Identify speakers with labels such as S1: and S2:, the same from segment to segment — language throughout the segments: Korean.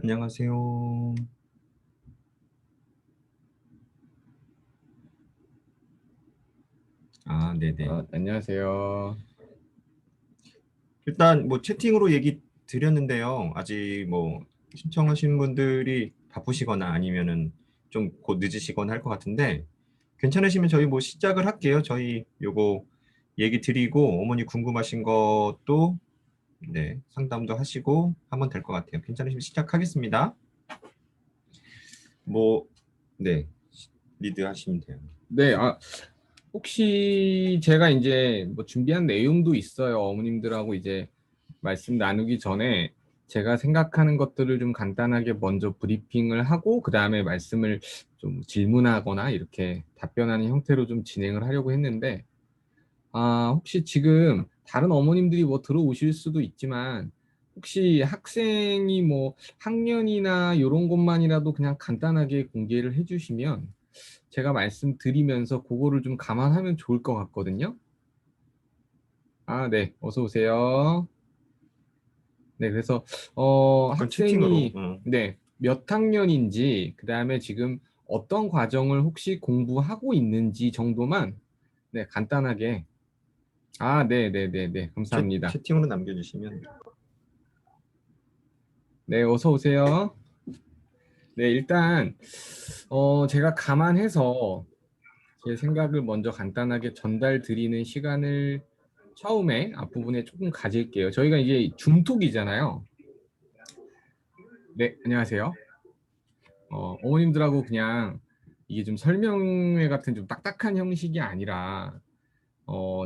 S1: 안녕하세요. 네네.
S2: 안녕하세요.
S1: 일단 뭐 채팅으로 얘기 드렸는데요. 아직 뭐 신청하신 분들이 바쁘시거나 아니면은 좀 곧 늦으시거나 할 것 같은데 괜찮으시면 저희 뭐 시작을 할게요. 저희 요거 얘기 드리고 어머니 궁금하신 것도 네, 상담도 하시고 하면 될 것 같아요. 괜찮으시면 시작하겠습니다. 뭐, 네, 리드 하시면 돼요.
S2: 네, 혹시 제가 이제 뭐 준비한 내용도 있어요. 어머님들하고 이제 말씀 나누기 전에 제가 생각하는 것들을 좀 간단하게 먼저 브리핑을 하고 그 다음에 말씀을 좀 질문하거나 이렇게 답변하는 형태로 좀 진행을 하려고 했는데 혹시 지금 다른 어머님들이 뭐 들어오실 수도 있지만 혹시 학생이 뭐 학년이나 이런 것만이라도 그냥 간단하게 공개를 해주시면 제가 말씀드리면서 그거를 좀 감안하면 좋을 것 같거든요. 네, 어서 오세요. 네, 그래서
S1: 그건 채팅으로.
S2: 학생이 네, 몇 학년인지 그다음에 지금 어떤 과정을 혹시 공부하고 있는지 정도만 네, 간단하게 네, 네, 네, 네. 감사합니다.
S1: 채팅으로 남겨주시면.
S2: 네, 어서 오세요. 네, 일단 제가 감안해서 제 생각을 먼저 간단하게 전달 드리는 시간을 처음에 앞부분에 조금 가질게요. 저희가 이제 줌톡이잖아요. 네, 안녕하세요. 어머님들하고 그냥 이게 좀 설명회 같은 좀 딱딱한 형식이 아니라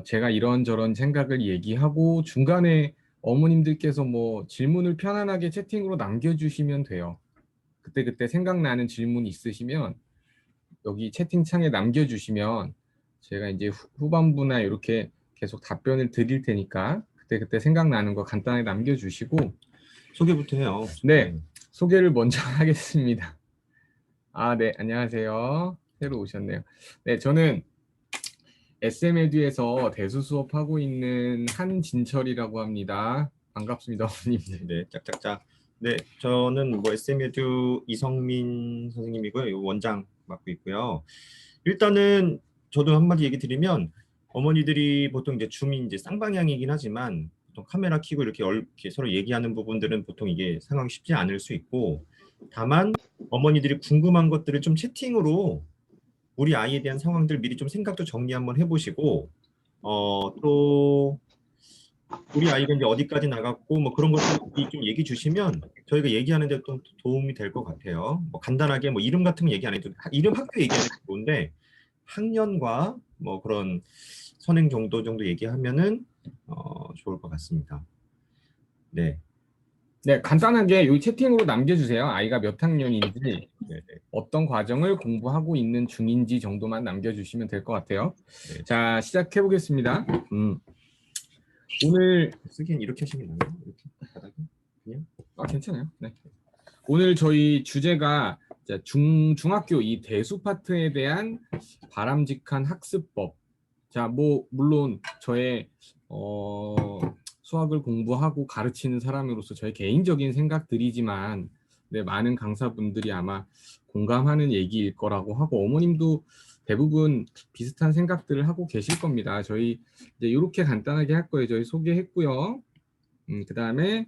S2: 제가 이런저런 생각을 얘기하고 중간에 어머님들께서 뭐 질문을 편안하게 채팅으로 남겨주시면 돼요. 그때그때 생각나는 질문 있으시면 여기 채팅창에 남겨주시면 제가 이제 후반부나 이렇게 계속 답변을 드릴 테니까 그때그때 생각나는 거 간단하게 남겨주시고
S1: 소개부터 해요.
S2: 네, 소개를 먼저 하겠습니다. 네, 안녕하세요. 새로 오셨네요. 네, 저는 SM에듀에서 대수 수업하고 있는 한진철이라고 합니다. 반갑습니다, 어머님.
S1: 네, 짝짝짝. 네, 저는 뭐 SM에듀 이성민 선생님이고요. 요 원장 맡고 있고요. 일단은 저도 한마디 얘기 드리면 어머니들이 보통 이제 줌이 이제 쌍방향이긴 하지만 보통 카메라 켜고 이렇게 서로 얘기하는 부분들은 보통 이게 상황이 쉽지 않을 수 있고 다만 어머니들이 궁금한 것들을 좀 채팅으로 우리 아이에 대한 상황들 미리 좀 생각도 정리 한번 해보시고 또 우리 아이가 이제 어디까지 나갔고 뭐 그런 것들 좀 얘기 주시면 저희가 얘기하는데 또 도움이 될 것 같아요. 뭐 간단하게 뭐 이름 같은 거 얘기 안 해도 이름 학교 얘기하는 게 좋은데 학년과 뭐 그런 선행 정도 얘기하면은 좋을 것 같습니다. 네.
S2: 네, 간단하게 여기 채팅으로 남겨주세요. 아이가 몇 학년인지
S1: 네, 네,
S2: 어떤 과정을 공부하고 있는 중인지 정도만 남겨주시면 될 것 같아요.
S1: 네.
S2: 자, 시작해 보겠습니다. 오늘
S1: 쓰기엔 이렇게 하시면 나요? 이렇게 바닥에 그냥.
S2: 괜찮아요. 네. 오늘 저희 주제가 중학교 이 대수 파트에 대한 바람직한 학습법. 자, 뭐 물론 저의 수학을 공부하고 가르치는 사람으로서 저의 개인적인 생각들이지만 네, 많은 강사분들이 아마 공감하는 얘기일 거라고 하고 어머님도 대부분 비슷한 생각들을 하고 계실 겁니다. 저희 이제 이렇게 간단하게 할 거예요. 저희 소개했고요. 그다음에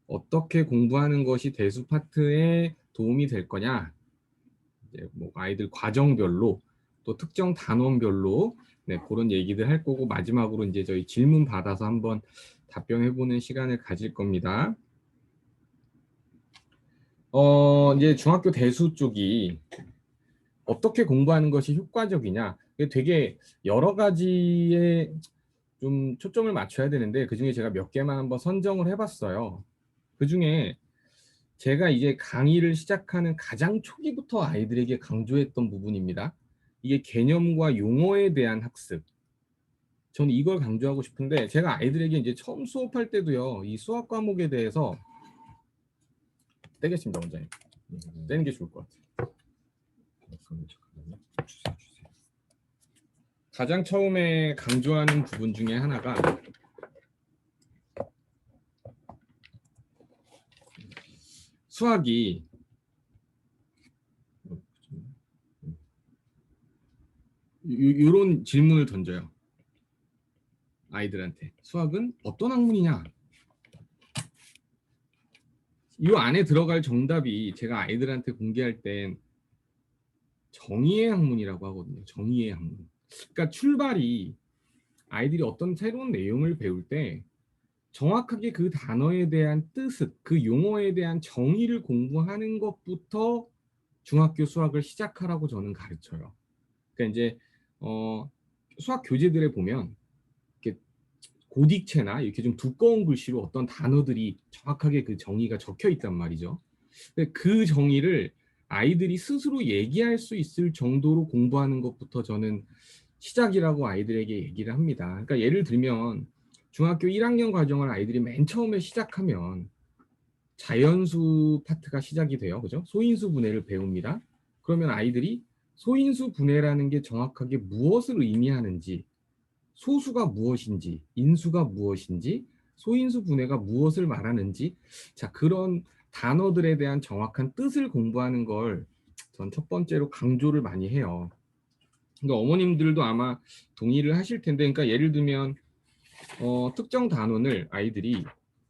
S2: 어떻게 공부하는 것이 대수 파트에 도움이 될 거냐? 이제 뭐 아이들 과정별로 또 특정 단원별로 네, 그런 얘기들 할 거고 마지막으로 이제 저희 질문 받아서 한번 답변해보는 시간을 가질 겁니다. 이제 중학교 대수 쪽이 어떻게 공부하는 것이 효과적이냐? 되게 여러 가지에 좀 초점을 맞춰야 되는데 그 중에 제가 몇 개만 한번 선정을 해봤어요. 그 중에 제가 이제 강의를 시작하는 가장 초기부터 아이들에게 강조했던 부분입니다. 이게 개념과 용어에 대한 학습. 저는 이걸 강조하고 싶은데 제가 아이들에게 이제 처음 수업할 때도요. 이 수학 과목에 대해서 떼겠습니다, 원장님. 떼는 게 좋을 것 같아요. 가장 처음에 강조하는 부분 중에 하나가 수학이 이런 질문을 던져요. 아이들한테. 수학은 어떤 학문이냐? 이 안에 들어갈 정답이 제가 아이들한테 공개할 땐 정의의 학문이라고 하거든요. 정의의 학문. 그러니까 출발이 아이들이 어떤 새로운 내용을 배울 때 정확하게 그 단어에 대한 뜻을, 그 용어에 대한 정의를 공부하는 것부터 중학교 수학을 시작하라고 저는 가르쳐요. 그러니까 이제 수학 교재들에 보면 이렇게 고딕체나 이렇게 좀 두꺼운 글씨로 어떤 단어들이 정확하게 그 정의가 적혀 있단 말이죠. 근데 그 정의를 아이들이 스스로 얘기할 수 있을 정도로 공부하는 것부터 저는 시작이라고 아이들에게 얘기를 합니다. 그러니까 예를 들면 중학교 1학년 과정을 아이들이 맨 처음에 시작하면 자연수 파트가 시작이 돼요. 그죠? 소인수 분해를 배웁니다. 그러면 아이들이 소인수 분해라는 게 정확하게 무엇을 의미하는지, 소수가 무엇인지, 인수가 무엇인지, 소인수 분해가 무엇을 말하는지, 자, 그런 단어들에 대한 정확한 뜻을 공부하는 걸 전 첫 번째로 강조를 많이 해요. 그러니까 어머님들도 아마 동의를 하실 텐데, 그러니까 예를 들면 특정 단원을 아이들이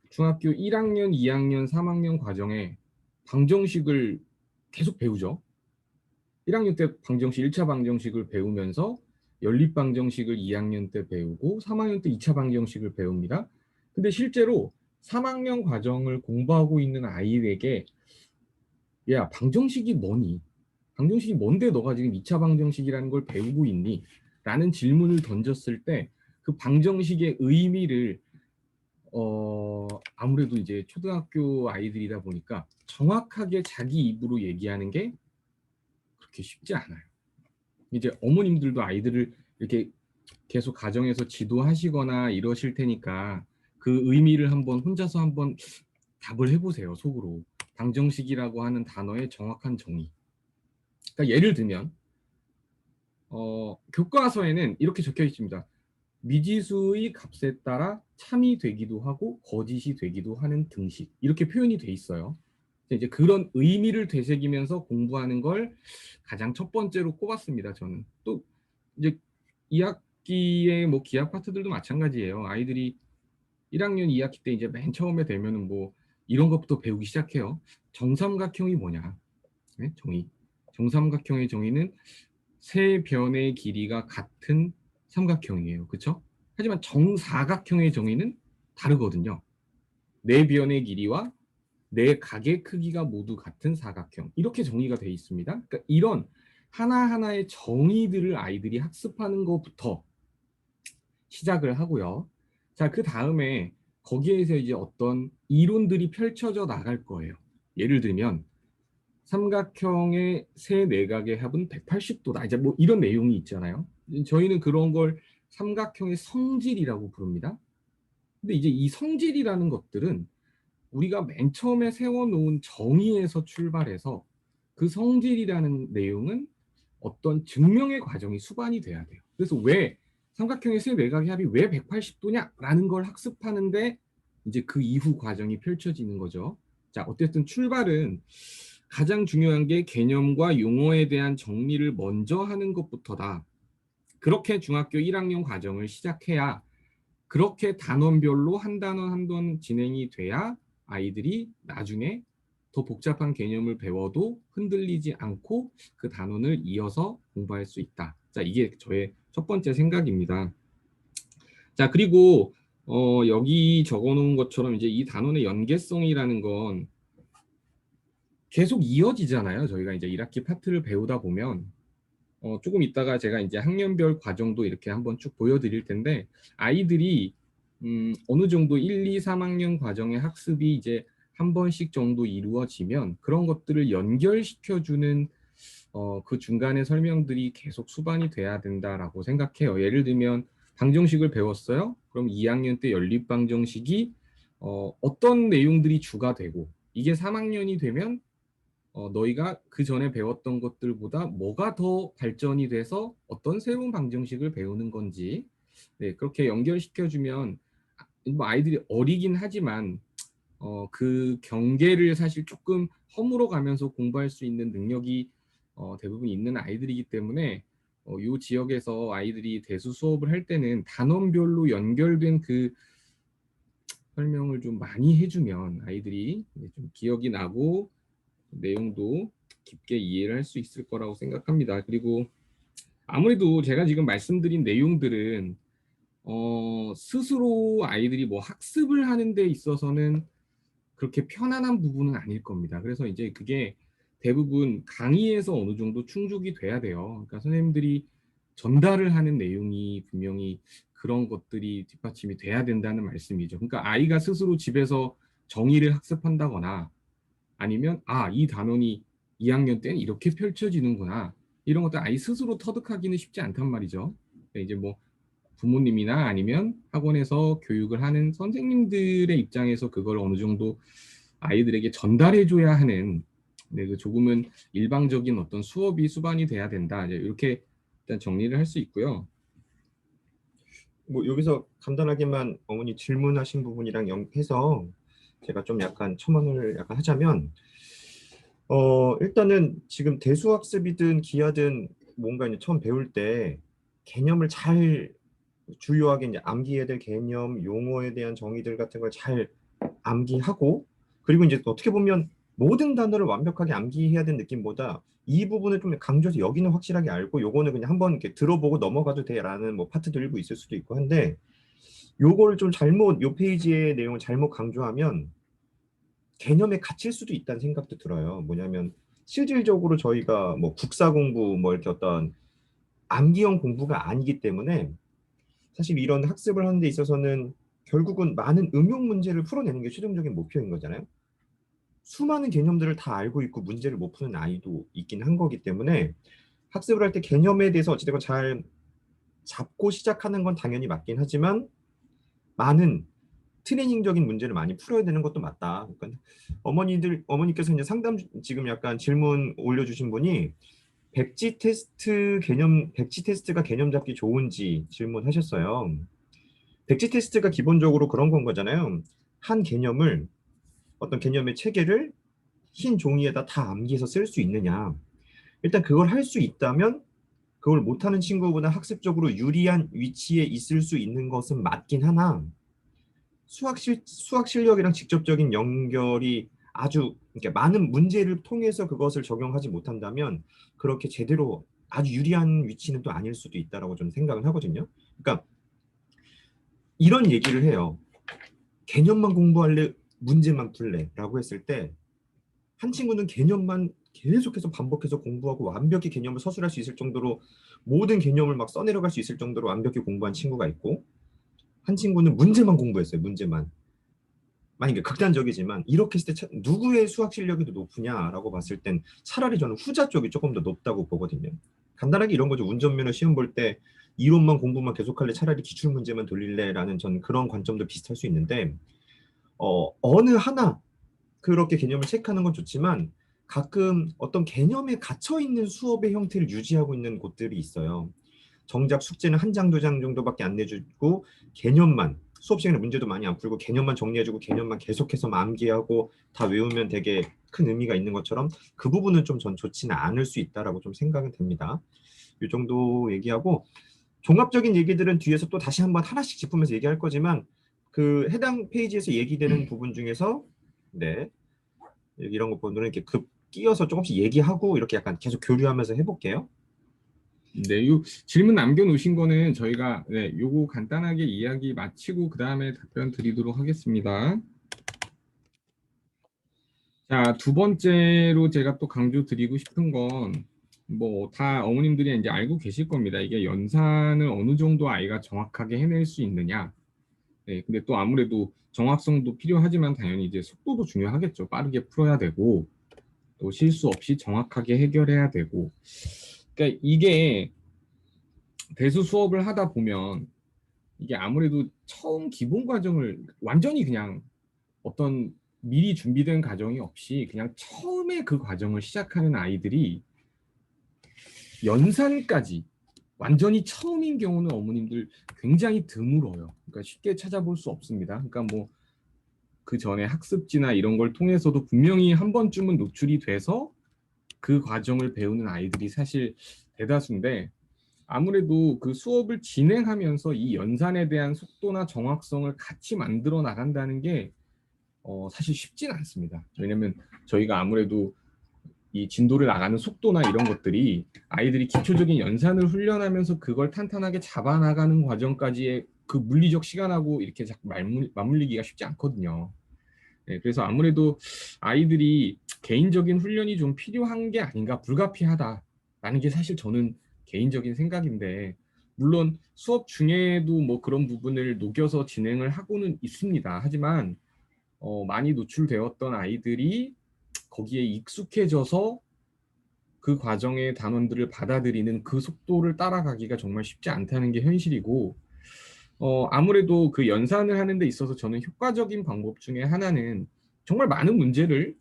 S2: 중학교 1학년, 2학년, 3학년 과정에 방정식을 계속 배우죠. 1학년 때 방정식, 1차 방정식을 배우면서 연립 방정식을 2학년 때 배우고 3학년 때 2차 방정식을 배웁니다. 근데 실제로 3학년 과정을 공부하고 있는 아이에게 야, 방정식이 뭐니? 방정식이 뭔데 너가 지금 2차 방정식이라는 걸 배우고 있니? 라는 질문을 던졌을 때 그 방정식의 의미를 아무래도 이제 초등학교 아이들이다 보니까 정확하게 자기 입으로 얘기하는 게 그렇게 쉽지 않아요. 이제 어머님들도 아이들을 이렇게 계속 가정에서 지도하시거나 이러실 테니까 그 의미를 한번 혼자서 한번 답을 해보세요. 속으로. 방정식이라고 하는 단어의 정확한 정의. 그러니까 예를 들면 교과서에는 이렇게 적혀 있습니다. 미지수의 값에 따라 참이 되기도 하고 거짓이 되기도 하는 등식. 이렇게 표현이 돼 있어요. 이제 그런 의미를 되새기면서 공부하는 걸 가장 첫 번째로 꼽았습니다. 저는 또 이제 2학기의 뭐 기하 파트들도 마찬가지예요. 아이들이 1학년 2학기 때 이제 맨 처음에 되면은 뭐 이런 것부터 배우기 시작해요. 정삼각형이 뭐냐? 네? 정의. 정삼각형의 정의는 세 변의 길이가 같은 삼각형이에요. 그렇죠? 하지만 정사각형의 정의는 다르거든요. 네 변의 길이와 네 각의 크기가 모두 같은 사각형. 이렇게 정의가 되어 있습니다. 그러니까 이런 하나하나의 정의들을 아이들이 학습하는 것부터 시작을 하고요. 자, 그 다음에 거기에서 이제 어떤 이론들이 펼쳐져 나갈 거예요. 예를 들면 삼각형의 세 내각의 합은 180도다. 이제 뭐 이런 내용이 있잖아요. 저희는 그런 걸 삼각형의 성질이라고 부릅니다. 근데 이제 이 성질이라는 것들은 우리가 맨 처음에 세워놓은 정의에서 출발해서 그 성질이라는 내용은 어떤 증명의 과정이 수반이 돼야 돼요. 그래서 왜 삼각형의 세 내각의 합이 왜 180도냐라는 걸 학습하는데 이제 그 이후 과정이 펼쳐지는 거죠. 자, 어쨌든 출발은 가장 중요한 게 개념과 용어에 대한 정리를 먼저 하는 것부터다. 그렇게 중학교 1학년 과정을 시작해야 그렇게 단원별로 한 단원 한 단원 진행이 돼야 아이들이 나중에 더 복잡한 개념을 배워도 흔들리지 않고 그 단원을 이어서 공부할 수 있다. 자, 이게 저의 첫 번째 생각입니다. 자, 그리고 여기 적어놓은 것처럼 이제 이 단원의 연계성이라는 건 계속 이어지잖아요. 저희가 이제 1학기 파트를 배우다 보면 조금 있다가 제가 이제 학년별 과정도 이렇게 한번 쭉 보여드릴 텐데 아이들이 어느 정도 1, 2, 3학년 과정의 학습이 이제 한 번씩 정도 이루어지면 그런 것들을 연결시켜주는 그 중간의 설명들이 계속 수반이 돼야 된다라고 생각해요. 예를 들면 방정식을 배웠어요. 그럼 2학년 때 연립방정식이 어떤 내용들이 주가 되고 이게 3학년이 되면 너희가 그 전에 배웠던 것들보다 뭐가 더 발전이 돼서 어떤 새로운 방정식을 배우는 건지 네, 그렇게 연결시켜주면 뭐 아이들이 어리긴 하지만 그 경계를 사실 조금 허물어 가면서 공부할 수 있는 능력이 대부분 있는 아이들이기 때문에 이 지역에서 아이들이 대수 수업을 할 때는 단원별로 연결된 그 설명을 좀 많이 해주면 아이들이 좀 기억이 나고 내용도 깊게 이해를 할 수 있을 거라고 생각합니다. 그리고 아무래도 제가 지금 말씀드린 내용들은 스스로 아이들이 뭐 학습을 하는 데 있어서는 그렇게 편안한 부분은 아닐 겁니다. 그래서 이제 그게 대부분 강의에서 어느 정도 충족이 돼야 돼요. 그러니까 선생님들이 전달을 하는 내용이 분명히 그런 것들이 뒷받침이 돼야 된다는 말씀이죠. 그러니까 아이가 스스로 집에서 정의를 학습한다거나 아니면 이 단원이 2학년 때는 이렇게 펼쳐지는구나. 이런 것들 아이 스스로 터득하기는 쉽지 않단 말이죠. 이제 뭐 부모님이나 아니면 학원에서 교육을 하는 선생님들의 입장에서 그걸 어느 정도 아이들에게 전달해줘야 하는 그 조금은 일방적인 어떤 수업이 수반이 돼야 된다. 이렇게 일단 정리를 할 수 있고요.
S1: 뭐 여기서 간단하게만 어머니 질문하신 부분이랑 해서 제가 좀 약간 첨언을 약간 하자면 일단은 지금 대수학습이든 기하든 뭔가 이제 처음 배울 때 개념을 잘 주요하게 이제 암기해야 될 개념, 용어에 대한 정의들 같은 걸 잘 암기하고 그리고 이제 어떻게 보면 모든 단어를 완벽하게 암기해야 되는 느낌보다 이 부분을 좀 강조해서 여기는 확실하게 알고 요거는 그냥 한번 이렇게 들어보고 넘어가도 돼라는 뭐 파트도 일부 있을 수도 있고 한데 요거를 좀 잘못 요 페이지의 내용을 잘못 강조하면 개념에 갇힐 수도 있다는 생각도 들어요. 뭐냐면 실질적으로 저희가 뭐 국사 공부 뭐 이렇게 어떤 암기형 공부가 아니기 때문에 사실 이런 학습을 하는 데 있어서는 결국은 많은 응용 문제를 풀어내는 게 최종적인 목표인 거잖아요. 수많은 개념들을 다 알고 있고 문제를 못 푸는 아이도 있긴 한 거기 때문에 학습을 할 때 개념에 대해서 어찌됐건 잘 잡고 시작하는 건 당연히 맞긴 하지만 많은 트레이닝적인 문제를 많이 풀어야 되는 것도 맞다. 그러니까 어머니께서 이제 상담 지금 약간 질문 올려주신 분이 백지 테스트가 개념 잡기 좋은지 질문하셨어요. 백지 테스트가 기본적으로 그런 건 거잖아요. 한 개념을 어떤 개념의 체계를 흰 종이에다 다 암기해서 쓸 수 있느냐. 일단 그걸 할 수 있다면 그걸 못하는 친구보다 학습적으로 유리한 위치에 있을 수 있는 것은 맞긴 하나 수학 실력이랑 직접적인 연결이 아주 그러니까 많은 문제를 통해서 그것을 적용하지 못한다면 그렇게 제대로 아주 유리한 위치는 또 아닐 수도 있다라고 저는 생각을 하거든요. 그러니까 이런 얘기를 해요. 개념만 공부할래, 문제만 풀래라고 했을 때 한 친구는 개념만 계속해서 반복해서 공부하고 완벽히 개념을 서술할 수 있을 정도로 모든 개념을 막 써내려갈 수 있을 정도로 완벽히 공부한 친구가 있고 한 친구는 문제만 공부했어요. 문제만. 만약에 극단적이지만 이렇게 했을 때 누구의 수학 실력이 더 높으냐라고 봤을 땐 차라리 저는 후자 쪽이 조금 더 높다고 보거든요. 간단하게 이런 거죠. 운전면허 시험 볼 때 이론만 공부만 계속할래 차라리 기출 문제만 돌릴래라는 전 그런 관점도 비슷할 수 있는데 어느 하나 그렇게 개념을 체크하는 건 좋지만 가끔 어떤 개념에 갇혀 있는 수업의 형태를 유지하고 있는 곳들이 있어요. 정작 숙제는 한 장, 두 장 정도밖에 안 내주고 개념만 수업 시간에 문제도 많이 안 풀고 개념만 정리해주고 개념만 계속해서 암기하고 다 외우면 되게 큰 의미가 있는 것처럼 그 부분은 좀 전 좋지는 않을 수 있다라고 좀 생각은 됩니다. 이 정도 얘기하고 종합적인 얘기들은 뒤에서 또 다시 한번 하나씩 짚으면서 얘기할 거지만 그 해당 페이지에서 얘기되는 부분 중에서 네 이런 거 보면 이렇게 급 끼어서 조금씩 얘기하고 이렇게 약간 계속 교류하면서 해볼게요.
S2: 네, 요 질문 남겨놓으신 거는 저희가 요거 간단하게 이야기 마치고 그 다음에 답변 드리도록 하겠습니다. 자, 두 번째로 제가 또 강조 드리고 싶은 건 뭐 다 어머님들이 이제 알고 계실 겁니다. 이게 연산을 어느 정도 아이가 정확하게 해낼 수 있느냐. 네, 근데 또 아무래도 정확성도 필요하지만 당연히 이제 속도도 중요하겠죠. 빠르게 풀어야 되고 또 실수 없이 정확하게 해결해야 되고. 그러니까 이게 대수 수업을 하다 보면 이게 아무래도 처음 기본 과정을 완전히 그냥 어떤 미리 준비된 과정이 없이 그냥 처음에 그 과정을 시작하는 아이들이 연산까지 완전히 처음인 경우는 어머님들 굉장히 드물어요. 그러니까 쉽게 찾아볼 수 없습니다. 그러니까 뭐 그 전에 학습지나 이런 걸 통해서도 분명히 한 번쯤은 노출이 돼서 그 과정을 배우는 아이들이 사실 대다수인데, 아무래도 그 수업을 진행하면서 이 연산에 대한 속도나 정확성을 같이 만들어 나간다는 게 사실 쉽진 않습니다. 왜냐면 저희가 아무래도 이 진도를 나가는 속도나 이런 것들이 아이들이 기초적인 연산을 훈련하면서 그걸 탄탄하게 잡아나가는 과정까지의 그 물리적 시간하고 이렇게 자꾸 맞물리기가 쉽지 않거든요. 네, 그래서 아무래도 아이들이 개인적인 훈련이 좀 필요한 게 아닌가, 불가피하다라는 게 사실 저는 개인적인 생각인데, 물론 수업 중에도 뭐 그런 부분을 녹여서 진행을 하고는 있습니다. 하지만 많이 노출되었던 아이들이 거기에 익숙해져서 그 과정의 단원들을 받아들이는 그 속도를 따라가기가 정말 쉽지 않다는 게 현실이고, 아무래도 그 연산을 하는 데 있어서 저는 효과적인 방법 중에 하나는 정말 많은 문제를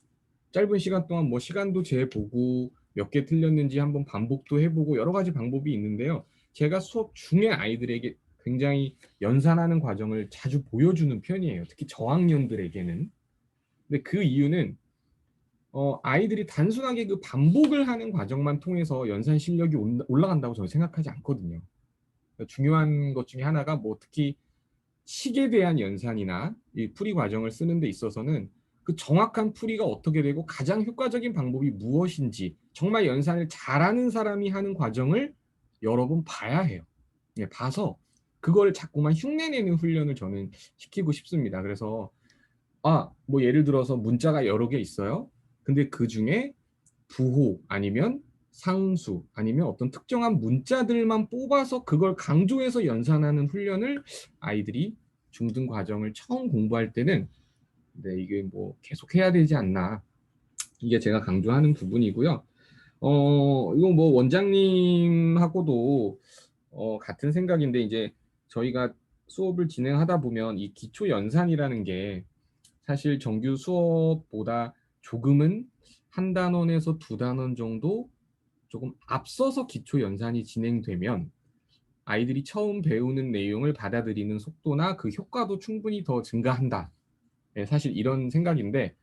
S2: 짧은 시간 동안 뭐 시간도 재보고 몇 개 틀렸는지 한번 반복도 해보고 여러 가지 방법이 있는데요. 제가 수업 중에 아이들에게 굉장히 연산하는 과정을 자주 보여주는 편이에요. 특히 저학년들에게는. 근데 그 이유는 아이들이 단순하게 그 반복을 하는 과정만 통해서 연산 실력이 올라간다고 저는 생각하지 않거든요. 그러니까 중요한 것 중에 하나가 뭐 특히 식에 대한 연산이나 이 풀이 과정을 쓰는 데 있어서는 그 정확한 풀이가 어떻게 되고 가장 효과적인 방법이 무엇인지 정말 연산을 잘하는 사람이 하는 과정을 여러 번 봐야 해요. 예, 봐서 그걸 자꾸만 흉내내는 훈련을 저는 시키고 싶습니다. 그래서 뭐 예를 들어서 문자가 여러 개 있어요. 근데 그 중에 부호 아니면 상수 아니면 어떤 특정한 문자들만 뽑아서 그걸 강조해서 연산하는 훈련을 아이들이 중등 과정을 처음 공부할 때는 이게 뭐 계속 해야 되지 않나, 이게 제가 강조하는 부분이고요. 이거 뭐 원장님하고도 같은 생각인데, 이제 저희가 수업을 진행하다 보면 이 기초 연산이라는 게 사실 정규 수업보다 조금은 한 단원에서 두 단원 정도 조금 앞서서 기초 연산이 진행되면 아이들이 처음 배우는 내용을 받아들이는 속도나 그 효과도 충분히 더 증가한다. 네, 사실 이런 생각인데,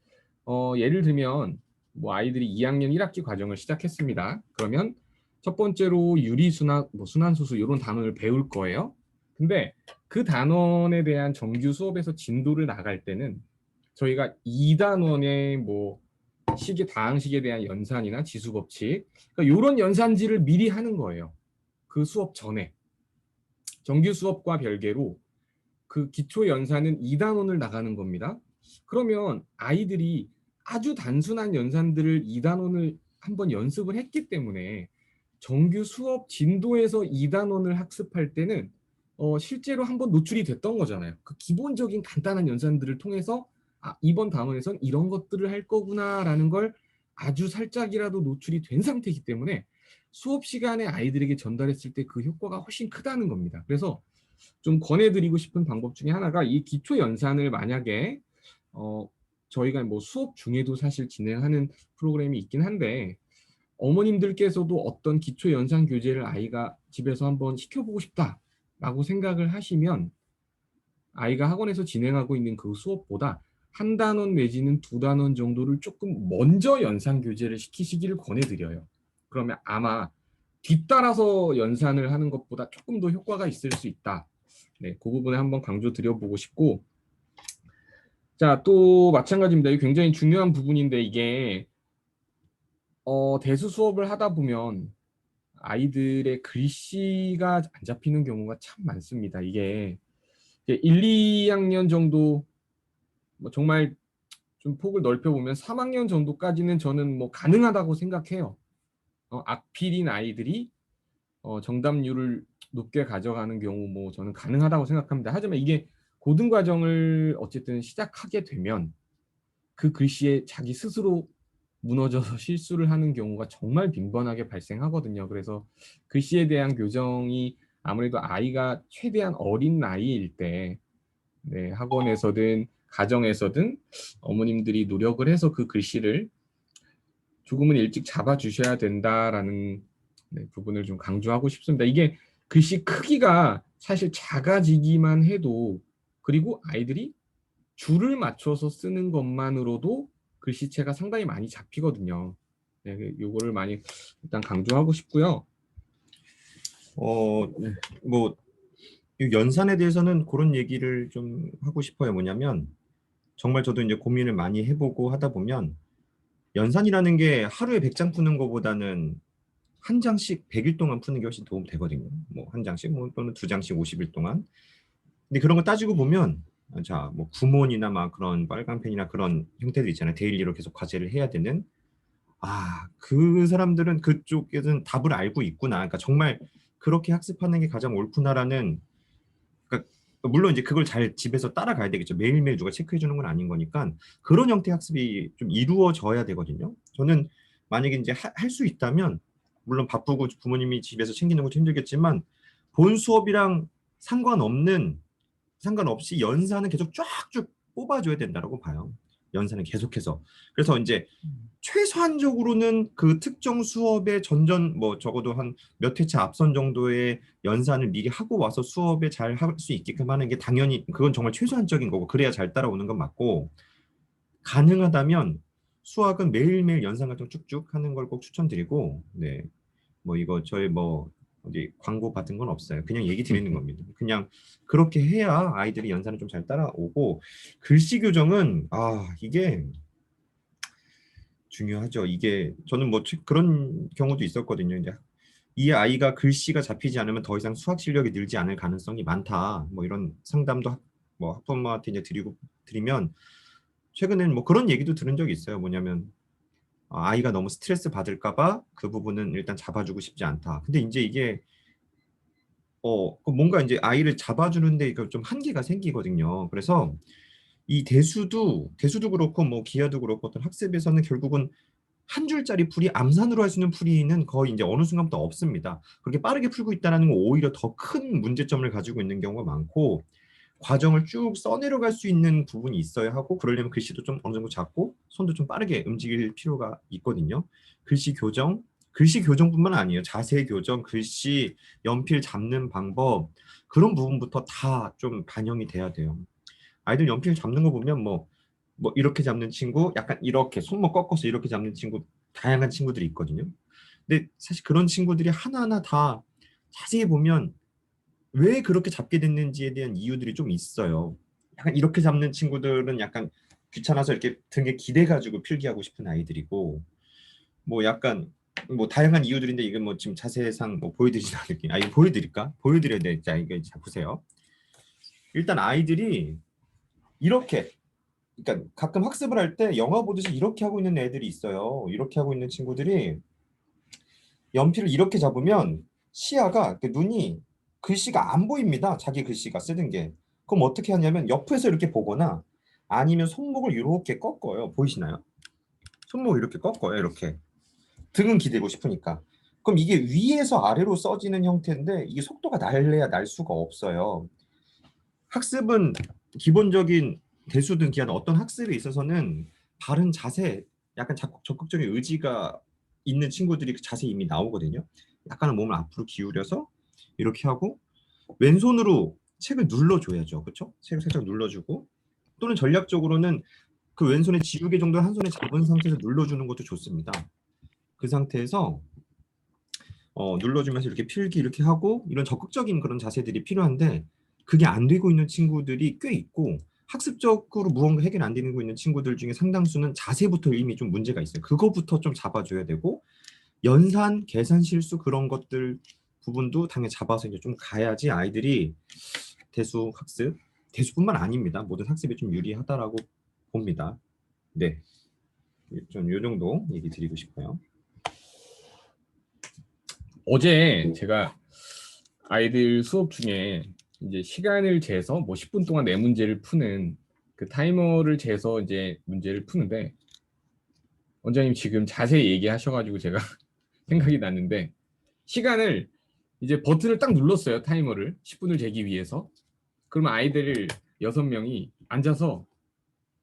S2: 예를 들면 뭐 아이들이 2학년 1학기 과정을 시작했습니다. 그러면 첫 번째로 유리수나 뭐 순환수수 이런 단원을 배울 거예요. 근데 그 단원에 대한 정규 수업에서 진도를 나갈 때는 저희가 2단원의 뭐 식의 다항식에 대한 연산이나 지수법칙, 그러니까 이런 연산지를 미리 하는 거예요. 그 수업 전에. 정규 수업과 별개로 그 기초 연산은 2단원을 나가는 겁니다. 그러면 아이들이 아주 단순한 연산들을 2단원을 한번 연습을 했기 때문에 정규 수업 진도에서 2단원을 학습할 때는 실제로 한번 노출이 됐던 거잖아요. 그 기본적인 간단한 연산들을 통해서 이번 단원에선 이런 것들을 할 거구나라는 걸 아주 살짝이라도 노출이 된 상태이기 때문에 수업 시간에 아이들에게 전달했을 때 그 효과가 훨씬 크다는 겁니다. 그래서 좀 권해드리고 싶은 방법 중에 하나가, 이 기초 연산을 만약에 저희가 뭐 수업 중에도 사실 진행하는 프로그램이 있긴 한데, 어머님들께서도 어떤 기초 연산 교재를 아이가 집에서 한번 시켜보고 싶다라고 생각을 하시면 아이가 학원에서 진행하고 있는 그 수업보다 한 단원 내지는 두 단원 정도를 조금 먼저 연산 교재를 시키시기를 권해드려요. 그러면 아마 뒤따라서 연산을 하는 것보다 조금 더 효과가 있을 수 있다. 네, 그 부분에 한번 강조 드려보고 싶고, 자, 또 마찬가지입니다. 이게 굉장히 중요한 부분인데, 이게 대수 수업을 하다 보면 아이들의 글씨가 안 잡히는 경우가 참 많습니다. 이게 1, 2학년 정도, 뭐 정말 좀 폭을 넓혀보면 3학년 정도까지는 저는 뭐 가능하다고 생각해요. 악필인 아이들이 정답률을 높게 가져가는 경우 뭐 저는 가능하다고 생각합니다. 하지만 이게 고등과정을 어쨌든 시작하게 되면 그 글씨에 자기 스스로 무너져서 실수를 하는 경우가 정말 빈번하게 발생하거든요. 그래서 글씨에 대한 교정이 아무래도 아이가 최대한 어린 나이일 때, 네, 학원에서든 가정에서든 어머님들이 노력을 해서 그 글씨를 조금은 일찍 잡아주셔야 된다라는, 네, 부분을 좀 강조하고 싶습니다. 이게 글씨 크기가 사실 작아지기만 해도, 그리고 아이들이 줄을 맞춰서 쓰는 것만으로도 글씨체가 상당히 많이 잡히거든요. 네, 요거를 많이 일단 강조하고 싶고요.
S1: 뭐 이 연산에 대해서는 그런 얘기를 좀 하고 싶어요. 뭐냐면 정말 저도 이제 고민을 많이 해보고 하다 보면 연산이라는 게 하루에 100장 푸는 것보다는 한 장씩 100일 동안 푸는 게 훨씬 도움 되거든요. 뭐 한 장씩 뭐 또는 두 장씩 50일 동안. 근데 그런 거 따지고 보면 자, 뭐 구몬이나 막 그런 빨간 펜이나 그런 형태들 있잖아요. 데일리로 계속 과제를 해야 되는. 그 사람들은 그쪽에는 답을 알고 있구나. 그러니까 정말 그렇게 학습하는 게 가장 옳구나라는, 그러니까 물론 이제 그걸 잘 집에서 따라가야 되겠죠. 매일매일 누가 체크해 주는 건 아닌 거니까 그런 형태의 학습이 좀 이루어져야 되거든요. 저는 만약에 이제 할 수 있다면 물론 바쁘고 부모님이 집에서 챙기는 것도 힘들겠지만 본 수업이랑 상관없는 상관없이 연산은 계속 쫙쭉 뽑아줘야 된다고 봐요. 연산은 계속해서. 그래서 이제 최소한적으로는 그 특정 수업의 전전 뭐 적어도 한 몇 회차 앞선 정도의 연산을 미리 하고 와서 수업에 잘 할 수 있게끔 하는 게 당연히 그건 정말 최소한적인 거고 그래야 잘 따라오는 건 맞고 가능하다면 수학은 매일매일 연산 활동 쭉쭉 하는 걸 꼭 추천드리고 네. 뭐 이거 저희 뭐 어디 광고 받은 건 없어요. 그냥 얘기 드리는 겁니다. 그냥 그렇게 해야 아이들이 연산을 좀 잘 따라오고 글씨 교정은 이게 중요하죠. 이게 저는 뭐 그런 경우도 있었거든요. 이제 이 아이가 글씨가 잡히지 않으면 더 이상 수학 실력이 늘지 않을 가능성이 많다. 뭐 이런 상담도 뭐 학부모한테 이제 드리면 최근엔 뭐 그런 얘기도 들은 적이 있어요. 뭐냐면 아이가 너무 스트레스 받을까 봐 그 부분은 일단 잡아주고 싶지 않다. 근데 이제 이게 그 뭔가 이제 아이를 잡아주는데 이거 좀 한계가 생기거든요. 그래서 이 대수도 그렇고 뭐 기하도 그렇고 어떤 학습에서는 결국은 한 줄짜리 풀이 암산으로 할 수 있는 풀이는 거의 이제 어느 순간부터 없습니다. 그렇게 빠르게 풀고 있다는 건 오히려 더 큰 문제점을 가지고 있는 경우가 많고 과정을 쭉 써내려갈 수 있는 부분이 있어야 하고 그러려면 글씨도 좀 어느 정도 작고 손도 좀 빠르게 움직일 필요가 있거든요. 글씨 교정, 글씨 교정뿐만 아니에요. 자세 교정, 글씨, 연필 잡는 방법 그런 부분부터 다 좀 반영이 돼야 돼요. 아이들 연필 잡는 거 보면 뭐 이렇게 잡는 친구, 약간 이렇게 손목 꺾어서 이렇게 잡는 친구, 다양한 친구들이 있거든요. 근데 사실 그런 친구들이 하나하나 다 자세히 보면 왜 그렇게 잡게 됐는지에 대한 이유들이 좀 있어요. 약간 이렇게 잡는 친구들은 약간 귀찮아서 이렇게 등에 기대가지고 필기하고 싶은 아이들이고, 뭐 약간 뭐 다양한 이유들인데 이게 뭐 지금 자세상 뭐 보여드리진 않을게요. 이거 보여드릴까? 보여드려야 돼. 자, 이거 자 보세요. 일단 아이들이 이렇게, 그러니까 가끔 학습을 할 때 영화 보듯이 이렇게 하고 있는 애들이 있어요. 이렇게 하고 있는 친구들이 연필을 이렇게 잡으면 시야가 눈이 글씨가 안 보입니다. 자기 글씨가 쓰는 게. 그럼 어떻게 하냐면 옆에서 이렇게 보거나 아니면 손목을 이렇게 꺾어요. 보이시나요? 손목을 이렇게 꺾어요. 이렇게. 등은 기대고 싶으니까. 그럼 이게 위에서 아래로 써지는 형태인데 이게 속도가 날래야 날 수가 없어요. 학습은 기본적인 대수든 기하든 어떤 학습에 있어서는 바른 자세, 약간 적극적인 의지가 있는 친구들이 그 자세 이미 나오거든요. 약간은 몸을 앞으로 기울여서 이렇게 하고 왼손으로 책을 눌러줘야죠. 그렇죠? 책을 살짝 눌러주고 또는 전략적으로는 그 왼손의 지우개 정도 한 손에 잡은 상태에서 눌러주는 것도 좋습니다. 그 상태에서 눌러주면서 이렇게 필기 이렇게 하고 이런 적극적인 그런 자세들이 필요한데 그게 안 되고 있는 친구들이 꽤 있고 학습적으로 무언가 해결 안 되고 있는 친구들 중에 상당수는 자세부터 이미 좀 문제가 있어요. 그거부터 좀 잡아줘야 되고 연산, 계산 실수 그런 것들 부분도 당연히 잡아서 이제 좀 가야지 아이들이 대수 학습, 대수뿐만 아닙니다. 모든 학습에 좀 유리하다라고 봅니다. 네, 좀 요 정도 얘기 드리고 싶어요.
S2: 어제 제가 아이들 수업 중에 이제 시간을 재서 뭐 10분 동안 내 문제를 푸는 그 타이머를 재서 이제 문제를 푸는데 원장님 지금 자세히 얘기하셔가지고 제가 생각이 났는데 시간을 이제 버튼을 딱 눌렀어요. 타이머를 10분을 재기 위해서. 그러면 아이들 6명이 앉아서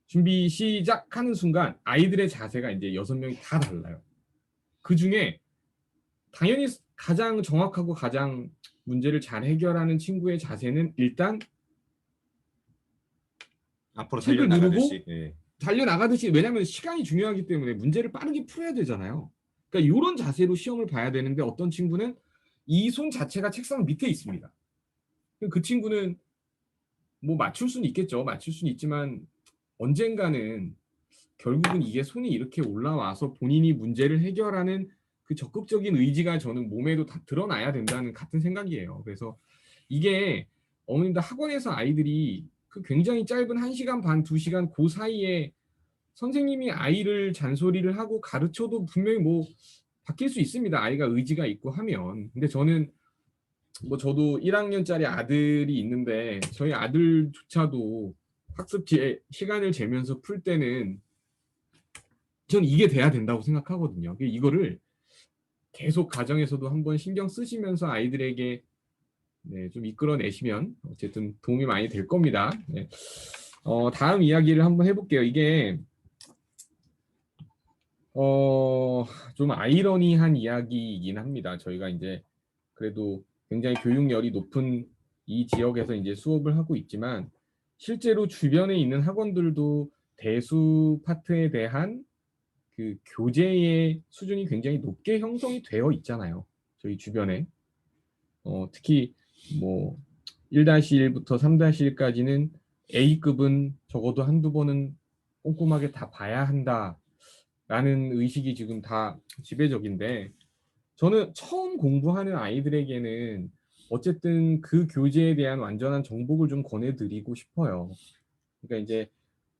S2: 준비 시작하는 순간 아이들의 자세가 이제 6명이 다 달라요. 그 중에 당연히 가장 정확하고 가장 문제를 잘 해결하는 친구의 자세는 일단
S1: 앞으로
S2: 책을 누르고
S1: 달려나가듯이. 예.
S2: 달려나가듯이, 왜냐하면 시간이 중요하기 때문에 문제를 빠르게 풀어야 되잖아요. 그러니까 이런 자세로 시험을 봐야 되는데 어떤 친구는 이 손 자체가 책상 밑에 있습니다. 그 친구는 뭐 맞출 수는 있겠죠. 맞출 수는 있지만 언젠가는 결국은 이게 손이 이렇게 올라와서 본인이 문제를 해결하는 그 적극적인 의지가 저는 몸에도 다 드러나야 된다는 같은 생각이에요. 그래서 이게 어머님들 학원에서 아이들이 그 굉장히 짧은 1시간 반, 2시간 그 사이에 선생님이 아이를 잔소리를 하고 가르쳐도 분명히 뭐 바뀔 수 있습니다. 아이가 의지가 있고 하면. 근데 저는 뭐 저도 1학년짜리 아들이 있는데 저희 아들조차도 학습지에 시간을 재면서 풀 때는 전 이게 돼야 된다고 생각하거든요. 이거를 계속 가정에서도 한번 신경 쓰시면서 아이들에게 네, 좀 이끌어내시면 어쨌든 도움이 많이 될 겁니다. 네. 다음 이야기를 한번 해볼게요. 이게 좀 아이러니한 이야기이긴 합니다. 저희가 이제 그래도 굉장히 교육열이 높은 이 지역에서 이제 수업을 하고 있지만 실제로 주변에 있는 학원들도 대수 파트에 대한 그 교재의 수준이 굉장히 높게 형성이 되어 있잖아요. 저희 주변에. 특히 뭐 1-1부터 3-1까지는 A급은 적어도 한두 번은 꼼꼼하게 다 봐야 한다라는 의식이 지금 다 지배적인데 저는 처음 공부하는 아이들에게는 어쨌든 그 교재에 대한 완전한 정복을 좀 권해드리고 싶어요. 그러니까 이제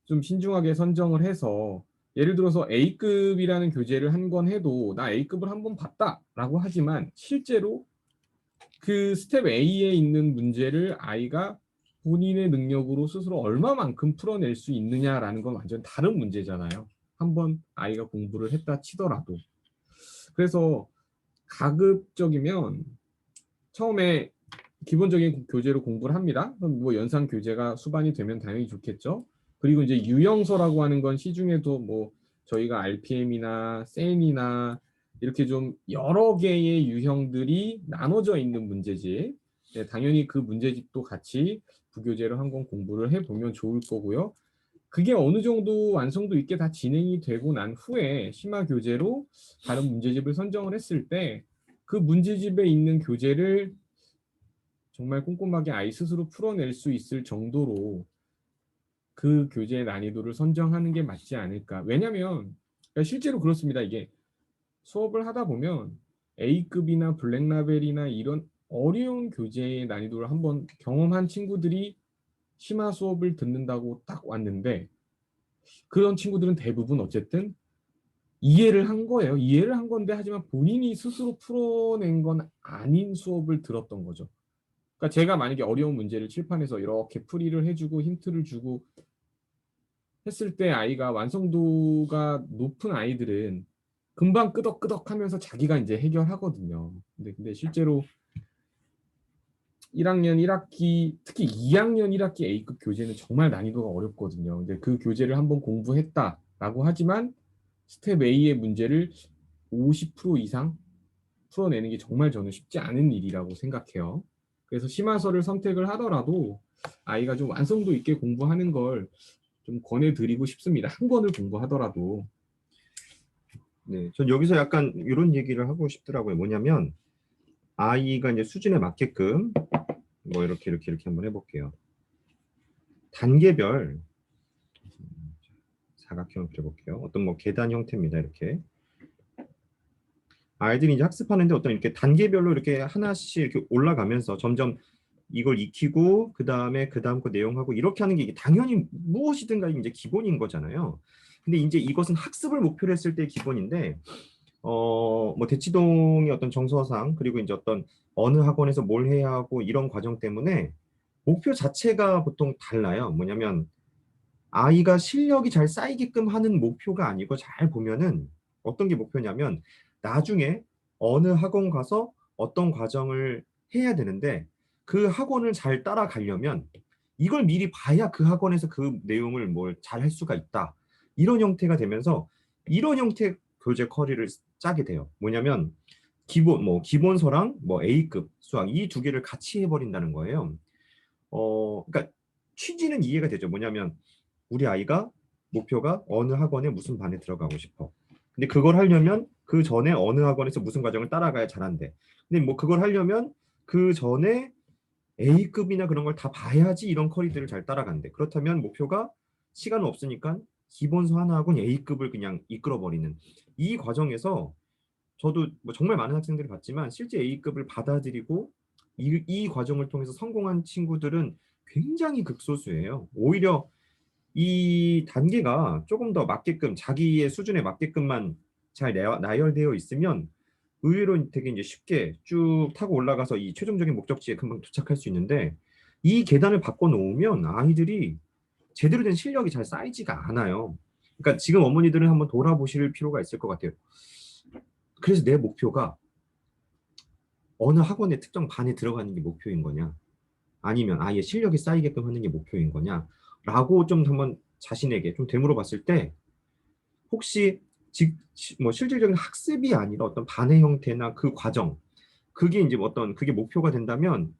S2: 좀 신중하게 선정을 해서 예를 들어서 A급이라는 교재를 한 권 해도 나 A급을 한 번 봤다라고 하지만 실제로 그 스텝 A에 있는 문제를 아이가 본인의 능력으로 스스로 얼마만큼 풀어낼 수 있느냐라는 건 완전 다른 문제잖아요. 한번 아이가 공부를 했다 치더라도. 그래서 가급적이면 처음에 기본적인 교재로 공부를 합니다. 그럼 뭐 연상 교재가 수반이 되면 당연히 좋겠죠. 그리고 이제 유형서라고 하는 건 시중에도 뭐 저희가 RPM이나 센이나 이렇게 좀 여러 개의 유형들이 나눠져 있는 문제집. 네, 당연히 그 문제집도 같이 부교재로 한 권 공부를 해보면 좋을 거고요. 그게 어느 정도 완성도 있게 다 진행이 되고 난 후에 심화 교재로 다른 문제집을 선정을 했을 때 그 문제집에 있는 교재를 정말 꼼꼼하게 아이 스스로 풀어낼 수 있을 정도로 그 교재의 난이도를 선정하는 게 맞지 않을까. 왜냐하면 실제로 그렇습니다. 이게 수업을 하다 보면 A급이나 블랙라벨이나 이런 어려운 교재의 난이도를 한번 경험한 친구들이 심화 수업을 듣는다고 딱 왔는데 그런 친구들은 대부분 어쨌든 이해를 한 거예요. 이해를 한 건데 하지만 본인이 스스로 풀어낸 건 아닌 수업을 들었던 거죠. 그러니까 제가 만약에 어려운 문제를 칠판에서 이렇게 풀이를 해주고 힌트를 주고 했을 때 아이가 완성도가 높은 아이들은 금방 끄덕끄덕 하면서 자기가 이제 해결하거든요. 근데 실제로 1학년 1학기, 특히 2학년 1학기 A급 교재는 정말 난이도가 어렵거든요. 근데 그 교재를 한번 공부했다라고 하지만 스텝 A의 문제를 50% 이상 풀어내는 게 정말 저는 쉽지 않은 일이라고 생각해요. 그래서 심화서를 선택을 하더라도 아이가 좀 완성도 있게 공부하는 걸 좀 권해드리고 싶습니다. 한 권을 공부하더라도.
S1: 네, 전 여기서 약간 이런 얘기를 하고 싶더라고요. 뭐냐면 아이가 이제 수준에 맞게끔 뭐 이렇게 한번 해볼게요. 단계별 사각형을 그려볼게요. 어떤 뭐 계단 형태입니다. 이렇게 아이들이 이제 학습하는데 어떤 이렇게 단계별로 이렇게 하나씩 이렇게 올라가면서 점점 이걸 익히고 그 다음 거 내용하고 이렇게 하는 게 이게 당연히 무엇이든가 이제 기본인 거잖아요. 근데 이제 이것은 학습을 목표로 했을 때 기본인데 뭐 대치동의 어떤 정서상 그리고 이제 어떤 어느 학원에서 뭘 해야 하고 이런 과정 때문에 목표 자체가 보통 달라요. 뭐냐면 아이가 실력이 잘 쌓이게끔 하는 목표가 아니고 잘 보면은 어떤 게 목표냐면 나중에 어느 학원 가서 어떤 과정을 해야 되는데 그 학원을 잘 따라가려면 이걸 미리 봐야 그 학원에서 그 내용을 뭘 잘 할 수가 있다. 이런 형태가 되면서 이런 형태 교재 커리를 짜게 돼요. 뭐냐면 기본서랑 뭐 A급 수학 이 두 개를 같이 해버린다는 거예요. 그러니까 취지는 이해가 되죠. 뭐냐면 우리 아이가 목표가 어느 학원에 무슨 반에 들어가고 싶어. 근데 그걸 하려면 그 전에 어느 학원에서 무슨 과정을 따라가야 잘한대. 근데 뭐 그걸 하려면 그 전에 A급이나 그런 걸 다 봐야지 이런 커리들을 잘 따라간대. 그렇다면 목표가 시간 없으니까 기본서 하나 학원 A급을 그냥 이끌어 버리는 이 과정에서 저도 뭐 정말 많은 학생들을 봤지만 실제 A급을 받아들이고 이 과정을 통해서 성공한 친구들은 굉장히 극소수예요. 오히려 이 단계가 조금 더 맞게끔 자기의 수준에 맞게끔만 잘 나열되어 있으면 의외로 되게 이제 쉽게 쭉 타고 올라가서 이 최종적인 목적지에 금방 도착할 수 있는데 이 계단을 바꿔 놓으면 아이들이 제대로 된 실력이 잘 쌓이지가 않아요. 그러니까 지금 어머니들은 한번 돌아보실 필요가 있을 것 같아요. 그래서 내 목표가 어느 학원의 특정 반에 들어가는 게 목표인 거냐? 아니면 아예 실력이 쌓이게끔 하는 게 목표인 거냐? 라고 좀 한번 자신에게 좀 되물어봤을 때 혹시 뭐 실질적인 학습이 아니라 어떤 반의 형태나 그 과정, 그게 이제 어떤 그게 목표가 된다면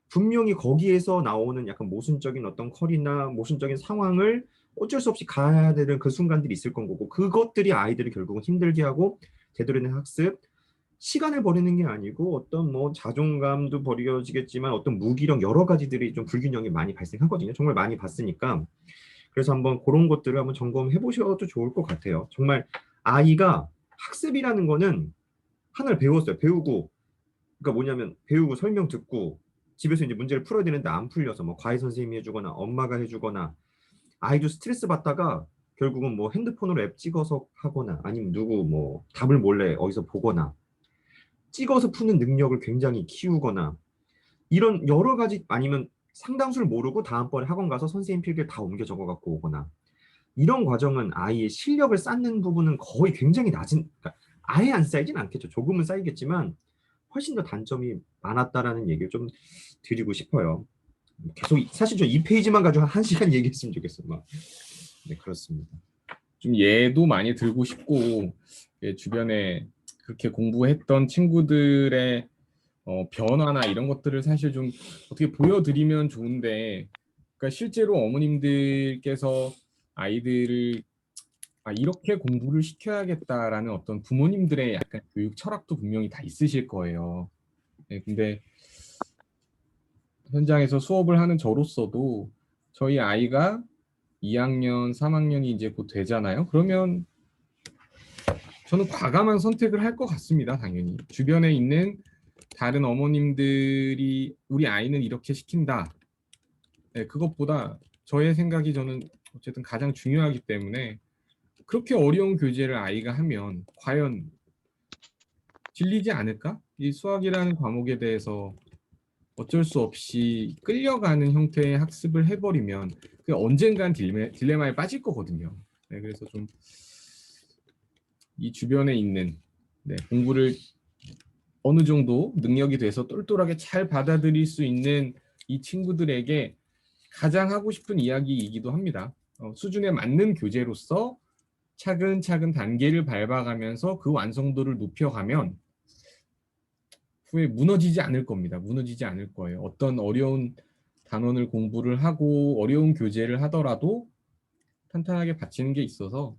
S1: 분명히 거기에서 나오는 약간 모순적인 어떤 컬이나 모순적인 상황을 어쩔 수 없이 가야 되는 그 순간들이 있을 건 거고 그것들이 아이들을 결국은 힘들게 하고 제대로 된 학습, 시간을 버리는 게 아니고 어떤 뭐 자존감도 버려지겠지만 어떤 무기력 여러 가지들이 좀 불균형이 많이 발생하거든요. 정말 많이 봤으니까. 그래서 한번 그런 것들을 한번 점검해 보셔도 좋을 것 같아요. 정말 아이가 학습이라는 거는 하나를 배웠어요. 배우고 그러니까 뭐냐면 배우고 설명 듣고 집에서 이제 문제를 풀어야 되는데 안 풀려서 뭐 과외 선생님이 해주거나 엄마가 해주거나 아이도 스트레스 받다가 결국은 뭐 핸드폰으로 앱 찍어서 하거나 아니면 누구 뭐 답을 몰래 어디서 보거나 찍어서 푸는 능력을 굉장히 키우거나 이런 여러 가지 아니면 상당수를 모르고 다음번에 학원 가서 선생님 필기를 다 옮겨 적어 갖고 오거나 이런 과정은 아이의 실력을 쌓는 부분은 거의 굉장히 낮은 그러니까 아예 안 쌓이진 않겠죠. 조금은 쌓이겠지만 훨씬 더 단점이 많았다라는 얘기를 좀 드리고 싶어요. 계속 사실 저 이 페이지만 가지고 한 시간 얘기했으면 좋겠어요. 막. 네, 그렇습니다.
S2: 좀 예도 많이 들고 싶고 주변에 그렇게 공부했던 친구들의 변화나 이런 것들을 사실 좀 어떻게 보여드리면 좋은데 그러니까 실제로 어머님들께서 아이들을 이렇게 공부를 시켜야겠다라는 어떤 부모님들의 약간 교육 철학도 분명히 다 있으실 거예요. 네, 근데 현장에서 수업을 하는 저로서도 저희 아이가 2학년, 3학년이 이제 곧 되잖아요. 그러면 저는 과감한 선택을 할 것 같습니다. 당연히 주변에 있는 다른 어머님들이 우리 아이는 이렇게 시킨다. 네, 그것보다 저의 생각이 저는 어쨌든 가장 중요하기 때문에 그렇게 어려운 교재를 아이가 하면 과연 질리지 않을까? 이 수학이라는 과목에 대해서 어쩔 수 없이 끌려가는 형태의 학습을 해버리면 그 언젠간 딜레마에 빠질 거거든요. 네, 그래서 좀 이 주변에 있는 공부를 어느 정도 능력이 돼서 똘똘하게 잘 받아들일 수 있는 이 친구들에게 가장 하고 싶은 이야기이기도 합니다. 수준에 맞는 교재로서 차근차근 단계를 밟아가면서 그 완성도를 높여가면 후에 무너지지 않을 겁니다. 무너지지 않을 거예요. 어떤 어려운 단원을 공부를 하고 어려운 교재를 하더라도 탄탄하게 받치는 게 있어서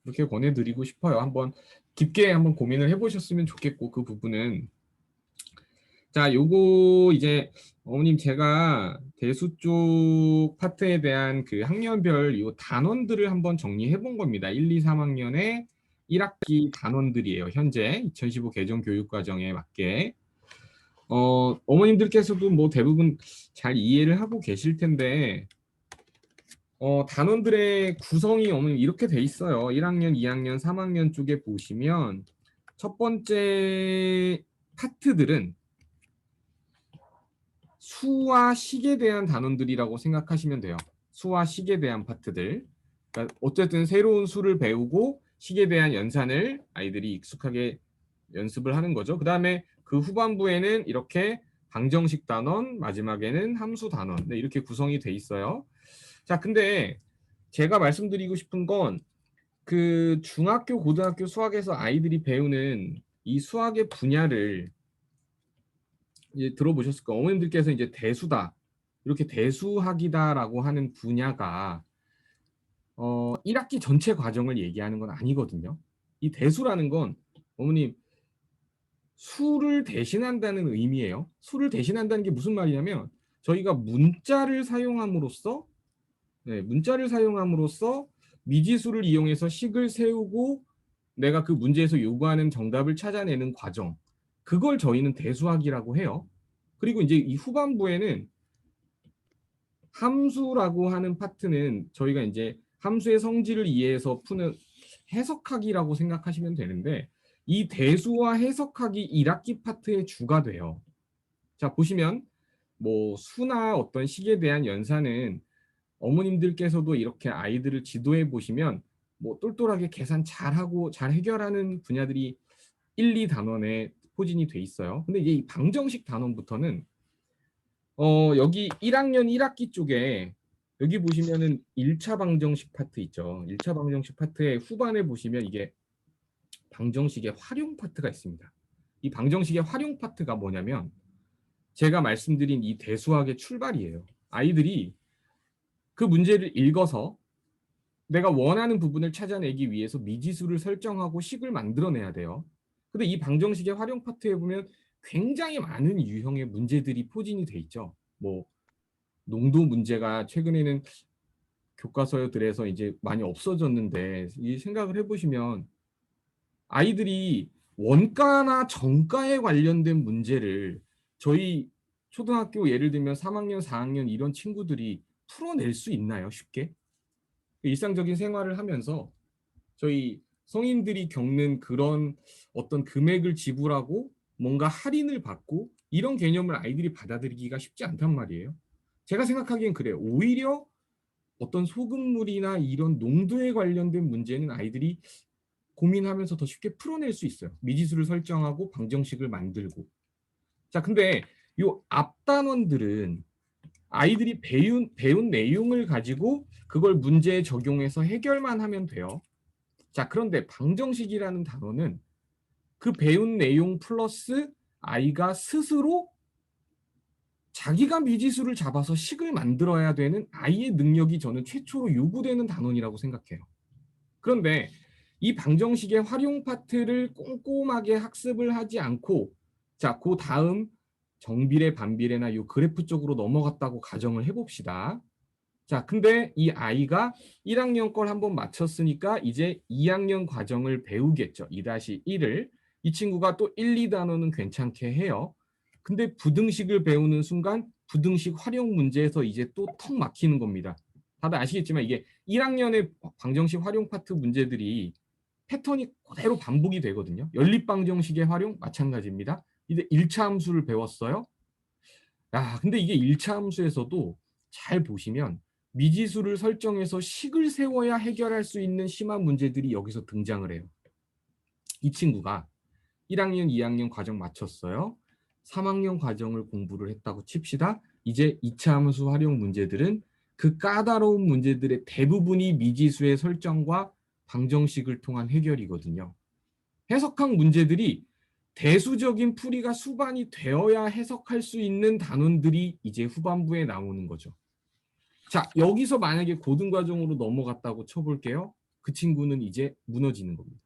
S2: 그렇게 권해드리고 싶어요. 한번 깊게 한번 고민을 해보셨으면 좋겠고 그 부분은 자, 요거 이제 어머님 제가 대수 쪽 파트에 대한 그 학년별 요 단원들을 한번 정리해 본 겁니다. 1, 2, 3학년의 1학기 단원들이에요. 현재 2015 개정 교육과정에 맞게. 어머님들께서도 뭐 대부분 잘 이해를 하고 계실 텐데 단원들의 구성이 어머님 이렇게 돼 있어요. 1학년, 2학년, 3학년 쪽에 보시면 첫 번째 파트들은 수와 식에 대한 단원들이라고 생각하시면 돼요. 수와 식에 대한 파트들. 그러니까 어쨌든 새로운 수를 배우고 식에 대한 연산을 아이들이 익숙하게 연습을 하는 거죠. 그 다음에 그 후반부에는 이렇게 방정식 단원, 마지막에는 함수 단원 이렇게 구성이 돼 있어요. 자, 근데 제가 말씀드리고 싶은 건 그 중학교, 고등학교 수학에서 아이들이 배우는 이 수학의 분야를 이제 들어보셨을 거예요. 어머님들께서 이제 대수다, 이렇게 대수학이다라고 하는 분야가 1학기 전체 과정을 얘기하는 건 아니거든요. 이 대수라는 건 어머님 수를 대신한다는 의미예요. 수를 대신한다는 게 무슨 말이냐면 저희가 문자를 사용함으로써 문자를 사용함으로써 미지수를 이용해서 식을 세우고 내가 그 문제에서 요구하는 정답을 찾아내는 과정. 그걸 저희는 대수학이라고 해요. 그리고 이제 이 후반부에는 함수라고 하는 파트는 저희가 이제 함수의 성질을 이해해서 푸는 해석하기라고 생각하시면 되는데 이 대수와 해석하기 1학기 파트의 주가 돼요. 자, 보시면 뭐 수나 어떤 식에 대한 연산은 어머님들께서도 이렇게 아이들을 지도해 보시면 뭐 똘똘하게 계산 잘하고 잘 해결하는 분야들이 1, 2단원에 포진이 돼 있어요. 근데 이제 이 방정식 단원부터는 여기 1학년 1학기 쪽에 여기 보시면은 1차 방정식 파트 있죠. 1차 방정식 파트의 후반에 보시면 이게 방정식의 활용 파트가 있습니다. 이 방정식의 활용 파트가 뭐냐면 제가 말씀드린 이 대수학의 출발이에요. 아이들이 그 문제를 읽어서 내가 원하는 부분을 찾아내기 위해서 미지수를 설정하고 식을 만들어내야 돼요. 근데 이 방정식의 활용 파트에 보면 굉장히 많은 유형의 문제들이 포진이 돼 있죠. 뭐 농도 문제가 최근에는 교과서들에서 이제 많이 없어졌는데 이 생각을 해보시면 아이들이 원가나 정가에 관련된 문제를 저희 초등학교 예를 들면 3학년, 4학년 이런 친구들이 풀어낼 수 있나요? 쉽게? 일상적인 생활을 하면서 저희 성인들이 겪는 그런 어떤 금액을 지불하고 뭔가 할인을 받고 이런 개념을 아이들이 받아들이기가 쉽지 않단 말이에요. 제가 생각하기엔 그래요. 오히려 어떤 소금물이나 이런 농도에 관련된 문제는 아이들이 고민하면서 더 쉽게 풀어낼 수 있어요. 미지수를 설정하고 방정식을 만들고. 자, 근데 요 앞단원들은 아이들이 배운 내용을 가지고 그걸 문제에 적용해서 해결만 하면 돼요. 자, 그런데 방정식이라는 단어는 그 배운 내용 플러스 아이가 스스로 자기가 미지수를 잡아서 식을 만들어야 되는 아이의 능력이 저는 최초로 요구되는 단원이라고 생각해요. 그런데 이 방정식의 활용 파트를 꼼꼼하게 학습을 하지 않고 자, 그 다음 정비례, 반비례나 요 그래프 쪽으로 넘어갔다고 가정을 해봅시다. 자, 근데 이 아이가 1학년 걸 한번 마쳤으니까 이제 2학년 과정을 배우겠죠. 2-1을. 이 친구가 또 1, 2단원은 괜찮게 해요. 근데 부등식을 배우는 순간 부등식 활용 문제에서 이제 또 턱 막히는 겁니다. 다들 아시겠지만 이게 1학년의 방정식 활용 파트 문제들이 패턴이 그대로 반복이 되거든요. 연립방정식의 활용 마찬가지입니다. 이제 1차 함수를 배웠어요. 근데 이게 1차 함수에서도 잘 보시면 미지수를 설정해서 식을 세워야 해결할 수 있는 심한 문제들이 여기서 등장을 해요. 이 친구가 1학년, 2학년 과정 마쳤어요. 3학년 과정을 공부를 했다고 칩시다. 이제 2차 함수 활용 문제들은 그 까다로운 문제들의 대부분이 미지수의 설정과 방정식을 통한 해결이거든요. 해석학 문제들이 대수적인 풀이가 수반이 되어야 해석할 수 있는 단원들이 이제 후반부에 나오는 거죠. 자, 여기서 만약에 고등과정으로 넘어갔다고 쳐볼게요. 그 친구는 이제 무너지는 겁니다.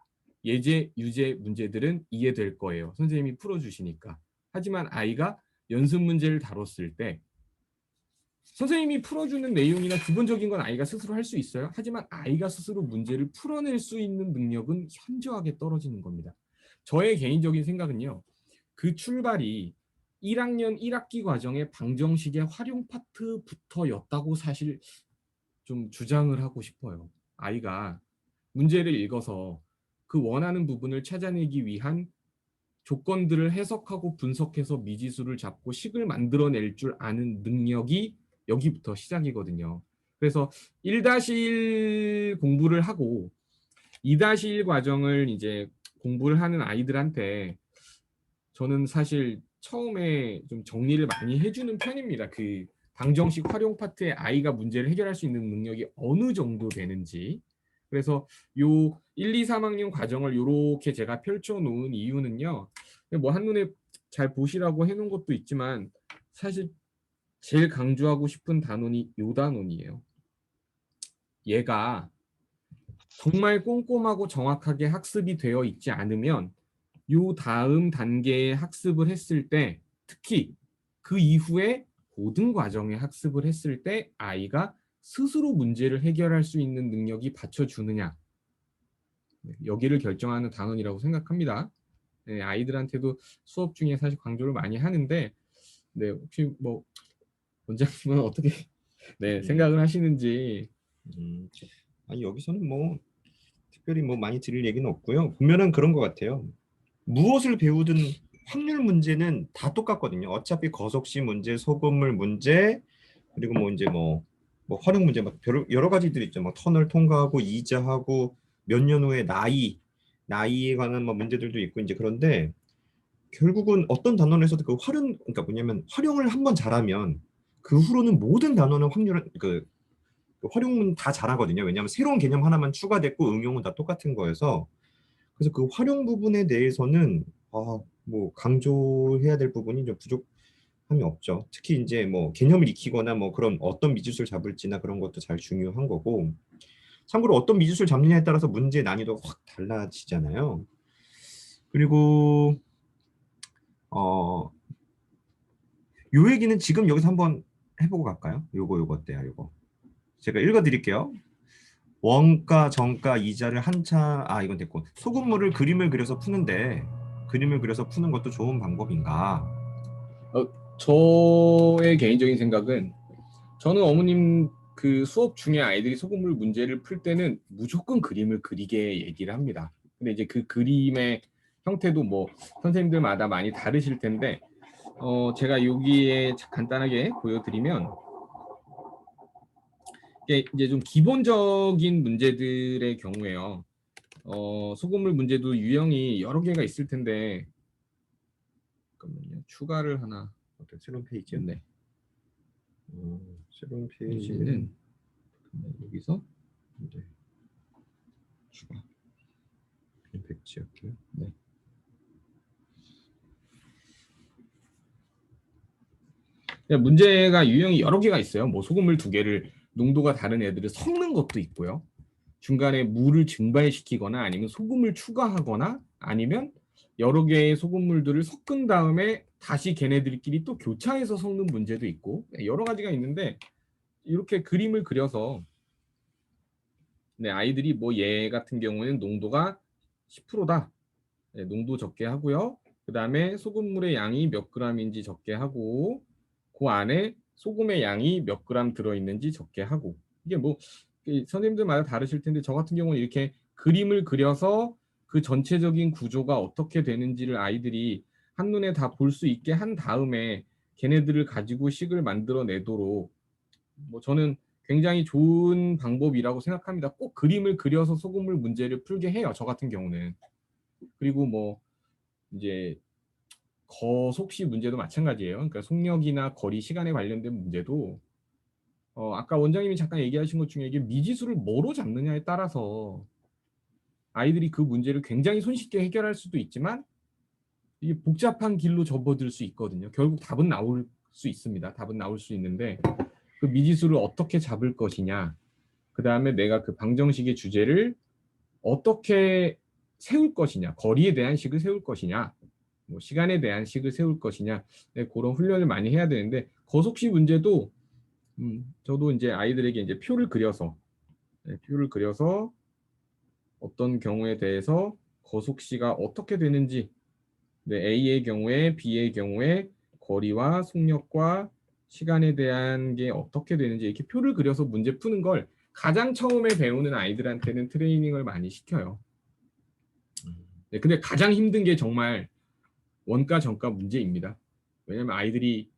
S2: 예제, 유제 문제들은 이해될 거예요. 선생님이 풀어주시니까. 하지만 아이가 연습 문제를 다뤘을 때 선생님이 풀어주는 내용이나 기본적인 건 아이가 스스로 할 수 있어요. 하지만 아이가 스스로 문제를 풀어낼 수 있는 능력은 현저하게 떨어지는 겁니다. 저의 개인적인 생각은요. 그 출발이 1학년 1학기 과정의 방정식의 활용 파트부터였다고 사실 좀 주장을 하고 싶어요. 아이가 문제를 읽어서 그 원하는 부분을 찾아내기 위한 조건들을 해석하고 분석해서 미지수를 잡고 식을 만들어낼 줄 아는 능력이 여기부터 시작이거든요. 그래서 1-1 공부를 하고 2-1 과정을 이제 공부를 하는 아이들한테 저는 사실 처음에 좀 정리를 많이 해주는 편입니다. 그 방정식 활용 파트에 아이가 문제를 해결할 수 있는 능력이 어느 정도 되는지. 그래서 요 1, 2, 3학년 과정을 이렇게 제가 펼쳐놓은 이유는요. 뭐 한눈에 잘 보시라고 해놓은 것도 있지만 사실 제일 강조하고 싶은 단원이 요 단원이에요. 얘가 정말 꼼꼼하고 정확하게 학습이 되어 있지 않으면 요 다음 단계의 학습을 했을 때, 특히 그 이후에 모든 과정의 학습을 했을 때 아이가 스스로 문제를 해결할 수 있는 능력이 받쳐주느냐, 여기를 결정하는 단원이라고 생각합니다. 네, 아이들한테도 수업 중에 사실 강조를 많이 하는데, 네, 혹시 뭐 원장님은 어떻게 네, 생각을 하시는지.
S1: 음, 아니 여기서는 뭐 특별히 뭐 많이 드릴 얘기는 없고요. 보면은 그런 것 같아요. 무엇을 배우든 확률 문제는 다 똑같거든요. 어차피 거속시 문제, 소금물 문제, 그리고 뭐 이제 뭐 활용 문제 막 여러 가지들 있죠. 뭐 터널 통과하고 이자하고 몇 년 후에 나이에 관한 뭐 문제들도 있고 이제 그런데 결국은 어떤 단원에서도 그 활용 그러니까 뭐냐면 활용을 한번 잘하면 그 후로는 모든 단원은 확률은 그 활용은 다 잘하거든요. 왜냐하면 새로운 개념 하나만 추가됐고 응용은 다 똑같은 거여서 그래서 그 활용 부분에 대해서는 뭐 강조해야 될 부분이 좀 부족함이 없죠. 특히 이제 뭐 개념을 익히거나 뭐 그런 어떤 미지수를 잡을지나 그런 것도 잘 중요한 거고. 참고로 어떤 미지수를 잡느냐에 따라서 문제의 난이도가 확 달라지잖아요. 그리고 어, 요 얘기는 지금 여기서 한번 해보고 갈까요? 요거 어때요? 요거 제가 읽어드릴게요. 원가, 정가, 이자를 이건 됐고 소금물을 그림을 그려서 푸는데 그림을 그려서 푸는 것도 좋은 방법인가?
S2: 저의 개인적인 생각은, 저는 어머님 그 수업 중에 아이들이 소금물 문제를 풀 때는 무조건 그림을 그리게 얘기를 합니다. 근데 이제 그 그림의 형태도 뭐 선생님들마다 많이 다르실 텐데, 제가 여기에 간단하게 보여드리면, 이게 이제 좀 기본적인 문제들의 경우에요. 소금물 문제도 유형이 여러 개가 있을 텐데, 잠깐만요. 추가를 하나.
S1: 어떤 새로운 페이지요?
S2: 네.
S1: 새로운
S2: 페이지는
S1: 페이지는
S2: 여기서
S1: 네,
S2: 추가.
S1: 백지였고요.
S2: 네. 문제가 유형이 여러 개가 있어요. 뭐 소금물 두 개를 농도가 다른 애들을 섞는 것도 있고요. 중간에 물을 증발시키거나 아니면 소금을 추가하거나 아니면 여러 개의 소금물들을 섞은 다음에 다시 걔네들끼리 또 교차해서 섞는 문제도 있고, 여러 가지가 있는데, 이렇게 그림을 그려서 아이들이 뭐 얘 같은 경우에는 농도가 10%다. 농도 적게 하고요. 그 다음에 소금물의 양이 몇 g인지 적게 하고, 그 안에 소금의 양이 몇 g 들어있는지 적게 하고. 이게 뭐 선생님들마다 다르실 텐데, 저 같은 경우는 이렇게 그림을 그려서 그 전체적인 구조가 어떻게 되는지를 아이들이 한눈에 다 볼 수 있게 한 다음에 걔네들을 가지고 식을 만들어내도록, 뭐 저는 굉장히 좋은 방법이라고 생각합니다. 꼭 그림을 그려서 소금물 문제를 풀게 해요. 저 같은 경우는. 그리고 뭐 이제 거속시 문제도 마찬가지예요. 그러니까 속력이나 거리, 시간에 관련된 문제도, 아까 원장님이 잠깐 얘기하신 것 중에 이게 미지수를 뭐로 잡느냐에 따라서 아이들이 그 문제를 굉장히 손쉽게 해결할 수도 있지만 이게 복잡한 길로 접어들 수 있거든요. 결국 답은 나올 수 있습니다. 답은 나올 수 있는데 그 미지수를 어떻게 잡을 것이냐, 그 다음에 내가 그 방정식의 주제를 어떻게 세울 것이냐, 거리에 대한 식을 세울 것이냐, 뭐 시간에 대한 식을 세울 것이냐, 그런 훈련을 많이 해야 되는데, 거속시 문제도 저도 이제 아이들에게 이제 표를 그려서 어떤 경우에 대해서 거속시가 어떻게 되는지, A의 경우에 B의 경우에 거리와 속력과 시간에 대한 게 어떻게 되는지 이렇게 표를 그려서 문제 푸는 걸 가장 처음에 배우는 아이들한테는 트레이닝을 많이 시켜요. 근데 가장 힘든 게 정말 원가 정가 문제입니다. 왜냐하면 아이들이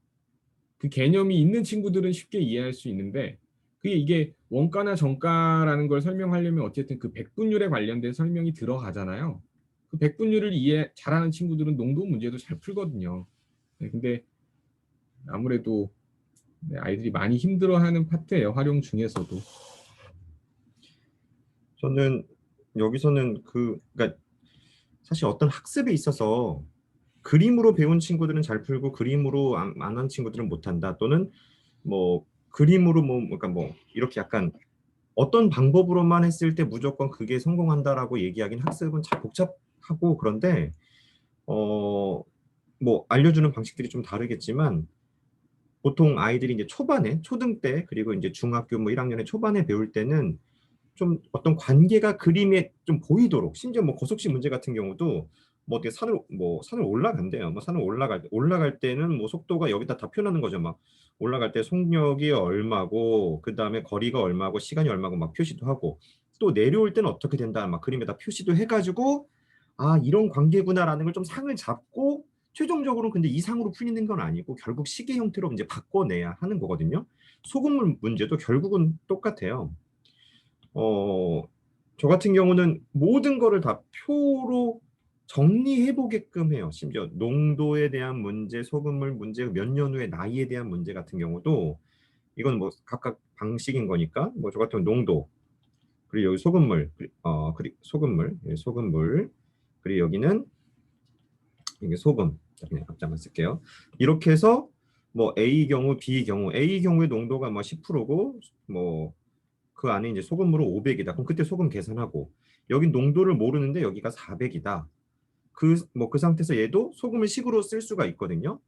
S2: 그 개념이 있는 친구들은 쉽게 이해할 수 있는데, 이게 원가나 정가라는 걸 설명하려면 어쨌든 그 백분율에 관련된 설명이 들어가잖아요. 그 백분율을 이해 잘하는 친구들은 농도 문제도 잘 풀거든요. 근데 아무래도 아이들이 많이 힘들어하는 파트예요. 활용 중에서도.
S1: 저는 여기서는 그러니까 사실 어떤 학습에 있어서 그림으로 배운 친구들은 잘 풀고 그림으로 안 한 친구들은 못한다. 또는 뭐 그림으로 그러니까 뭐 이렇게 약간 어떤 방법으로만 했을 때 무조건 그게 성공한다라고 얘기하긴 학습은 참 복잡하고 그런데 뭐 알려주는 방식들이 좀 다르겠지만 보통 아이들이 이제 초반에 초등 때 그리고 이제 중학교 뭐 1학년의 초반에 배울 때는 좀 어떤 관계가 그림에 좀 보이도록 심지어 뭐 거속시 문제 같은 경우도 뭐 어떻게 산을 올라간대요. 뭐 산을 올라갈 때는 뭐 속도가 여기다 다 표현하는 거죠. 막 올라갈 때 속력이 얼마고 그다음에 거리가 얼마고 시간이 얼마고 막 표시도 하고 또 내려올 때는 어떻게 된다 막 그림에다 표시도 해가지고 아 이런 관계구나라는 걸 좀 상을 잡고 최종적으로 근데 이 상으로 풀리는 건 아니고 결국 시계 형태로 이제 바꿔내야 하는 거거든요. 소금물 문제도 결국은 똑같아요. 어, 저 같은 경우는 모든 거를 다 표로 정리해 보게끔 해요. 심지어 농도에 대한 문제, 소금물 문제, 몇 년 후에 나이에 대한 문제 같은 경우도 이건 뭐 각각 방식인 거니까 뭐 저 같은 경우 농도 그리고 여기 소금물 그리고 소금물 소금물 그리고 여기는 이게 소금 그냥 앞장만 쓸게요. 이렇게 해서 뭐 A 경우, B 경우, A 경우의 농도가 뭐 10%고 뭐 그 안에 이제 소금물은 500이다. 그럼 그때 소금 계산하고 여기 농도를 모르는데 여기가 400이다. 그 상태에서 얘도 소금을 식으로 쓸 수가 있거든요.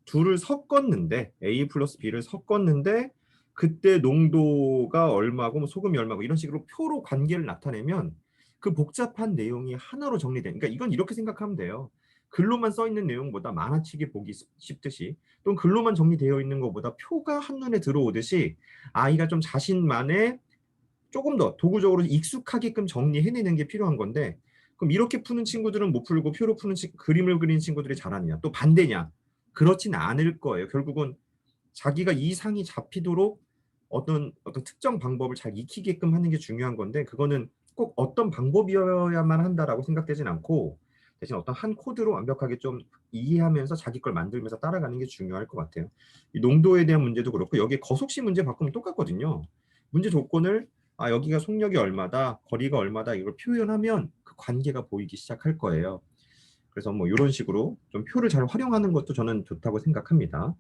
S1: 둘을 섞었는데 A 플러스 B를 섞었는데 그때 농도가 얼마고 뭐 소금이 얼마고 이런 식으로 표로 관계를 나타내면 그 복잡한 내용이 하나로 정리돼. 그러니까 이건 이렇게 생각하면 돼요. 글로만 써 있는 내용보다 만화책에 보기 쉽듯이 또는 글로만 정리되어 있는 것보다 표가 한눈에 들어오듯이 아이가 좀 자신만의 조금 더 도구적으로 익숙하게끔 정리해내는 게 필요한 건데 그럼 이렇게 푸는 친구들은 못 풀고 표로 푸는 그림을 그리는 친구들이 잘하느냐 또 반대냐 그렇진 않을 거예요. 결국은 자기가 이 상이 잡히도록 어떤 특정 방법을 잘 익히게끔 하는 게 중요한 건데 그거는 꼭 어떤 방법이어야만 한다라고 생각되진 않고 대신 어떤 한 코드로 완벽하게 좀 이해하면서 자기 걸 만들면서 따라가는 게 중요할 것 같아요. 이 농도에 대한 문제도 그렇고 여기에 거속시 문제 바꾸면 똑같거든요. 문제 조건을 아 여기가 속력이 얼마다 거리가 얼마다 이걸 표현하면 그 관계가 보이기 시작할 거예요. 그래서 뭐 이런 식으로 좀 표를 잘 활용하는 것도 저는 좋다고 생각합니다.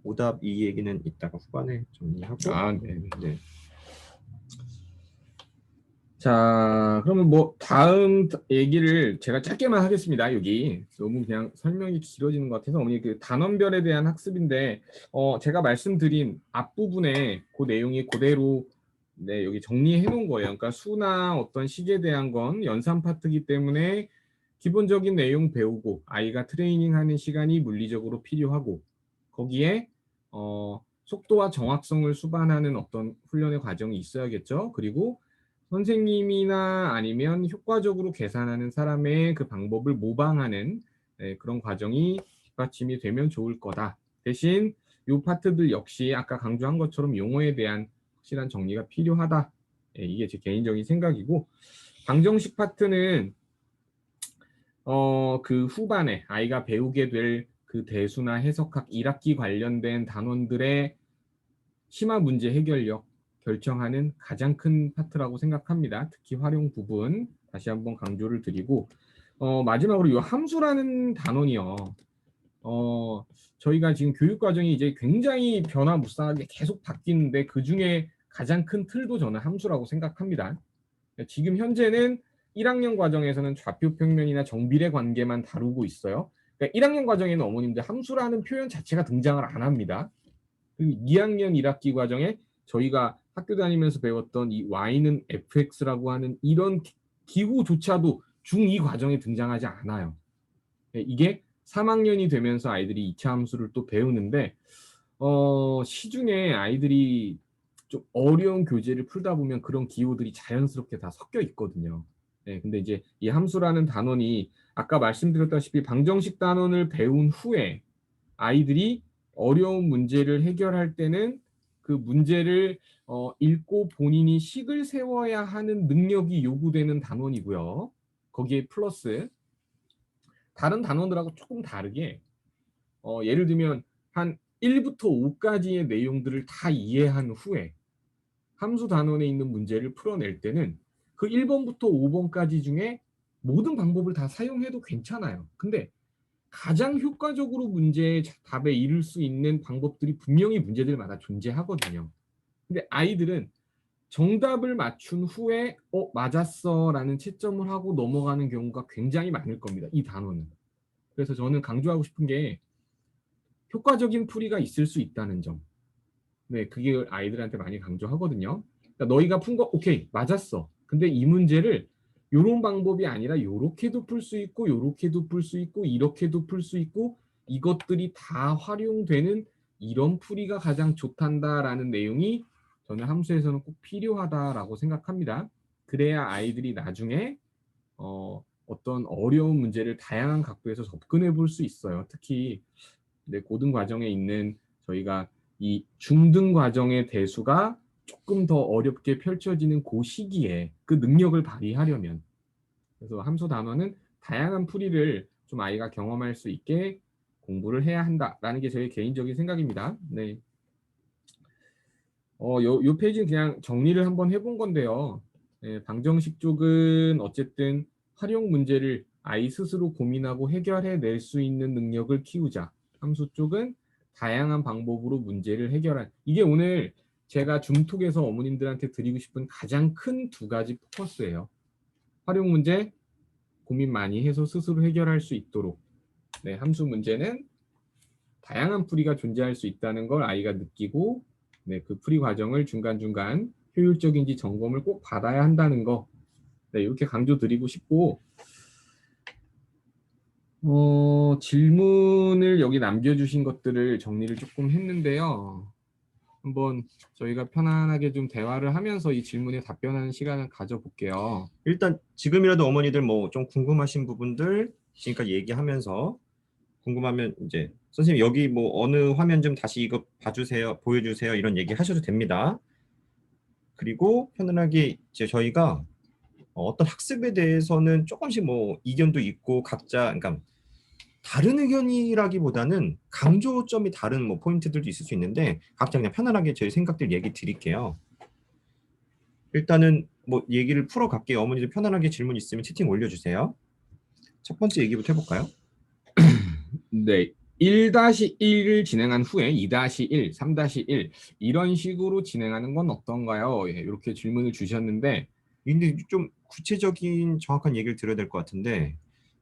S1: 오답 이 얘기는 이따가 후반에 정리하고
S2: 아, 네.
S1: 네.
S2: 자, 그러면 뭐 다음 얘기를 제가 짧게만 하겠습니다. 여기 너무 그냥 설명이 길어지는 것 같아서 어머니 그 단원별에 대한 학습인데 제가 말씀드린 앞부분에 그 내용이 그대로 네, 여기 정리해 놓은 거예요. 그러니까 수나 어떤 식에 대한 건 연산 파트이기 때문에 기본적인 내용 배우고 아이가 트레이닝하는 시간이 물리적으로 필요하고 거기에 속도와 정확성을 수반하는 어떤 훈련의 과정이 있어야겠죠. 그리고 선생님이나 아니면 효과적으로 계산하는 사람의 그 방법을 모방하는 그런 과정이 뒷받침이 되면 좋을 거다. 대신 이 파트들 역시 아까 강조한 것처럼 용어에 대한 확실한 정리가 필요하다. 이게 제 개인적인 생각이고 방정식 파트는 그 후반에 아이가 배우게 될 그 대수나 해석학 1학기 관련된 단원들의 심화 문제 해결력 결정하는 가장 큰 파트라고 생각합니다. 특히 활용 부분 다시 한번 강조를 드리고 마지막으로 이 함수라는 단원이요. 저희가 지금 교육 과정이 이제 굉장히 변화무쌍하게 계속 바뀌는데 그 중에 가장 큰 틀도 저는 함수라고 생각합니다. 지금 현재는 1학년 과정에서는 좌표 평면이나 정비례 관계만 다루고 있어요. 그러니까 1학년 과정에는 어머님들 함수라는 표현 자체가 등장을 안 합니다. 그리고 2학년 1학기 과정에 저희가 학교 다니면서 배웠던 이 y는 fx라고 하는 이런 기구조차도 중2 과정에 등장하지 않아요. 이게 3학년이 되면서 아이들이 2차 함수를 또 배우는데 시중에 아이들이 좀 어려운 교재를 풀다 보면 그런 기호들이 자연스럽게 다 섞여 있거든요. 네, 근데 이제 이 함수라는 단원이 아까 말씀드렸다시피 방정식 단원을 배운 후에 아이들이 어려운 문제를 해결할 때는 그 문제를 읽고 본인이 식을 세워야 하는 능력이 요구되는 단원이고요. 거기에 플러스 다른 단원들하고 조금 다르게 예를 들면 한 1부터 5까지의 내용들을 다 이해한 후에 함수 단원에 있는 문제를 풀어낼 때는 그 1번부터 5번까지 중에 모든 방법을 다 사용해도 괜찮아요. 근데 가장 효과적으로 문제의 답에 이를 수 있는 방법들이 분명히 문제들마다 존재하거든요. 근데 아이들은 정답을 맞춘 후에 맞았어라는 채점을 하고 넘어가는 경우가 굉장히 많을 겁니다. 이 단어는. 그래서 저는 강조하고 싶은 게 효과적인 풀이가 있을 수 있다는 점. 네, 그게 아이들한테 많이 강조하거든요. 그러니까 너희가 푼 거 오케이 맞았어. 근데 이 문제를 요런 방법이 아니라 요렇게도 풀 수 있고 요렇게도 풀 수 있고 이렇게도 풀 수 있고 이것들이 다 활용되는 이런 풀이가 가장 좋단다라는 내용이 저는 함수에서는 꼭 필요하다라고 생각합니다. 그래야 아이들이 나중에 어떤 어려운 문제를 다양한 각도에서 접근해 볼 수 있어요. 특히 고등 과정에 있는 저희가 이 중등 과정의 대수가 조금 더 어렵게 펼쳐지는 그 시기에 그 능력을 발휘하려면, 그래서 함수 단원은 다양한 풀이를 좀 아이가 경험할 수 있게 공부를 해야 한다라는 게 저의 개인적인 생각입니다. 네. 요 페이지는 그냥 정리를 한번 해본 건데요. 네, 방정식 쪽은 어쨌든 활용 문제를 아이 스스로 고민하고 해결해낼 수 있는 능력을 키우자. 함수 쪽은 다양한 방법으로 문제를 해결한. 이게 오늘 제가 줌톡에서 어머님들한테 드리고 싶은 가장 큰 두 가지 포커스예요. 활용 문제 고민 많이 해서 스스로 해결할 수 있도록. 네, 함수 문제는 다양한 풀이가 존재할 수 있다는 걸 아이가 느끼고 네, 그 풀이 과정을 중간중간 효율적인지 점검을 꼭 받아야 한다는 거. 네, 이렇게 강조드리고 싶고 질문을 여기 남겨주신 것들을 정리를 조금 했는데요. 한번 저희가 편안하게 좀 대화를 하면서 이 질문에 답변하는 시간을 가져볼게요.
S1: 일단 지금이라도 어머니들 뭐 좀 궁금하신 부분들 지금까지 얘기하면서 궁금하면 이제 선생님 여기 뭐 어느 화면 좀 다시 이거 봐주세요, 보여주세요 이런 얘기 하셔도 됩니다. 그리고 편안하게 이제 저희가 어떤 학습에 대해서는 조금씩 뭐 이견도 있고 각자 그러니까 다른 의견이라기보다는 강조점이 다른 뭐 포인트들도 있을 수 있는데 각자 그냥 편안하게 저희 생각들 얘기 드릴게요. 일단은 뭐 얘기를 풀어갈게요. 어머니들 편안하게 질문 있으면 채팅 올려주세요. 첫 번째 얘기부터 해볼까요?
S2: 네. 1-1을 진행한 후에 2-1, 3-1 이런 식으로 진행하는 건 어떤가요? 예, 이렇게 질문을 주셨는데
S1: 근데 좀 구체적인 정확한 얘기를 드려야 될 것 같은데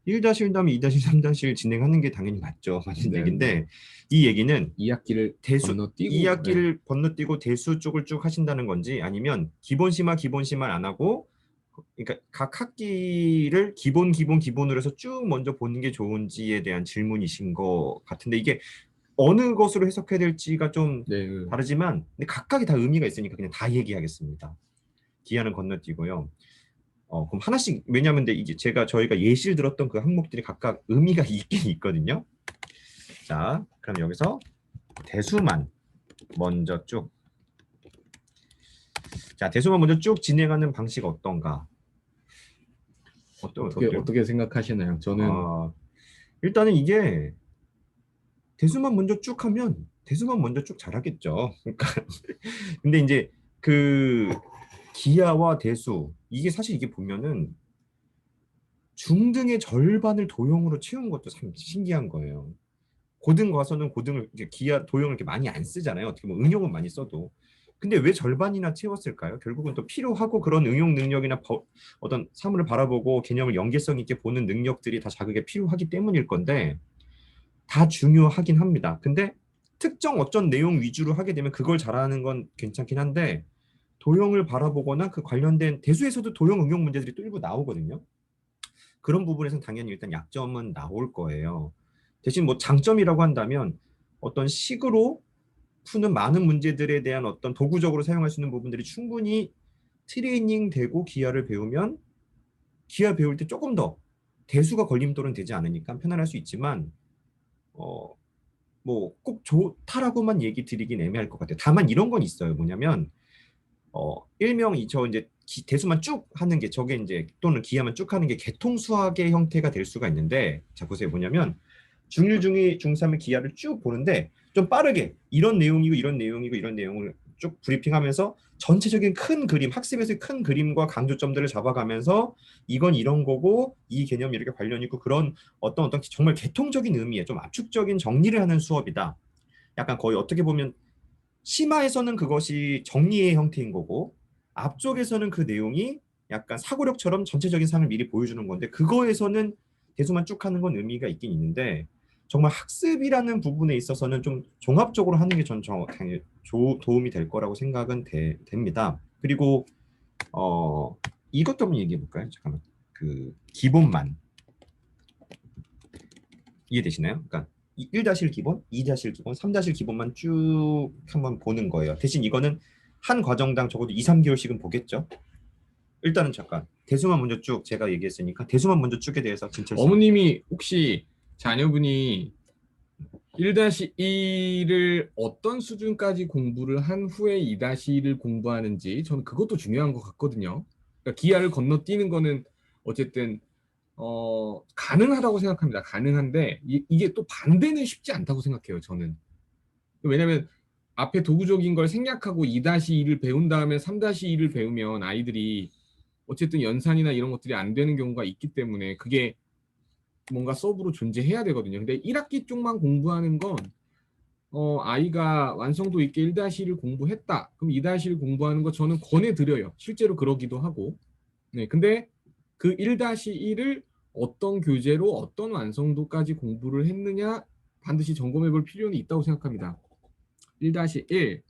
S1: 1-1 다음에 2-3-1 진행하는 게 당연히 맞죠. 맞는
S2: 네,
S1: 얘기인데 이 얘기는
S2: 2학기를
S1: 대수
S2: 건너뛰고
S1: 2학기를 건너뛰고 대수 쪽을 쭉 하신다는 건지 아니면 기본심만 안 하고 그러니까 각 학기를 기본으로 해서 쭉 먼저 보는 게 좋은지에 대한 질문이신 것 같은데 이게 어느 것으로 해석해야 될지가 좀
S2: 네,
S1: 다르지만 근데 각각이 다 의미가 있으니까 그냥 다 얘기하겠습니다. 기한은 건너뛰고요. 그럼 하나씩 왜냐하면 근데 이게 저희가 예시를 들었던 그 항목들이 각각 의미가 있긴 있거든요. 자, 그럼 여기서 대수만 먼저 쭉. 자, 대수만 먼저 쭉 진행하는 방식 어떤가?
S2: 어떻게 생각하시나요? 저는
S1: 일단은 이게 대수만 먼저 쭉 하면 대수만 먼저 쭉 잘하겠죠. 그러니까 근데 이제 그 기하와 대수 이게 사실 이게 보면은 중등의 절반을 도형으로 채운 것도 참 신기한 거예요. 고등 가서는 고등을 이제 기하 도형을 이렇게 많이 안 쓰잖아요. 어떻게 보면 응용은 많이 써도. 근데 왜 절반이나 채웠을까요? 결국은 또 필요하고 그런 응용 능력이나 어떤 사물을 바라보고 개념을 연계성 있게 보는 능력들이 다 자극에 필요하기 때문일 건데 다 중요하긴 합니다. 근데 특정 어떤 내용 위주로 하게 되면 그걸 잘하는 건 괜찮긴 한데 도형을 바라보거나 그 관련된 대수에서도 도형 응용 문제들이 또 일부 나오거든요. 그런 부분에서는 당연히 일단 약점은 나올 거예요. 대신 뭐 장점이라고 한다면 어떤 식으로 푸는 많은 문제들에 대한 어떤 도구적으로 사용할 수 있는 부분들이 충분히 트레이닝 되고 기하를 배우면 기하 배울 때 조금 더 대수가 걸림돌은 되지 않으니까 편안할 수 있지만 뭐 꼭 좋다라고만 얘기 드리긴 애매할 것 같아요. 다만 이런 건 있어요. 뭐냐면 일명 저 이제 대수만 쭉 하는 게 저게 이제 또는 기하만 쭉 하는 게 계통 수학의 형태가 될 수가 있는데 자 보세요. 뭐냐면 중1, 중2, 중3의 기하를 쭉 보는데 좀 빠르게 이런 내용이고 이런 내용이고 이런 내용을 쭉 브리핑하면서 전체적인 큰 그림, 학습에서의 큰 그림과 강조점들을 잡아가면서 이건 이런 거고 이 개념이 이렇게 관련 있고 그런 어떤 정말 계통적인 의미의 좀 압축적인 정리를 하는 수업이다. 약간 거의 어떻게 보면 심화에서는 그것이 정리의 형태인 거고 앞쪽에서는 그 내용이 약간 사고력처럼 전체적인 상을 미리 보여주는 건데 그거에서는 대수만 쭉 하는 건 의미가 있긴 있는데 정말 학습이라는 부분에 있어서는 좀 종합적으로 하는 게 전 당연히 도움이 될 거라고 생각은 됩니다. 그리고 이것도 한번 얘기해 볼까요? 잠깐만. 그 기본만 이해되시나요? 그러니까 1-1 기본, 2-1 기본, 3-1 기본만 쭉 한번 보는 거예요. 대신 이거는 한 과정당 적어도 2-3개월씩은 보겠죠. 일단은 잠깐 대수만 먼저 쭉 제가 얘기했으니까 대수만 먼저 쭉에 대해서 진철 씨.
S2: 어머님이 혹시 자녀분이 1-1을 어떤 수준까지 공부를 한 후에 2-1을 공부하는지 저는 그것도 중요한 것 같거든요. 그러니까 기하를 건너뛰는 거는 어쨌든 가능하다고 생각합니다. 가능한데 이게 또 반대는 쉽지 않다고 생각해요. 저는. 왜냐하면 앞에 도구적인 걸 생략하고 2-2를 배운 다음에 3-2를 배우면 아이들이 어쨌든 연산이나 이런 것들이 안 되는 경우가 있기 때문에 그게 뭔가 서브로 존재해야 되거든요. 근데 1학기 쪽만 공부하는 건 아이가 완성도 있게 1-1을 공부했다. 그럼 2-1 공부하는 거 저는 권해드려요. 실제로 그러기도 하고. 네, 근데 그 1-1을 어떤 교재로 어떤 완성도까지 공부를 했느냐 반드시 점검해 볼 필요는 있다고 생각합니다. 1-1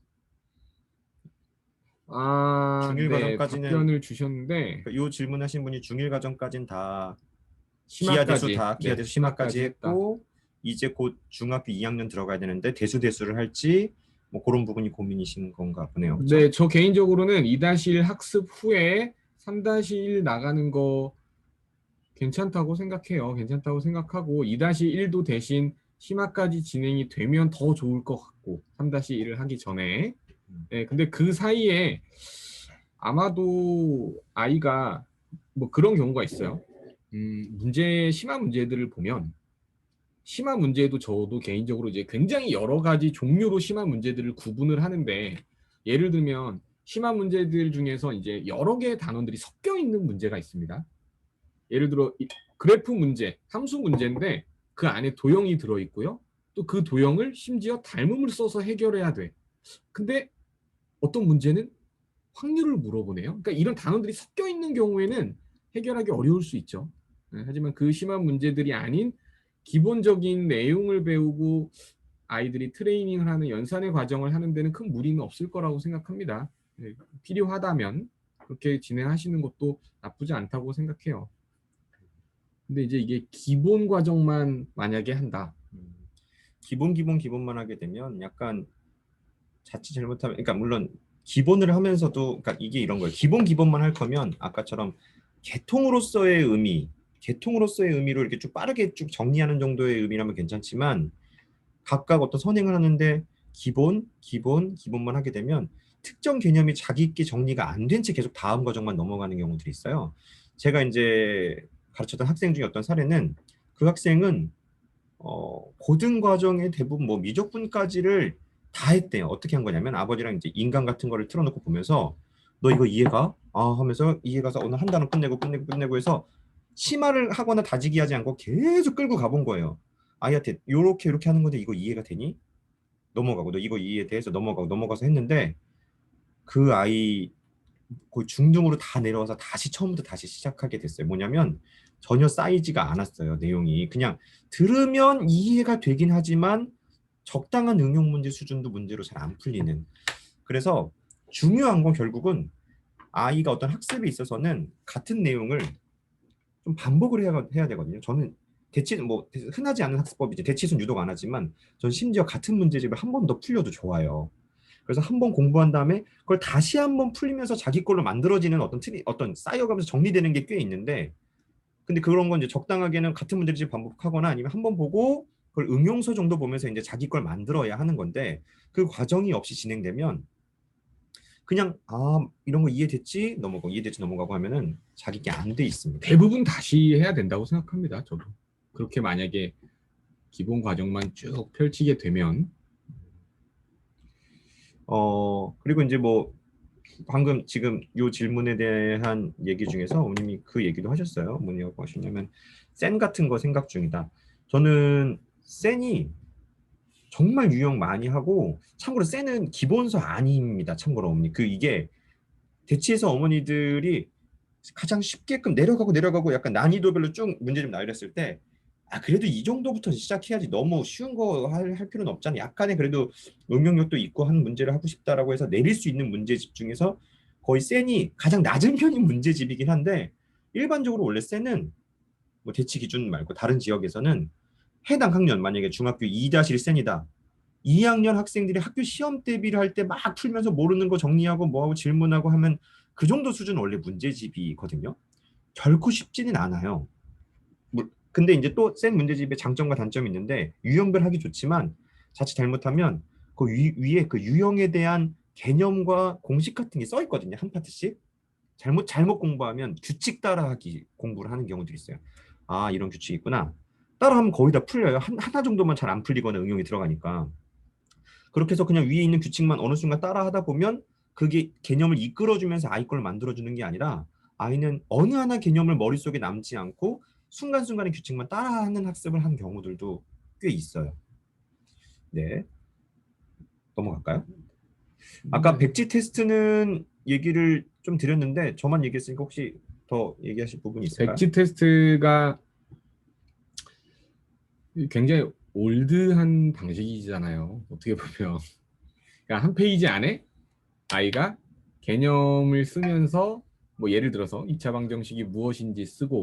S1: 중일
S2: 네,
S1: 과정까지는
S2: 답변을 주셨는데
S1: 이 질문하신 분이 중일 과정까지는 다
S2: 심화까지,
S1: 기하 대수 심화까지
S2: 했다.
S1: 했고 이제 곧 중학교 2학년 들어가야 되는데 대수를 할지 뭐 그런 부분이 고민이신 건가 보네요. 그렇죠?
S2: 네, 저 개인적으로는 2-1 학습 후에 3-1 나가는 거 괜찮다고 생각해요. 괜찮다고 생각하고 2-1도 대신 심화까지 진행이 되면 더 좋을 것 같고 3-1을 하기 전에. 네, 근데 그 사이에 아마도 아이가 뭐 그런 경우가 있어요. 심화 문제들을 보면 심화 문제도 저도 개인적으로 이제 굉장히 여러 가지 종류로 심화 문제들을 구분을 하는데 예를 들면 심화 문제들 중에서 이제 여러 개의 단원들이 섞여 있는 문제가 있습니다. 예를 들어 그래프 문제, 함수 문제인데 그 안에 도형이 들어 있고요. 또 그 도형을 심지어 닮음을 써서 해결해야 돼. 근데 어떤 문제는 확률을 물어보네요. 그러니까 이런 단원들이 섞여 있는 경우에는 해결하기 어려울 수 있죠. 하지만 그 심한 문제들이 아닌 기본적인 내용을 배우고 아이들이 트레이닝을 하는 연산의 과정을 하는 데는 큰 무리는 없을 거라고 생각합니다. 필요하다면 그렇게 진행하시는 것도 나쁘지 않다고 생각해요. 근데 이제 이게 기본 과정만 만약에 한다.
S1: 기본만 하게 되면 약간 자칫 잘못하면 그러니까 물론 기본을 하면서도 그러니까 이게 이런 거예요. 기본만 할 거면 아까처럼 계통으로서의 의미로 이렇게 쭉 빠르게 쭉 정리하는 정도의 의미라면 괜찮지만 각각 어떤 선행을 하는데 기본만 하게 되면 특정 개념이 자기 있게 정리가 안 된 채 계속 다음 과정만 넘어가는 경우들이 있어요. 제가 이제 가르쳤던 학생 중에 어떤 사례는 그 학생은 고등 과정의 대부분 뭐 미적분까지를 다 했대요. 어떻게 한 거냐면 아버지랑 이제 인간 같은 거를 틀어놓고 보면서 너 이거 이해가? 하면서 이해가서 오늘 한 단원 끝내고 해서 심화를 하거나 다지기 하지 않고 계속 끌고 가본 거예요. 아이한테 요렇게 하는 건데 이거 이해가 되니? 넘어가고 너 이거 이해돼서 넘어가서 했는데 그 아이 거의 중등으로 다 내려와서 처음부터 다시 시작하게 됐어요. 뭐냐면 전혀 쌓이지가 않았어요. 내용이 그냥 들으면 이해가 되긴 하지만 적당한 응용 문제 수준도 문제로 잘 안 풀리는. 그래서 중요한 건 결국은 아이가 어떤 학습에 있어서는 같은 내용을 좀 반복을 해야 되거든요. 저는 뭐 흔하지 않은 학습법이지 대치수는 유독 안 하지만 전 심지어 같은 문제집을 한 번 더 풀려도 좋아요. 그래서 한 번 공부한 다음에 그걸 다시 한 번 풀리면서 자기 걸로 만들어지는 어떤 쌓여가면서 정리되는 게 꽤 있는데 근데 그런 건 이제 적당하게는 같은 문제를 반복하거나 아니면 한 번 보고 그걸 응용서 정도 보면서 이제 자기 걸 만들어야 하는 건데 그 과정이 없이 진행되면 그냥 이런 거 이해됐지 넘어가고 하면은 자기 게 안 돼 있습니다.
S2: 대부분 다시 해야 된다고 생각합니다. 저도. 그렇게 만약에 기본 과정만 쭉 펼치게 되면
S1: 그리고 이제 뭐 방금 지금 요 질문에 대한 얘기 중에서 어머님이 그 얘기도 하셨어요. 뭐냐고 하셨냐면 센 같은 거 생각 중이다. 저는 센이 정말 유형 많이 하고 참고로 센은 기본서 아닙니다. 참고로 어머니 이게 대치에서 어머니들이 가장 쉽게끔 내려가고 약간 난이도별로 쭉 문제 좀 나열했을 때 그래도 이 정도부터 시작해야지 너무 쉬운 거 할 필요는 없잖아. 약간의 그래도 응용력도 있고 한 문제를 하고 싶다라고 해서 내릴 수 있는 문제집 중에서 거의 센이 가장 낮은 편인 문제집이긴 한데 일반적으로 원래 센은 뭐 대치 기준 말고 다른 지역에서는 해당 학년 만약에 중학교 2-1 센이다. 2학년 학생들이 학교 시험 대비를 할 때 막 풀면서 모르는 거 정리하고 뭐하고 질문하고 하면 그 정도 수준은 원래 문제집이거든요. 결코 쉽지는 않아요. 근데 이제 또 센 문제집의 장점과 단점이 있는데 유형별 하기 좋지만 자칫 잘못하면 그 위에 그 유형에 대한 개념과 공식 같은 게 써 있거든요. 한 파트씩. 잘못 공부하면 규칙 따라하기 공부를 하는 경우들이 있어요. 이런 규칙이 있구나. 따라하면 거의 다 풀려요. 하나 정도만 잘 안 풀리거나 응용이 들어가니까. 그렇게 해서 그냥 위에 있는 규칙만 어느 순간 따라하다 보면 그게 개념을 이끌어주면서 아이 걸 만들어주는 게 아니라 아이는 어느 하나 개념을 머릿속에 남지 않고 순간순간의 규칙만 따라하는 학습을 한 경우들도 꽤 있어요. 네. 넘어갈까요? 아까
S2: 네.
S1: 백지 테스트는 얘기를 좀 드렸는데 저만 얘기했으니까 혹시 더 얘기하실 부분이 있을까요?
S2: 백지 테스트가 굉장히 올드한 방식이잖아요. 어떻게 보면. 그러니까 한 페이지 안에 아이가 개념을 쓰면서 뭐 예를 들어서 2차 방정식이 무엇인지 쓰고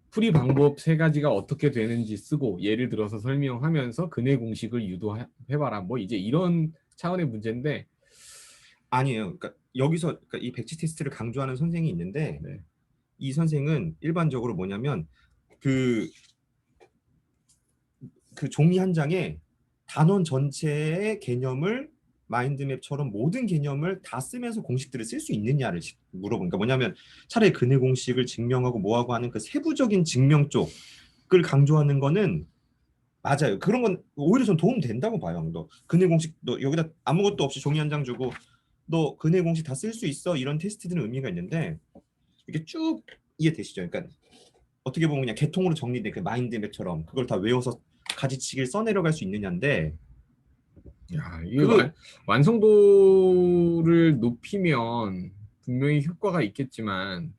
S2: 풀이 방법 세 가지가 어떻게 되는지 쓰고 예를 들어서 설명하면서 근해 공식을 유도해봐라. 뭐 이제 이런 차원의 문제인데
S1: 아니에요. 그러니까 여기서 그러니까 이 백지 테스트를 강조하는 선생이 있는데
S2: 네.
S1: 이 선생은 일반적으로 뭐냐면 그, 그 종이 한 장에 단원 전체의 개념을 마인드맵처럼 모든 개념을 다 쓰면서 공식들을 쓸 수 있느냐를 물어보니까 뭐냐면 차라리 근해 공식을 증명하고 뭐하고 하는 그 세부적인 증명 쪽을 강조하는 거는 맞아요. 그런 건 오히려 전 도움 된다고 봐요. 너 근해 공식 너 여기다 아무것도 없이 종이 한 장 주고 너 근해 공식 다 쓸 수 있어 이런 테스트들은 의미가 있는데 이게 쭉 이해되시죠? 그러니까 어떻게 보면 그냥 개통으로 정리된 그 마인드맵처럼 그걸 다 외워서 가지치기를 써내려갈 수 있느냐인데
S2: 야, 이게
S1: 그
S2: 완성도를 높이면 분명히 효과가 있겠지만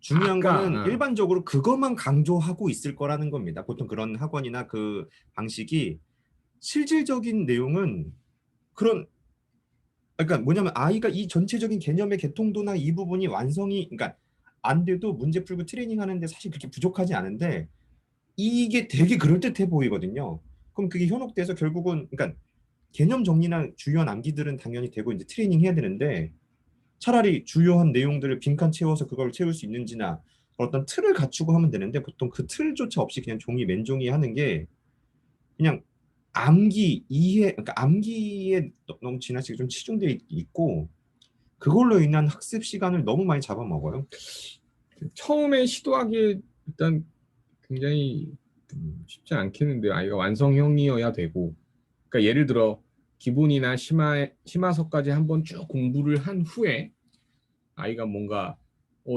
S1: 중요한 거는
S2: 아까
S1: 일반적으로 그것만 강조하고 있을 거라는 겁니다. 보통 그런 학원이나 그 방식이 실질적인 내용은 그런 그러니까 뭐냐면 아이가 이 전체적인 개념의 개통도나 이 부분이 완성이 그러니까 안 돼도 문제 풀고 트레이닝 하는데 사실 그렇게 부족하지 않은데 이게 되게 그럴듯해 보이거든요. 그럼 그게 현혹돼서 결국은 그러니까 개념 정리나 주요한 암기들은 당연히 되고 이제 트레이닝 해야 되는데 차라리 주요한 내용들을 빈칸 채워서 그걸 채울 수 있는지나 어떤 틀을 갖추고 하면 되는데 보통 그 틀조차 없이 그냥 종이 맨종이 하는 게 그냥 암기 이해 그러니까 암기에 너무 지나치게 좀 치중돼 있고 그걸로 인한 학습 시간을 너무 많이 잡아먹어요.
S2: 처음에 시도하기에 일단 굉장히 쉽지 않겠는데요. 아이가 완성형이어야 되고 그러니까 예를 들어 기본이나 심화서까지 한번 쭉 공부를 한 후에 아이가 뭔가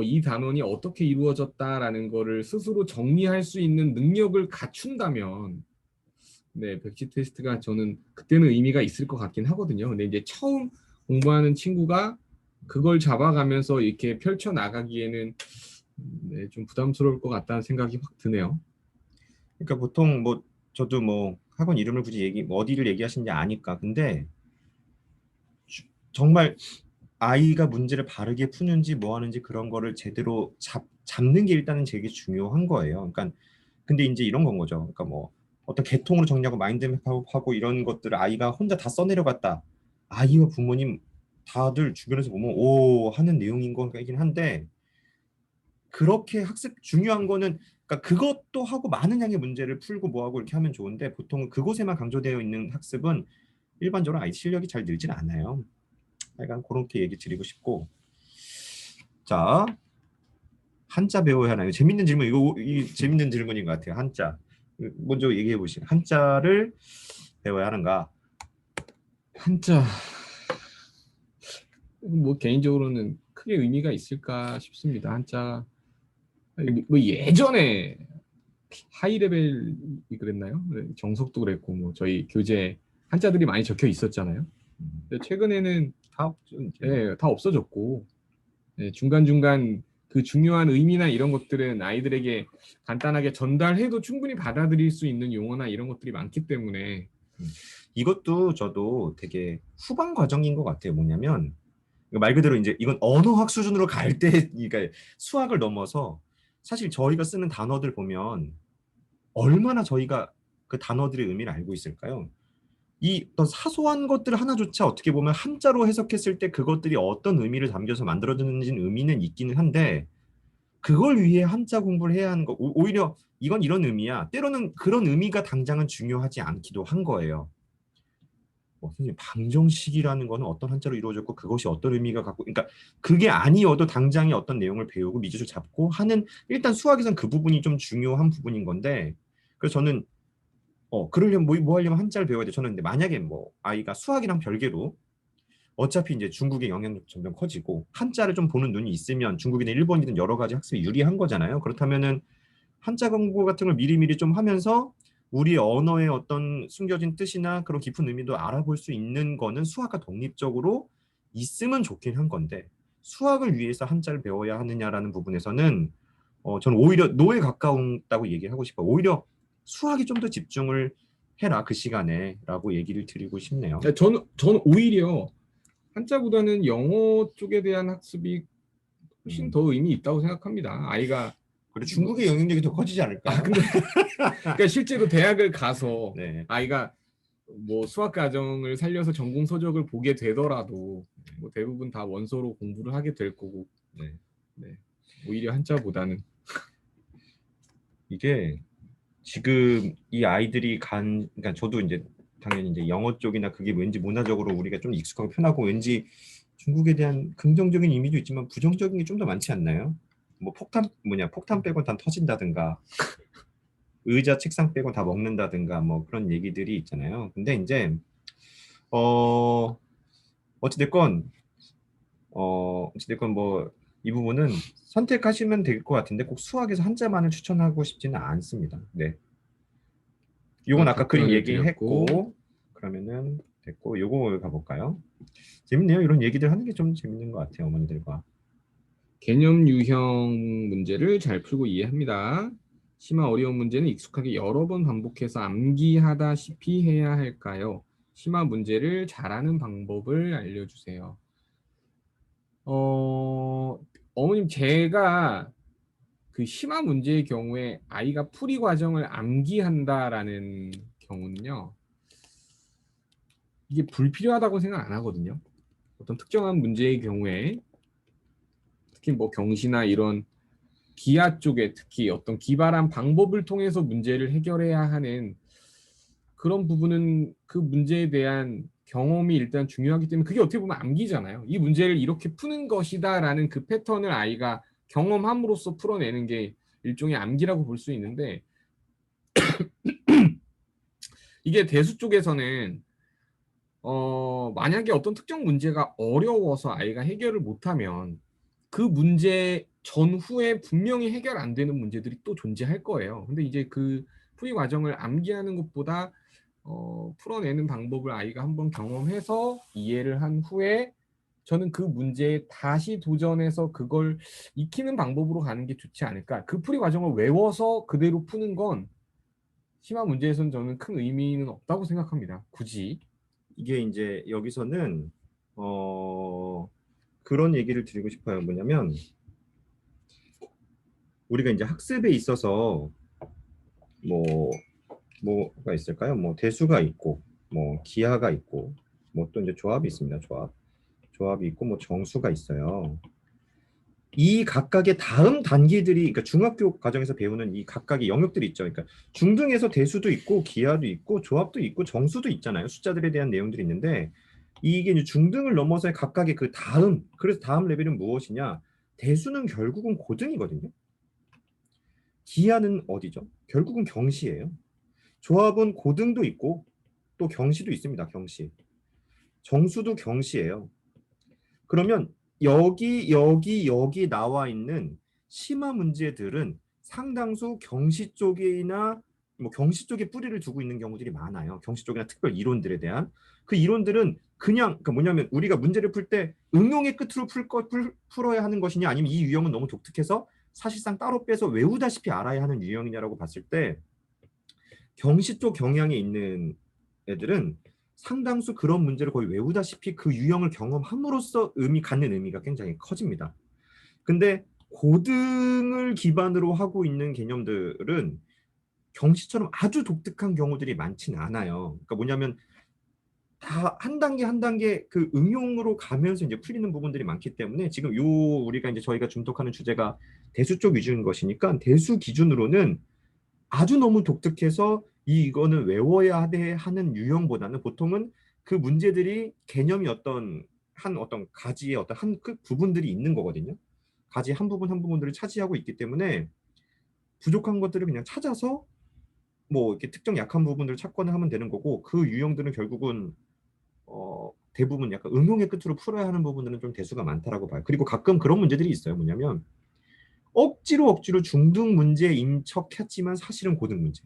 S2: 이 단원이 어떻게 이루어졌다라는 거를 스스로 정리할 수 있는 능력을 갖춘다면 네, 백지 테스트가 저는 그때는 의미가 있을 것 같긴 하거든요. 근데 이제 처음 공부하는 친구가 그걸 잡아가면서 이렇게 펼쳐 나가기에는 네, 좀 부담스러울 것 같다는 생각이 확 드네요.
S1: 그러니까 보통 뭐 저도 뭐 학원 이름을 굳이 뭐 어디를 얘기하시는지 아니까 근데 정말 아이가 문제를 바르게 푸는지 뭐 하는지 그런 거를 제대로 잡는 게 일단은 되게 중요한 거예요. 그러니까 근데 이제 이런 건 거죠. 그러니까 뭐 어떤 계통으로 정리하고 마인드맵하고 이런 것들을 아이가 혼자 다 써내려갔다. 아이와 부모님 다들 주변에서 보면 오 하는 내용인 거긴 한데 그렇게 학습 중요한 거는 그러니까 그것도 하고 많은 양의 문제를 풀고 뭐하고 이렇게 하면 좋은데 보통 그곳에만 강조되어 있는 학습은 일반적으로 아이 실력이 잘 늘진 않아요. 약간 그렇게 얘기 드리고 싶고 자 한자 배워야 하나요? 재밌는 질문 이거 이 재밌는 질문인 것 같아요. 한자 먼저 얘기해 보시죠. 한자를 배워야 하는가?
S2: 한자 뭐 개인적으로는 크게 의미가 있을까 싶습니다. 한자 뭐 예전에 하이 레벨이 그랬나요? 네, 정석도 그랬고 뭐 저희 교재 한자들이 많이 적혀 있었잖아요. 근데 최근에는
S1: 다 없죠. 이제.
S2: 네, 다 없어졌고 네, 중간중간 그 중요한 의미나 이런 것들은 아이들에게 간단하게 전달해도 충분히 받아들일 수 있는 용어나 이런 것들이 많기 때문에
S1: 이것도 저도 되게 후반 과정인 것 같아요. 뭐냐면 말 그대로 이제 이건 언어학 수준으로 갈 때, 그러니까 수학을 넘어서 사실 저희가 쓰는 단어들 보면 얼마나 저희가 그 단어들의 의미를 알고 있을까요? 이 어떤 사소한 것들 하나조차 어떻게 보면 한자로 해석했을 때 그것들이 어떤 의미를 담겨서 만들어지는지는 의미는 있기는 한데 그걸 위해 한자 공부를 해야 하는 거 오히려 이건 이런 의미야. 때로는 그런 의미가 당장은 중요하지 않기도 한 거예요. 선생님 방정식이라는 거는 어떤 한자로 이루어졌고 그것이 어떤 의미가 갖고 그러니까 그게 아니어도 당장에 어떤 내용을 배우고 미지수 잡고 하는 일단 수학에선 그 부분이 좀 중요한 부분인 건데 그래서 저는 그러려면 뭐 하려면 한자를 배워야 돼. 저는 근데 만약에 뭐 아이가 수학이랑 별개로 어차피 이제 중국의 영향력도 점점 커지고 한자를 좀 보는 눈이 있으면 중국이든 일본이든 여러 가지 학습이 유리한 거잖아요. 그렇다면은 한자 공부 같은 걸 미리미리 좀 하면서 우리 언어의 어떤 숨겨진 뜻이나 그런 깊은 의미도 알아볼 수 있는 거는 수학과 독립적으로 있으면 좋긴 한 건데 수학을 위해서 한자를 배워야 하느냐라는 부분에서는 저는 오히려 노에 가까웠다고 얘기하고 싶어요. 오히려 수학에 좀 더 집중을 해라 그 시간에라고 얘기를 드리고 싶네요.
S2: 저는 오히려 한자보다는 영어 쪽에 대한 학습이 훨씬 더 의미 있다고 생각합니다. 아이가
S1: 그리고 중국의 영향력이 더 커지지 않을까요?
S2: 그러니까 실제로 대학을 가서
S1: 네.
S2: 아이가 뭐 수학 과정을 살려서 전공 서적을 보게 되더라도 뭐 대부분 다 원서로 공부를 하게 될 거고 네. 오히려 한자보다는
S1: 이게 지금 이 아이들이 그러니까 저도 이제 당연히 이제 영어 쪽이나 그게 왠지 문화적으로 우리가 좀 익숙하고 편하고 왠지 중국에 대한 긍정적인 이미지도 있지만 부정적인 게 좀 더 많지 않나요? 뭐 폭탄 빼고 다 터진다든가 의자 책상 빼고 다 먹는다든가 뭐 그런 얘기들이 있잖아요. 근데 이제 어찌됐건 뭐 이 부분은 선택하시면 될 것 같은데 꼭 수학에서 한자만을 추천하고 싶지는 않습니다. 네. 요건 아까 그림
S2: 답변을
S1: 얘기했고
S2: 드렸고
S1: 그러면은 됐고 요거 가볼까요? 재밌네요. 이런 얘기들 하는 게 좀 재밌는 것 같아요. 어머니들과.
S2: 개념 유형 문제를 잘 풀고 이해합니다. 심화 어려운 문제는 익숙하게 여러 번 반복해서 암기하다시피 해야 할까요? 심화 문제를 잘하는 방법을 알려주세요. 어머님 제가 그 심화 문제의 경우에 아이가 풀이 과정을 암기한다라는 경우는요. 이게 불필요하다고 생각 안 하거든요. 어떤 특정한 문제의 경우에 특히 뭐 경시나 이런 기하 쪽에 특히 어떤 기발한 방법을 통해서 문제를 해결해야 하는 그런 부분은 그 문제에 대한 경험이 일단 중요하기 때문에 그게 어떻게 보면 암기잖아요. 이 문제를 이렇게 푸는 것이다라는 그 패턴을 아이가 경험함으로써 풀어내는 게 일종의 암기라고 볼 수 있는데 이게 대수 쪽에서는 만약에 어떤 특정 문제가 어려워서 아이가 해결을 못하면 그 문제 전후에 분명히 해결 안 되는 문제들이 또 존재할 거예요. 근데 이제 그 풀이 과정을 암기하는 것보다 풀어내는 방법을 아이가 한번 경험해서 이해를 한 후에 저는 그 문제에 다시 도전해서 그걸 익히는 방법으로 가는 게 좋지 않을까. 그 풀이 과정을 외워서 그대로 푸는 건 심화 문제에서는 저는 큰 의미는 없다고 생각합니다. 굳이.
S1: 이게 이제 여기서는 그런 얘기를 드리고 싶어요. 뭐냐면 우리가 이제 학습에 있어서 뭐가 있을까요? 뭐 대수가 있고 뭐 기하가 있고 뭐 또 이제 조합이 있습니다. 조합이 있고 뭐 정수가 있어요. 이 각각의 다음 단계들이 그러니까 중학교 과정에서 배우는 이 각각의 영역들이 있죠. 그러니까 중등에서 대수도 있고 기하도 있고 조합도 있고 정수도 있잖아요. 숫자들에 대한 내용들이 있는데 이게 이제 중등을 넘어서의 각각의 그 다음 그래서 다음 레벨은 무엇이냐? 대수는 결국은 고등이거든요. 기하는 어디죠? 결국은 경시예요. 조합은 고등도 있고 또 경시도 있습니다. 경시. 정수도 경시예요. 그러면 여기 나와 있는 심화 문제들은 상당수 경시 쪽이나 뭐 경시 쪽에 뿌리를 두고 있는 경우들이 많아요. 경시 쪽이나 특별 이론들에 대한 그 이론들은 그러니까 뭐냐면 우리가 문제를 풀 때 응용의 끝으로 풀어야 하는 것이냐, 아니면 이 유형은 너무 독특해서 사실상 따로 빼서 외우다시피 알아야 하는 유형이냐라고 봤을 때, 경시 쪽 경향이 있는 애들은 상당수 그런 문제를 거의 외우다시피 그 유형을 경험함으로써 갖는 의미가 굉장히 커집니다. 근데 고등을 기반으로 하고 있는 개념들은 경시처럼 아주 독특한 경우들이 많지는 않아요. 그러니까 뭐냐면 다 한 단계 한 단계 그 응용으로 가면서 이제 풀리는 부분들이 많기 때문에, 지금 우리가 이제 저희가 줌독하는 주제가 대수 쪽 위주인 것이니까, 대수 기준으로는 아주 너무 독특해서 이거는 외워야 하는 유형보다는 보통은 그 문제들이 개념이 어떤 가지의 어떤 한 그 부분들이 있는 거거든요. 가지 한 부분 한 부분들을 차지하고 있기 때문에 부족한 것들을 그냥 찾아서 뭐 이렇게 특정 약한 부분들을 찾거나 하면 되는 거고, 그 유형들은 결국은 대부분 약간 응용의 끝으로 풀어야 하는 부분들은 좀 대수가 많다라고 봐요. 그리고 가끔 그런 문제들이 있어요. 뭐냐면 억지로 중등 문제인 척했지만 사실은 고등 문제.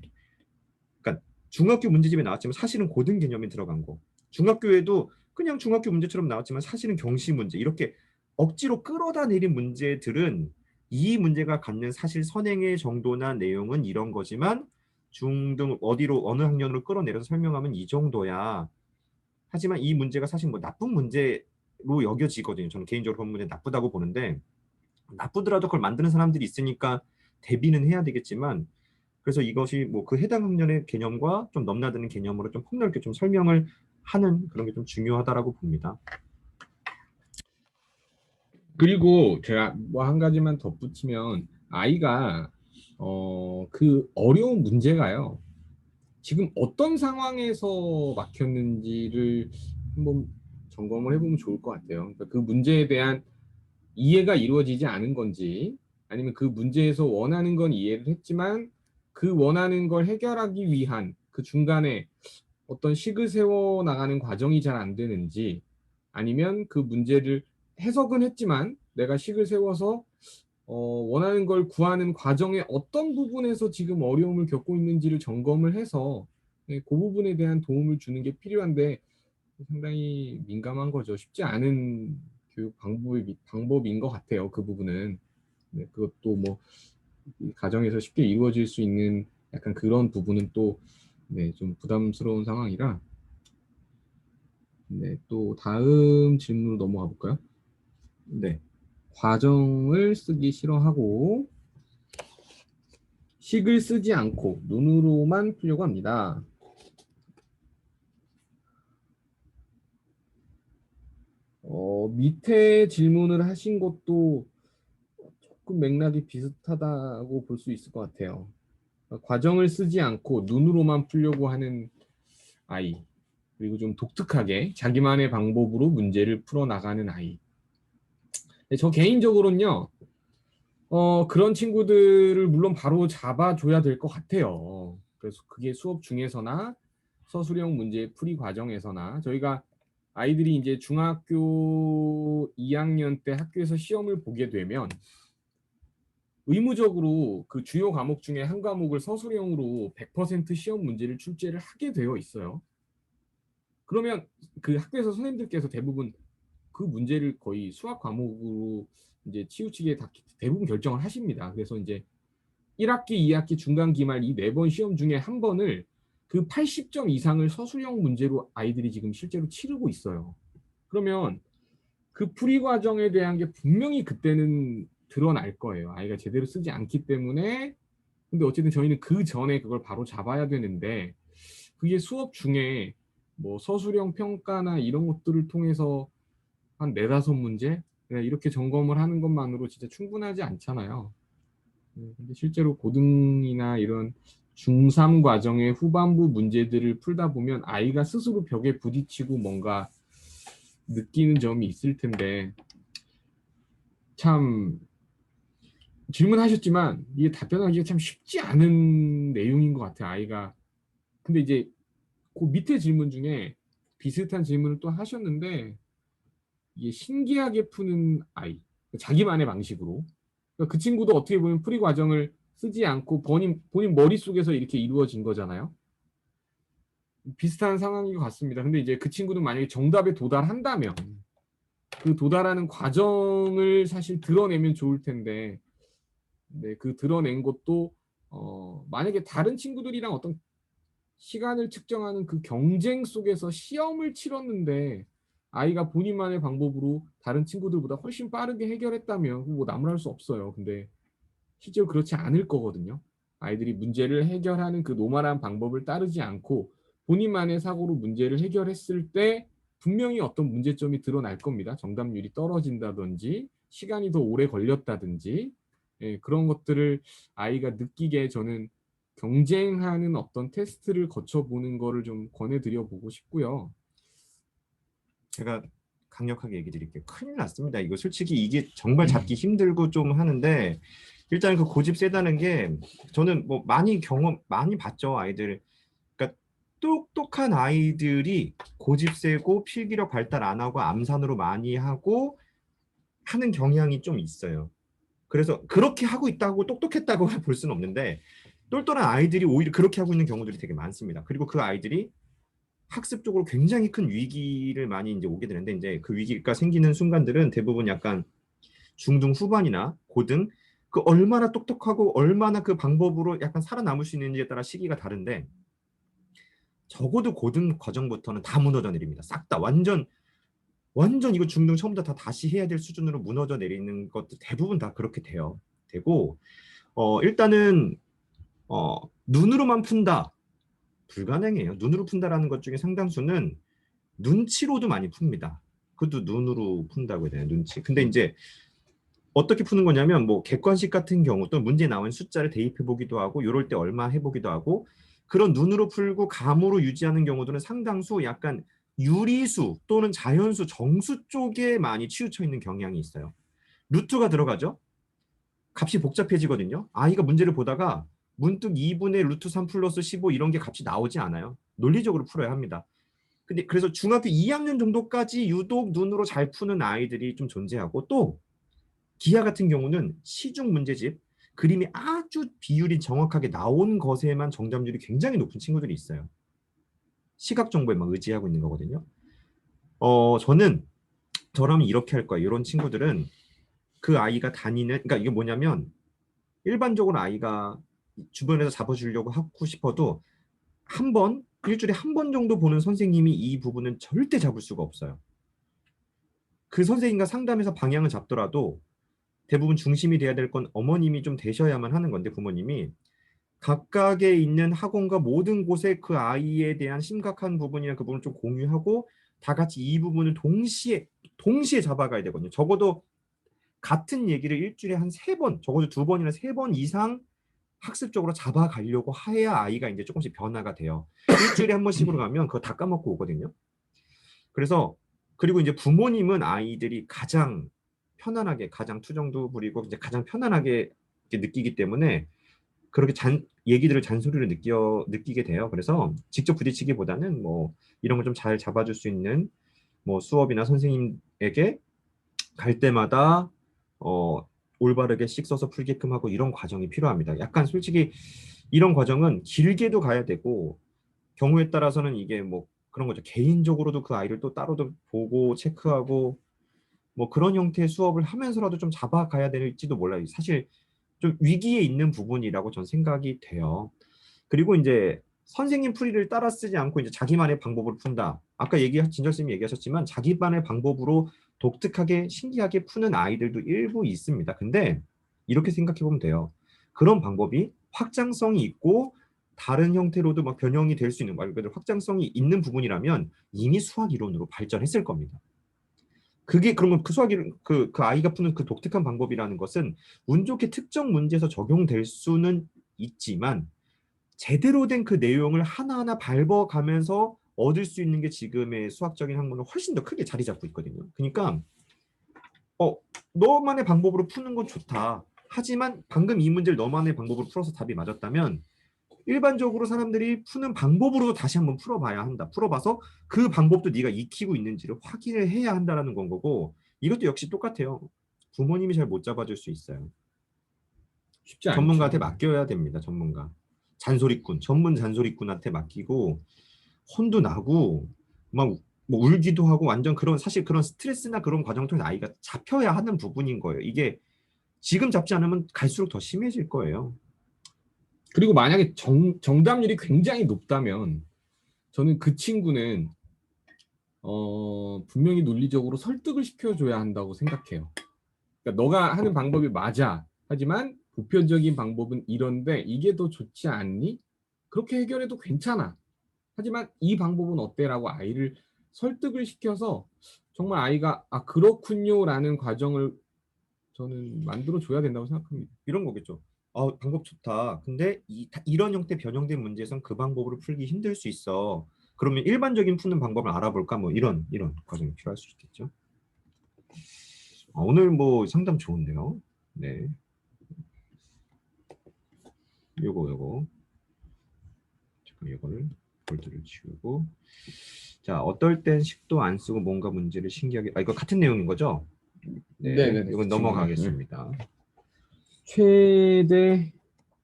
S1: 그러니까 중학교 문제집에 나왔지만 사실은 고등 개념이 들어간 거. 중학교에도 그냥 중학교 문제처럼 나왔지만 사실은 경시 문제. 이렇게 억지로 끌어다 내린 문제들은 이 문제가 갖는 사실 선행의 정도나 내용은 이런 거지만 중등 어느 학년으로 끌어내려서 설명하면 이 정도야. 하지만 이 문제가 사실 뭐 나쁜 문제로 여겨지거든요. 저는 개인적으로 그런 문제 나쁘다고 보는데, 나쁘더라도 그걸 만드는 사람들이 있으니까 대비는 해야 되겠지만, 그래서 이것이 뭐 그 해당 학년의 개념과 좀 넘나드는 개념으로 좀 폭넓게 좀 설명을 하는 그런 게 좀 중요하다라고 봅니다.
S2: 그리고 제가 뭐 한 가지만 덧붙이면, 아이가 그 어려운 문제가요, 지금 어떤 상황에서 막혔는지를 한번 점검을 해보면 좋을 것 같아요. 그러니까 그 문제에 대한 이해가 이루어지지 않은 건지, 아니면 그 문제에서 원하는 건 이해를 했지만 그 원하는 걸 해결하기 위한 그 중간에 어떤 식을 세워 나가는 과정이 잘 안 되는지, 아니면 그 문제를 해석은 했지만 내가 식을 세워서 원하는 걸 구하는 과정의 어떤 부분에서 지금 어려움을 겪고 있는지를 점검을 해서, 네, 그 부분에 대한 도움을 주는 게 필요한데 상당히 민감한 거죠. 쉽지 않은 교육 방법인 것 같아요. 그 부분은. 네, 그것도 뭐 가정에서 쉽게 이루어질 수 있는 약간 그런 부분은 또, 네, 좀 부담스러운 상황이라. 네, 또 다음 질문으로 넘어가 볼까요?
S1: 네.
S2: 과정을 쓰기 싫어하고 식을 쓰지 않고 눈으로만 풀려고 합니다. 밑에 질문을 하신 것도 조금 맥락이 비슷하다고 볼 수 있을 것 같아요. 과정을 쓰지 않고 눈으로만 풀려고 하는 아이, 그리고 좀 독특하게 자기만의 방법으로 문제를 풀어나가는 아이. 저 개인적으로는요, 그런 친구들을 물론 바로 잡아줘야 될 것 같아요. 그래서 그게 수업 중에서나 서술형 문제 풀이 과정에서나, 저희가 아이들이 이제 중학교 2학년 때 학교에서 시험을 보게 되면 의무적으로 그 주요 과목 중에 한 과목을 서술형으로 100% 시험 문제를 출제를 하게 되어 있어요. 그러면 그 학교에서 선생님들께서 대부분 그 문제를 거의 수학 과목으로 이제 치우치게 대부분 결정을 하십니다. 그래서 이제 1학기, 2학기, 중간, 기말 이 4번 시험 중에 한 번을 그 80점 이상을 서술형 문제로 아이들이 지금 실제로 치르고 있어요. 그러면 그 풀이 과정에 대한 게 분명히 그때는 드러날 거예요. 아이가 제대로 쓰지 않기 때문에. 근데 어쨌든 저희는 그 전에 그걸 바로 잡아야 되는데, 그게 수업 중에 뭐 서술형 평가나 이런 것들을 통해서 한 4~5문제 이렇게 점검을 하는 것만으로 진짜 충분하지 않잖아요. 근데 실제로 고등이나 이런 중3 과정의 후반부 문제들을 풀다 보면 아이가 스스로 벽에 부딪히고 뭔가 느끼는 점이 있을 텐데, 참 질문하셨지만 이게 답변하기가 참 쉽지 않은 내용인 것 같아요. 아이가. 근데 이제 그 밑에 질문 중에 비슷한 질문을 또 하셨는데, 이게 신기하게 푸는 아이, 자기만의 방식으로. 그러니까 그 친구도 어떻게 보면 풀이 과정을 쓰지 않고 본인 머릿속에서 이렇게 이루어진 거잖아요. 비슷한 상황인 것 같습니다. 근데 이제 그 친구는 만약에 정답에 도달한다면 그 도달하는 과정을 사실 드러내면 좋을 텐데, 네, 그 드러낸 것도 만약에 다른 친구들이랑 어떤 시간을 측정하는 그 경쟁 속에서 시험을 치렀는데 아이가 본인만의 방법으로 다른 친구들보다 훨씬 빠르게 해결했다면 뭐 나무랄 수 없어요. 근데 실제로 그렇지 않을 거거든요. 아이들이 문제를 해결하는 그 노멀한 방법을 따르지 않고 본인만의 사고로 문제를 해결했을 때 분명히 어떤 문제점이 드러날 겁니다. 정답률이 떨어진다든지 시간이 더 오래 걸렸다든지, 예, 그런 것들을 아이가 느끼게 저는 경쟁하는 어떤 테스트를 거쳐보는 거를 좀 권해드려 보고 싶고요.
S1: 제가 강력하게 얘기 드릴게요. 큰일 났습니다. 이거 솔직히 이게 정말 잡기 힘들고 좀 하는데, 일단 그 고집 세다는 게 저는 뭐 많이 경험 많이 봤죠. 아이들. 그러니까 똑똑한 아이들이 고집 세고 필기력 발달 안 하고 암산으로 많이 하고 하는 경향이 좀 있어요. 그래서 그렇게 하고 있다고 똑똑했다고 볼 수는 없는데, 똘똘한 아이들이 오히려 그렇게 하고 있는 경우들이 되게 많습니다. 그리고 그 아이들이 학습적으로 굉장히 큰 위기를 많이 이제 오게 되는데, 이제 그 위기가 생기는 순간들은 대부분 약간 중등 후반이나 고등, 그 얼마나 똑똑하고 얼마나 그 방법으로 약간 살아남을 수 있는지에 따라 시기가 다른데, 적어도 고등 과정부터는 다 무너져 내립니다. 싹 다 완전 이거 중등 처음부터 다 다시 해야 될 수준으로 무너져 내리는 것도 대부분 다 그렇게 돼요. 되고 일단은 눈으로만 푼다, 불가능해요. 눈으로 푼다라는 것 중에 상당수는 눈치로도 많이 풉니다. 그것도 눈으로 푼다고 해야 되나요? 눈치. 근데 이제 어떻게 푸는 거냐면, 뭐 객관식 같은 경우 또 문제 나온 숫자를 대입해 보기도 하고, 요럴 때 얼마 해보기도 하고, 그런 눈으로 풀고 감으로 유지하는 경우들은 상당수 약간 유리수 또는 자연수, 정수 쪽에 많이 치우쳐 있는 경향이 있어요. 루트가 들어가죠. 값이 복잡해지거든요. 아이가 문제를 보다가 문득 2분의 루트 3 플러스 15 이런 게 값이 나오지 않아요. 논리적으로 풀어야 합니다. 근데 그래서 중학교 2학년 정도까지 유독 눈으로 잘 푸는 아이들이 좀 존재하고, 또 기하 같은 경우는 시중 문제집 그림이 아주 비율이 정확하게 나온 것에만 정답률이 굉장히 높은 친구들이 있어요. 시각 정보에만 의지하고 있는 거거든요. 저는 저라면 이렇게 할 거예요. 이런 친구들은 그 아이가 다니는, 그러니까 이게 뭐냐면, 일반적으로 아이가 주변에서 잡아주려고 하고 싶어도 한 번, 일주일에 한 번 정도 보는 선생님이 이 부분은 절대 잡을 수가 없어요. 그 선생님과 상담해서 방향을 잡더라도 대부분 중심이 돼야 될 건 어머님이 좀 되셔야만 하는 건데, 부모님이 각각에 있는 학원과 모든 곳에 그 아이에 대한 심각한 부분이나 그 부분을 좀 공유하고 다 같이 이 부분을 동시에 잡아가야 되거든요. 적어도 같은 얘기를 일주일에 한 세 번, 적어도 두 번이나 세 번 이상 학습적으로 잡아가려고 해야 아이가 이제 조금씩 변화가 돼요. 일주일에 한 번씩으로 가면 그거 다 까먹고 오거든요. 그래서, 그리고 이제 부모님은 아이들이 가장 편안하게, 가장 투정도 부리고 이제 가장 편안하게 느끼기 때문에 그렇게 얘기들을 잔소리를 느끼게 돼요. 그래서 직접 부딪히기보다는 뭐 이런 걸 좀 잘 잡아줄 수 있는 뭐 수업이나 선생님에게 갈 때마다 올바르게 씩 써서 풀게끔 하고, 이런 과정이 필요합니다. 약간 솔직히 이런 과정은 길게도 가야 되고, 경우에 따라서는 이게 뭐 그런 거죠. 개인적으로도 그 아이를 또 따로도 보고 체크하고 뭐 그런 형태의 수업을 하면서라도 좀 잡아가야 될지도 몰라요. 사실 좀 위기에 있는 부분이라고 전 생각이 돼요. 그리고 이제 선생님 풀이를 따라 쓰지 않고 이제 자기만의 방법으로 푼다. 아까 진철쌤이 얘기하셨지만 자기만의 방법으로 독특하게 신기하게 푸는 아이들도 일부 있습니다. 근데 이렇게 생각해 보면 돼요. 그런 방법이 확장성이 있고 다른 형태로도 막 변형이 될 수 있는, 말 그대로 확장성이 있는 부분이라면 이미 수학 이론으로 발전했을 겁니다. 그게 그러면 그 수학 이론, 그 아이가 푸는 그 독특한 방법이라는 것은 운 좋게 특정 문제에서 적용될 수는 있지만, 제대로 된 그 내용을 하나하나 밟아가면서 얻을 수 있는 게 지금의 수학적인 학문은 훨씬 더 크게 자리 잡고 있거든요. 그러니까 어 너만의 방법으로 푸는 건 좋다. 하지만 방금 이 문제를 너만의 방법으로 풀어서 답이 맞았다면 일반적으로 사람들이 푸는 방법으로도 다시 한번 풀어봐야 한다. 풀어봐서 그 방법도 네가 익히고 있는지를 확인을 해야 한다라는 건 거고, 이것도 역시 똑같아요. 부모님이 잘 못 잡아줄 수 있어요.
S2: 쉽지
S1: 전문가한테
S2: 않죠.
S1: 맡겨야 됩니다. 전문가. 잔소리꾼, 전문 잔소리꾼한테 맡기고 혼도 나고 막 뭐 울기도 하고 완전 그런 사실 그런 스트레스나 그런 과정을 통해서 아이가 잡혀야 하는 부분인 거예요. 이게 지금 잡지 않으면 갈수록 더 심해질 거예요.
S2: 그리고 만약에 정답률이 굉장히 높다면 저는 그 친구는 분명히 논리적으로 설득을 시켜줘야 한다고 생각해요. 그러니까 너가 하는 방법이 맞아. 하지만 보편적인 방법은 이런데 이게 더 좋지 않니? 그렇게 해결해도 괜찮아. 하지만 이 방법은 어때라고 아이를 설득을 시켜서 정말 아이가 아 그렇군요라는 과정을 저는 만들어 줘야 된다고 생각합니다.
S1: 이런 거겠죠. 방법 좋다. 근데 이런 형태 변형된 문제에선 그 방법으로 풀기 힘들 수 있어. 그러면 일반적인 푸는 방법을 알아볼까? 뭐 이런 과정이 필요할 수 있겠죠. 오늘 뭐 상담 좋은데요. 네. 요거. 잠깐 이거를 볼트를 지우고. 자, 어떨 땐 식도 안 쓰고 뭔가 문제를 신기하게. 이거 같은 내용인 거죠? 네.
S2: 네네네.
S1: 이건 넘어가겠습니다.
S2: 최대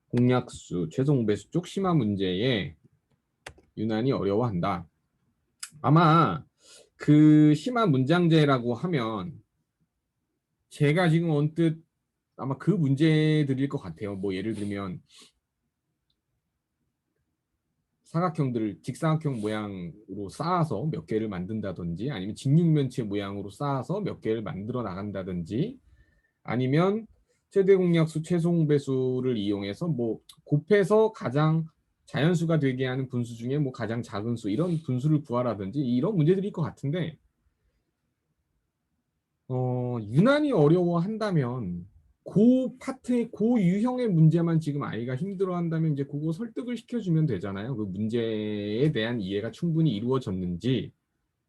S2: 공약수, 최종 배수 쪽 심화 문제에 유난히 어려워한다. 아마 그 심화 문장제라고 하면 제가 지금 언뜻 아마 그 문제들일 것 같아요. 뭐 예를 들면 사각형들을 직사각형 모양으로 쌓아서 몇 개를 만든다든지 아니면 직육면체 모양으로 쌓아서 몇 개를 만들어 나간다든지 아니면 최대 공약수 최소 배수를 이용해서 뭐 곱해서 가장 자연수가 되게 하는 분수 중에 뭐 가장 작은 수 이런 분수를 구하라든지 이런 문제들일 것 같은데 유난히 어려워한다면 그 파트의 그 유형의 문제만 지금 아이가 힘들어한다면 이제 그거 설득을 시켜주면 되잖아요. 그 문제에 대한 이해가 충분히 이루어졌는지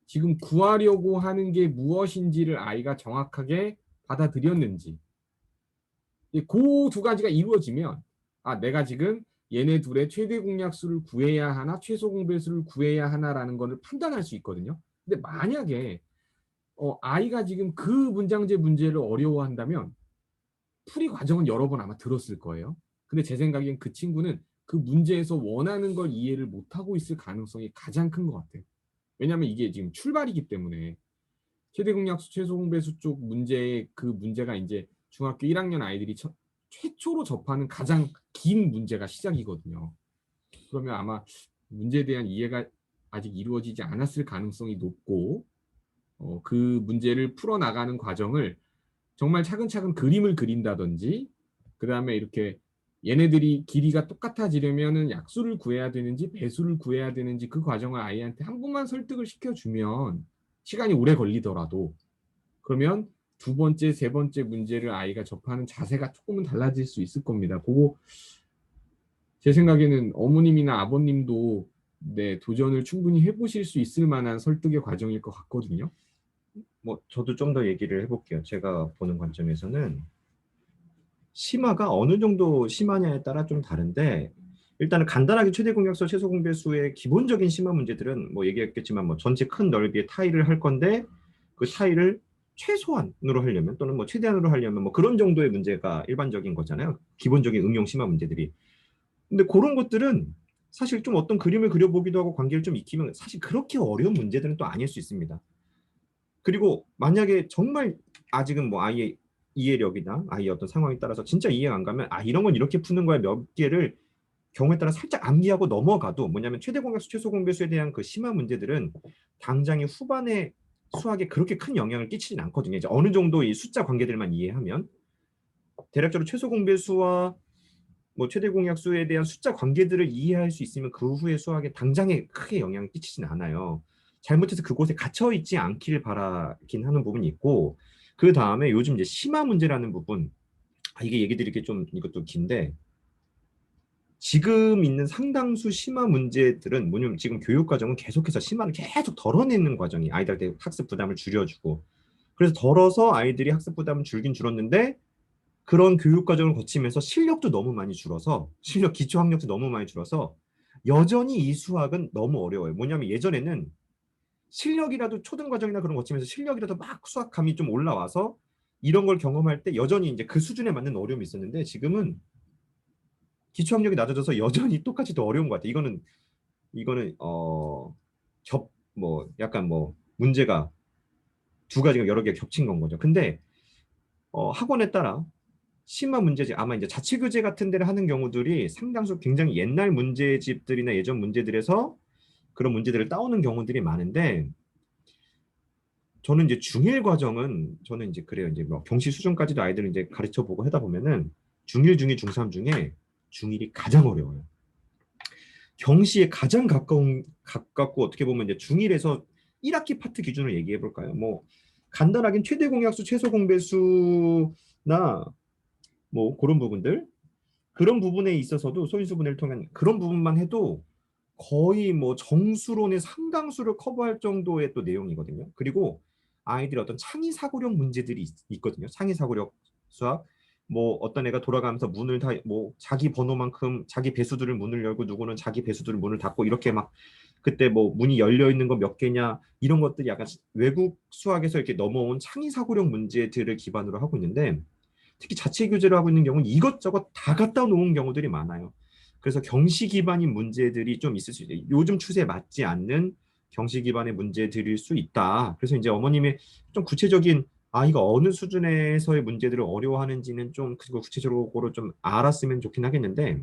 S2: 지금 구하려고 하는 게 무엇인지를 아이가 정확하게 받아들였는지 그 두 가지가 이루어지면 아 내가 지금 얘네 둘의 최대 공약수를 구해야 하나 최소 공배수를 구해야 하나라는 것을 판단할 수 있거든요. 근데 만약에 아이가 지금 그 문장제 문제를 어려워한다면 풀이 과정은 여러 번 아마 들었을 거예요. 근데 제 생각엔 그 친구는 그 문제에서 원하는 걸 이해를 못하고 있을 가능성이 가장 큰 것 같아요. 왜냐하면 이게 지금 출발이기 때문에 최대 공약수 최소 공배수 쪽 문제의 그 문제가 이제 중학교 1학년 아이들이 최초로 접하는 가장 긴 문제가 시작이거든요. 그러면 아마 문제에 대한 이해가 아직 이루어지지 않았을 가능성이 높고 그 문제를 풀어나가는 과정을 정말 차근차근 그림을 그린다든지 그 다음에 이렇게 얘네들이 길이가 똑같아지려면은 약수를 구해야 되는지 배수를 구해야 되는지 그 과정을 아이한테 한 번만 설득을 시켜주면 시간이 오래 걸리더라도 그러면 두 번째, 세 번째 문제를 아이가 접하는 자세가 조금은 달라질 수 있을 겁니다. 그거 제 생각에는 어머님이나 아버님도 네, 도전을 충분히 해보실 수 있을 만한 설득의 과정일 것 같거든요.
S1: 뭐 저도 좀 더 얘기를 해볼게요. 제가 보는 관점에서는 심화가 어느 정도 심하냐에 따라 좀 다른데 일단은 간단하게 최대 공약수 최소 공배수의 기본적인 심화 문제들은 뭐 얘기했겠지만 뭐 전체 큰 넓이의 타일을 할 건데 그 타일을 최소한으로 하려면 또는 뭐 최대한으로 하려면 뭐 그런 정도의 문제가 일반적인 거잖아요. 기본적인 응용 심화 문제들이. 근데 그런 것들은 사실 좀 어떤 그림을 그려보기도 하고 관계를 좀 익히면 사실 그렇게 어려운 문제들은 또 아닐 수 있습니다. 그리고 만약에 정말 아직은 뭐 아이의 이해력이나 아이의 어떤 상황에 따라서 진짜 이해가 안 가면 이런 건 이렇게 푸는 거야 몇 개를 경우에 따라 살짝 암기하고 넘어가도 뭐냐면 최대 공약수 최소 공배수에 대한 그 심화 문제들은 당장의 후반에 수학에 그렇게 큰 영향을 끼치진 않거든요. 이제 어느 정도 이 숫자 관계들만 이해하면 대략적으로 최소 공배수와 뭐 최대 공약수에 대한 숫자 관계들을 이해할 수 있으면 그 후에 수학에 당장에 크게 영향을 끼치진 않아요. 잘못해서 그곳에 갇혀 있지 않기를 바라긴 하는 부분이 있고 그 다음에 요즘 이제 심화 문제라는 부분 이게 얘기 드릴 게 좀 이것도 긴데 지금 있는 상당수 심화 문제들은 뭐냐면 지금 교육 과정은 계속해서 심화를 계속 덜어내는 과정이 아이들한테 학습 부담을 줄여주고 그래서 덜어서 아이들이 학습 부담은 줄긴 줄었는데 그런 교육 과정을 거치면서 실력도 너무 많이 줄어서 기초 학력도 너무 많이 줄어서 여전히 이 수학은 너무 어려워요. 뭐냐면 예전에는 실력이라도 초등 과정이나 그런 거 거치면서 실력이라도 막 수학감이 좀 올라와서 이런 걸 경험할 때 여전히 이제 그 수준에 맞는 어려움이 있었는데 지금은 기초 학력이 낮아져서 여전히 똑같이 더 어려운 것 같아요. 이거는 뭐 약간 뭐 문제가 두 가지가 여러 개 겹친 건 거죠. 근데 학원에 따라 심한 문제집 아마 이제 자치교재 같은 데를 하는 경우들이 상당수 굉장히 옛날 문제집들이나 예전 문제들에서 그런 문제들을 따오는 경우들이 많은데 저는 이제 중일 과정은 저는 이제 그래요. 이제 뭐 경시 수준까지도 아이들을 이제 가르쳐 보고 하다 보면은 중일, 중이, 중삼 중에 중일이 가장 어려워요. 경시에 가장 가깝고 어떻게 보면 이제 중일에서 1학기 파트 기준으로 얘기해 볼까요? 뭐 간단하긴 최대 공약수, 최소 공배수나 뭐 그런 부분들 그런 부분에 있어서도 소인수분해를 통한 그런 부분만 해도 거의 뭐 정수론의 상당수를 커버할 정도의 또 내용이거든요. 그리고 아이들의 어떤 창의 사고력 문제들이 있거든요. 창의 사고력 수학. 뭐 어떤 애가 돌아가면서 문을 다 뭐 자기 번호만큼 자기 배수들을 문을 열고 누구는 자기 배수들을 문을 닫고 이렇게 막 그때 뭐 문이 열려 있는 거 몇 개냐 이런 것들이 약간 외국 수학에서 이렇게 넘어온 창의 사고력 문제들을 기반으로 하고 있는데 특히 자체 교재를 하고 있는 경우는 이것저것 다 갖다 놓은 경우들이 많아요. 그래서 경시 기반인 문제들이 좀 있을 수 있어요. 요즘 추세에 맞지 않는 경시 기반의 문제들일 수 있다. 그래서 이제 어머님의 좀 구체적인 아이가 어느 수준에서의 문제들을 어려워하는지는 좀 그거 구체적으로 좀 알았으면 좋긴 하겠는데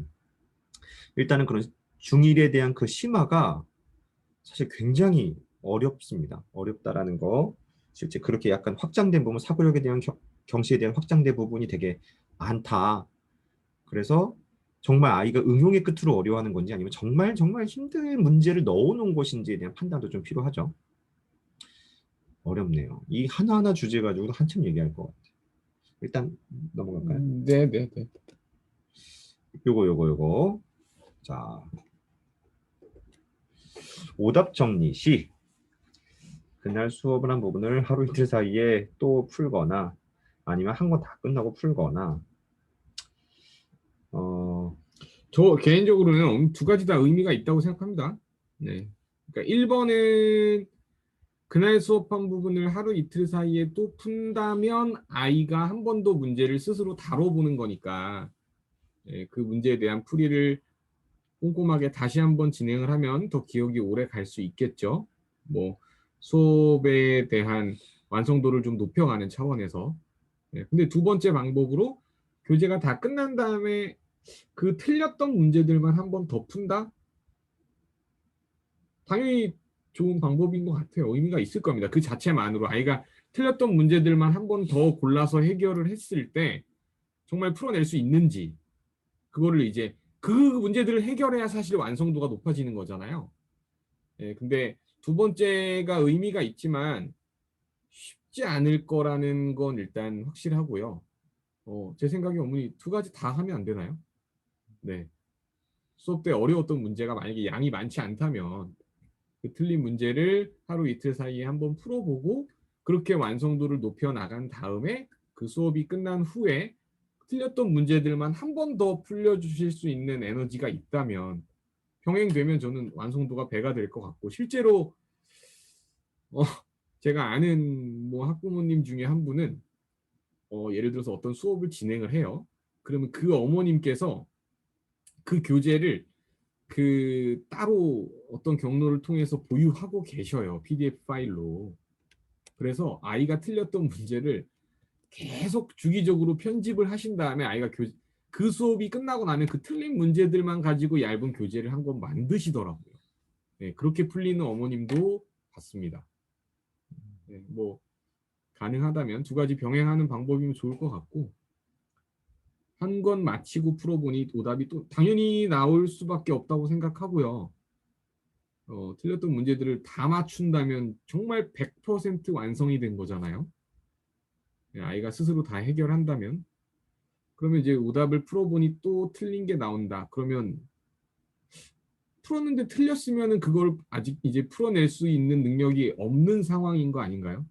S1: 일단은 그런 중일에 대한 그 심화가 사실 굉장히 어렵습니다. 어렵다라는 거. 실제 그렇게 약간 확장된 부분, 사고력에 대한 경시에 대한 확장된 부분이 되게 많다. 그래서 정말 아이가 응용의 끝으로 어려워하는 건지 아니면 정말 정말 힘든 문제를 넣어놓은 것인지에 대한 판단도 좀 필요하죠. 어렵네요. 이 하나하나 주제 가지고도 한참 얘기할 것 같아요. 일단 넘어갈까요?
S2: 네, 네, 네.
S1: 요거. 자, 오답 정리 시. 그날 수업을 한 부분을 하루 이틀 사이에 또 풀거나 아니면 한 권 다 끝나고 풀거나 어,
S2: 저 개인적으로는 두 가지 다 의미가 있다고 생각합니다. 네. 그러니까 1번은 그날 수업한 부분을 하루 이틀 사이에 또 푼다면 아이가 한 번 더 문제를 스스로 다뤄보는 거니까 그 문제에 대한 풀이를 꼼꼼하게 다시 한번 진행을 하면 더 기억이 오래 갈 수 있겠죠. 뭐 수업에 대한 완성도를 좀 높여가는 차원에서. 근데 두 번째 방법으로 교재가 다 끝난 다음에 그 틀렸던 문제들만 한 번 더 푼다? 당연히 좋은 방법인 것 같아요. 의미가 있을 겁니다. 그 자체만으로 아이가 틀렸던 문제들만 한 번 더 골라서 해결을 했을 때 정말 풀어낼 수 있는지 그거를 이제 그 문제들을 해결해야 사실 완성도가 높아지는 거잖아요. 근데 두 번째가 의미가 있지만 쉽지 않을 거라는 건 일단 확실하고요. 제 생각에 어머니 두 가지 다 하면 안 되나요? 네. 수업 때 어려웠던 문제가 만약에 양이 많지 않다면 그 틀린 문제를 하루 이틀 사이에 한번 풀어보고 그렇게 완성도를 높여 나간 다음에 그 수업이 끝난 후에 틀렸던 문제들만 한 번 더 풀려주실 수 있는 에너지가 있다면 병행되면 저는 완성도가 배가 될 것 같고 실제로 어, 제가 아는 뭐 학부모님 중에 한 분은 예를 들어서 어떤 수업을 진행을 해요. 그러면 그 어머님께서 그 교재를 그 따로 어떤 경로를 통해서 보유하고 계셔요. PDF 파일로. 그래서 아이가 틀렸던 문제를 계속 주기적으로 편집을 하신 다음에 아이가 그 수업이 끝나고 나면 그 틀린 문제들만 가지고 얇은 교재를 한 권 만드시더라고요. 네, 그렇게 풀리는 어머님도 봤습니다. 네, 뭐 가능하다면 두 가지 병행하는 방법이면 좋을 것 같고 한 권 마치고 풀어보니 오답이 또 당연히 나올 수밖에 없다고 생각하고요. 틀렸던 문제들을 다 맞춘다면 정말 100% 완성이 된 거잖아요. 네, 아이가 스스로 다 해결한다면 그러면 이제 오답을 풀어보니 또 틀린 게 나온다. 그러면 풀었는데 틀렸으면은 그걸 아직 이제 풀어낼 수 있는 능력이 없는 상황인 거 아닌가요?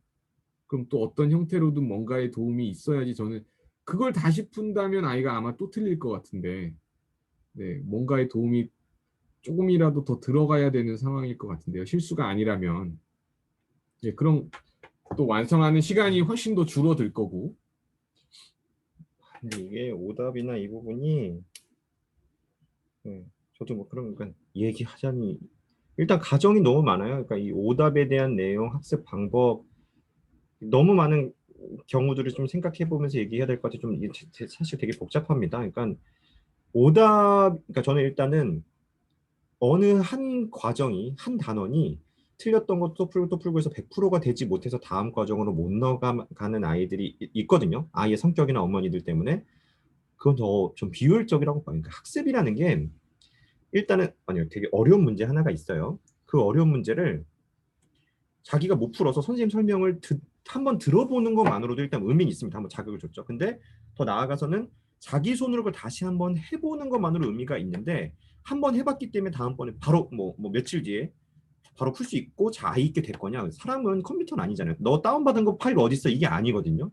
S2: 그럼 또 어떤 형태로든 뭔가의 도움이 있어야지 저는 그걸 다시 푼다면 아이가 아마 또 틀릴 것 같은데 네, 뭔가의 도움이 조금이라도 더 들어가야 되는 상황일 것 같은데요. 실수가 아니라면 네, 그럼 또 완성하는 시간이 훨씬 더 줄어들 거고
S1: 근데 이게 오답이나 이 부분이 저도 뭐 그런 건 얘기하자니 일단 가정이 너무 많아요. 그러니까 이 오답에 대한 내용, 학습 방법 너무 많은 경우들을 좀 생각해 보면서 얘기해야 될 것 같아요. 좀 이게 사실 되게 복잡합니다. 그러니까 그러니까 저는 일단은 어느 한 과정이 한 단원이 틀렸던 것도 또 풀고 해서 100%가 되지 못해서 다음 과정으로 못 넘어가는 아이들이 있거든요. 아이의 성격이나 어머니들 때문에 그건 더 좀 비효율적이라고 봐요. 그러니까 학습이라는 게 일단은 아니요 되게 어려운 문제 하나가 있어요. 그 어려운 문제를 자기가 못 풀어서 선생님 설명을 한번 들어보는 것만으로도 일단 의미는 있습니다. 한번 자극을 줬죠. 근데 더 나아가서는 자기 손으로 그걸 다시 한번 해보는 것만으로 의미가 있는데 한번 해봤기 때문에 다음번에 바로 뭐 며칠 뒤에 바로 풀 수 있고 자의 있게 됐거냐. 사람은 컴퓨터는 아니잖아요. 너 다운받은 거 파일 어디 있어? 이게 아니거든요.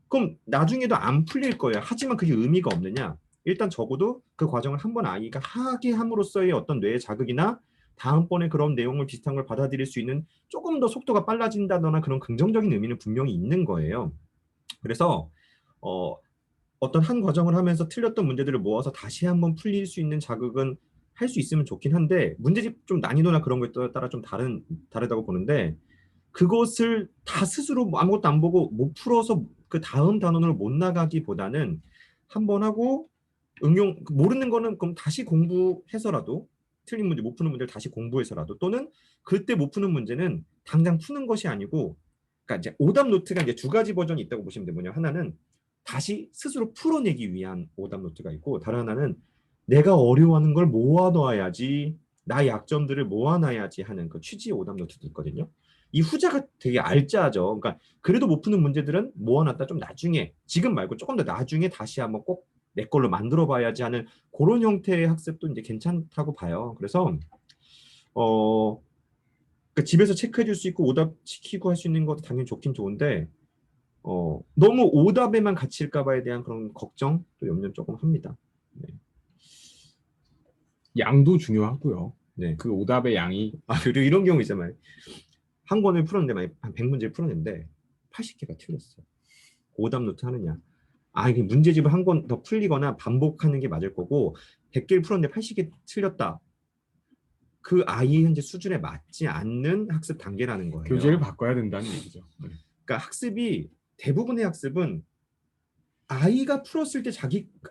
S1: 그럼 나중에도 안 풀릴 거예요. 하지만 그게 의미가 없느냐? 일단 적어도 그 과정을 한번 아이가 하게 함으로써의 어떤 뇌의 자극이나 다음번에 그런 내용을 비슷한 걸 받아들일 수 있는 조금 더 속도가 빨라진다거나 그런 긍정적인 의미는 분명히 있는 거예요. 그래서 어, 어떤 한 과정을 하면서 틀렸던 문제들을 모아서 다시 한번 풀릴 수 있는 자극은 할 수 있으면 좋긴 한데 문제집 좀 난이도나 그런 거에 따라 좀 다르다고 보는데 그것을 다 스스로 뭐 아무것도 안 보고 못 풀어서 그 다음 단원으로 못 나가기보다는 한 번 하고 모르는 거는 그럼 다시 공부해서라도 틀린 문제 못 푸는 문제를 다시 공부해서라도 또는 그때 못 푸는 문제는 당장 푸는 것이 아니고 그러니까 이제 오답 노트가 이제 두 가지 버전이 있다고 보시면 되거든요. 하나는 다시 스스로 풀어내기 위한 오답 노트가 있고 다른 하나는 내가 어려워하는 걸 모아놔야지 나의 약점들을 모아놔야지 하는 그 취지의 오답 노트도 있거든요. 이 후자가 되게 알짜죠. 그러니까 그래도 못 푸는 문제들은 모아놨다 좀 나중에 지금 말고 조금 더 나중에 다시 한번 꼭 내 걸로 만들어 봐야지 하는 그런 형태의 학습도 이제 괜찮다고 봐요. 그래서 어 그러니까 집에서 체크해 줄 수 있고 오답 시키고 할 수 있는 것도 당연히 좋긴 좋은데 너무 오답에만 갇힐까 봐에 대한 그런 걱정 또 염려 조금 합니다. 네.
S2: 양도 중요하고요.
S1: 네.
S2: 그 오답의 양이
S1: 그리고 이런 경우 있잖아요. 한 권을 풀었는데 한 100문제를 풀었는데 80개가 틀렸어. 오답 노트 하느냐. 이게 문제집을 한 권 더 풀리거나 반복하는 게 맞을 거고 100개를 풀었는데 80개 틀렸다. 그 아이의 현재 수준에 맞지 않는 학습 단계라는
S2: 교재를
S1: 거예요.
S2: 바꿔야 된다는 얘기죠.
S1: 그러니까 학습이 대부분의 학습은 아이가 풀었을 때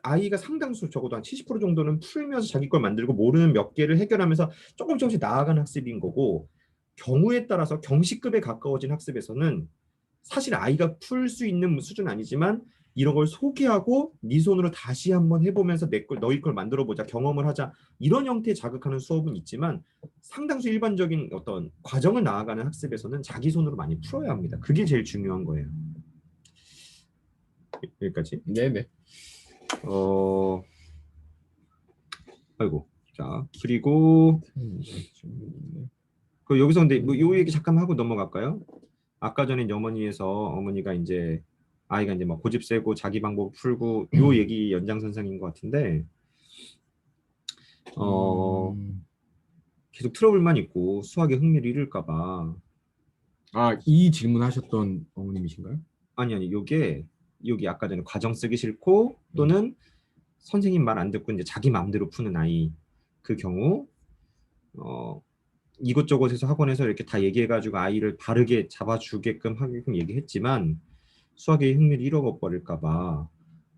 S1: 아이가 상당수 적어도 한 70% 정도는 풀면서 자기 걸 만들고 모르는 몇 개를 해결하면서 조금씩 나아가는 학습인 거고 경우에 따라서 경시급에 가까워진 학습에서는 사실 아이가 풀 수 있는 수준은 아니지만 이런 걸 소개하고 네 손으로 다시 한번 해보면서 너희 걸 만들어 보자 경험을 하자 이런 형태의 자극하는 수업은 있지만 상당수 일반적인 어떤 과정을 나아가는 학습에서는 자기 손으로 많이 풀어야 합니다. 그게 제일 중요한 거예요. 여기까지.
S2: 네네.
S1: 어, 아이고. 자, 그리고 여기서 근데 뭐요 얘기 잠깐 하고 넘어갈까요? 아까 전에 어머니에서 어머니가 이제 아이가 이제 막 고집 세고 자기 방법 풀고 요 얘기 연장선상인 것 같은데 계속 트러블만 있고 수학에 흥미를 잃을까 봐
S2: 이 질문하셨던 어머님이신가요?
S1: 아니 요게 여기 아까 전에 과정 쓰기 싫고 또는 선생님 말 안 듣고 이제 자기 마음대로 푸는 아이 그 경우 이곳저곳에서 학원에서 이렇게 다 얘기해가지고 아이를 바르게 잡아주게끔 하게끔 얘기했지만 수학에 흥미를 잃어버릴까 봐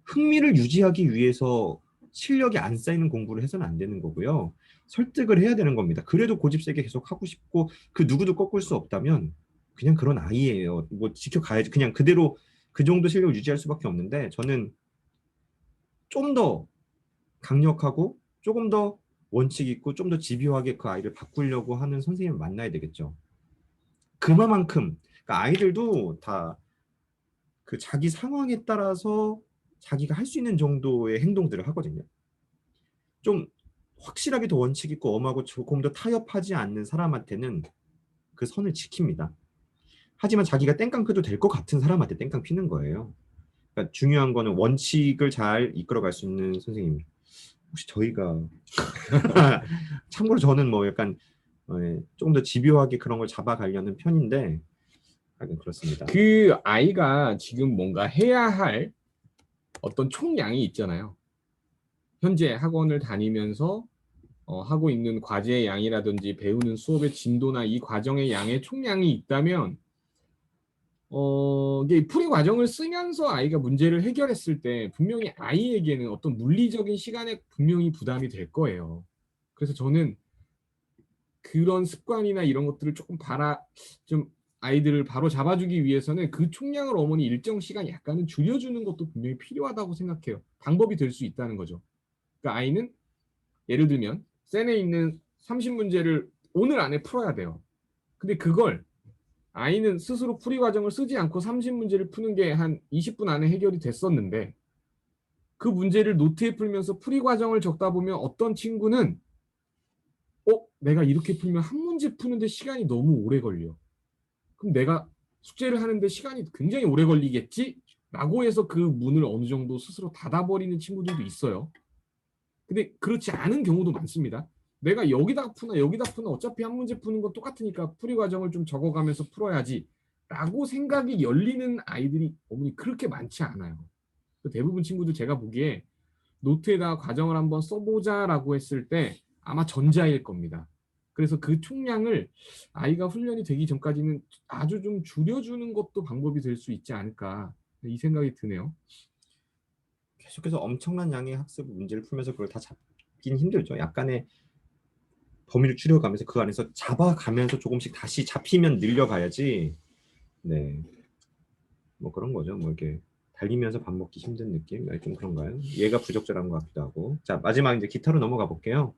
S1: 흥미를 유지하기 위해서 실력이 안 쌓이는 공부를 해서는 안 되는 거고요. 설득을 해야 되는 겁니다. 그래도 고집 세게 계속 하고 싶고 그 누구도 꺾을 수 없다면 그냥 그런 아이예요. 뭐 지켜가야지. 그냥 그대로 그 정도 실력을 유지할 수밖에 없는데 저는 좀 더 강력하고 조금 더 원칙 있고 좀 더 집요하게 그 아이를 바꾸려고 하는 선생님을 만나야 되겠죠. 그만큼 그러니까 아이들도 다 그 자기 상황에 따라서 자기가 할 수 있는 정도의 행동들을 하거든요. 좀 확실하게 더 원칙 있고 엄하고 조금 더 타협하지 않는 사람한테는 그 선을 지킵니다. 하지만 자기가 땡깡 피도 될 것 같은 사람한테 땡깡 피는 거예요. 그러니까 중요한 거는 원칙을 잘 이끌어갈 수 있는 선생님. 혹시 저희가 참고로 저는 뭐 약간 조금 더 집요하게 그런 걸 잡아가려는 편인데 약간 그렇습니다.
S2: 그 아이가 지금 뭔가 해야 할 어떤 총량이 있잖아요. 현재 학원을 다니면서 하고 있는 과제의 양이라든지 배우는 수업의 진도나 이 과정의 양의 총량이 있다면 이게 풀이 과정을 쓰면서 아이가 문제를 해결했을 때 분명히 아이에게는 어떤 물리적인 시간에 분명히 부담이 될 거예요. 그래서 저는 그런 습관이나 이런 것들을 조금 좀 아이들을 바로 잡아주기 위해서는 그 총량을 어머니 일정 시간 약간은 줄여주는 것도 분명히 필요하다고 생각해요. 방법이 될 수 있다는 거죠. 그러니까 아이는 예를 들면 센에 있는 30문제를 오늘 안에 풀어야 돼요. 근데 그걸 아이는 스스로 풀이 과정을 쓰지 않고 30문제를 푸는 게 한 20분 안에 해결이 됐었는데 그 문제를 노트에 풀면서 풀이 과정을 적다 보면 어떤 친구는 내가 이렇게 풀면 한 문제 푸는데 시간이 너무 오래 걸려. 그럼 내가 숙제를 하는데 시간이 굉장히 오래 걸리겠지? 라고 해서 그 문을 어느 정도 스스로 닫아버리는 친구들도 있어요. 근데 그렇지 않은 경우도 많습니다. 내가 여기다 푸나 여기다 푸나 어차피 한 문제 푸는 건 똑같으니까 풀이 과정을 좀 적어가면서 풀어야지 라고 생각이 열리는 아이들이 어머니 그렇게 많지 않아요. 대부분 친구들 제가 보기에 노트에다 과정을 한번 써보자라고 했을 때 아마 전자일 겁니다. 그래서 그 총량을 아이가 훈련이 되기 전까지는 아주 좀 줄여주는 것도 방법이 될 수 있지 않을까 이 생각이 드네요.
S1: 계속해서 엄청난 양의 학습 문제를 풀면서 그걸 다 잡긴 힘들죠. 약간의 범위를 줄여가면서 그 안에서 잡아가면서 조금씩 다시 잡히면 늘려가야지. 네, 뭐 그런 거죠. 뭐 이렇게 달리면서 밥 먹기 힘든 느낌? 좀 그런가요? 얘가 부적절한 것 같기도 하고. 자, 마지막 이제 기타로 넘어가 볼게요.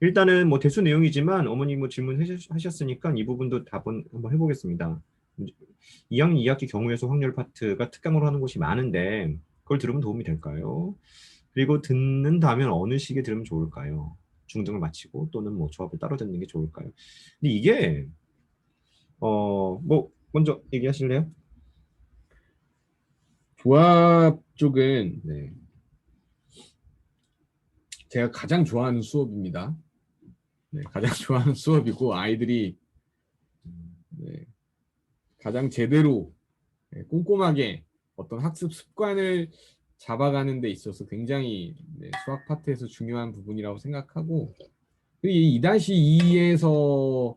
S1: 일단은 뭐 대수 내용이지만 어머니 뭐 질문하셨으니까 이 부분도 답은 한번 해보겠습니다. 2학년 2학기 경우에서 확률 파트가 특강으로 하는 곳이 많은데 그걸 들으면 도움이 될까요? 그리고 듣는다면 어느 시기에 들으면 좋을까요? 중등을 마치고 또는 뭐 조합을 따로 듣는 게 좋을까요? 근데 이게 뭐 먼저 얘기하실래요?
S2: 조합 쪽은
S1: 네.
S2: 제가 가장 좋아하는 수업입니다. 네, 가장 좋아하는 수업이고 아이들이 네, 가장 제대로 꼼꼼하게 어떤 학습 습관을 잡아가는 데 있어서 굉장히 수학 파트에서 중요한 부분이라고 생각하고 이 2-2에서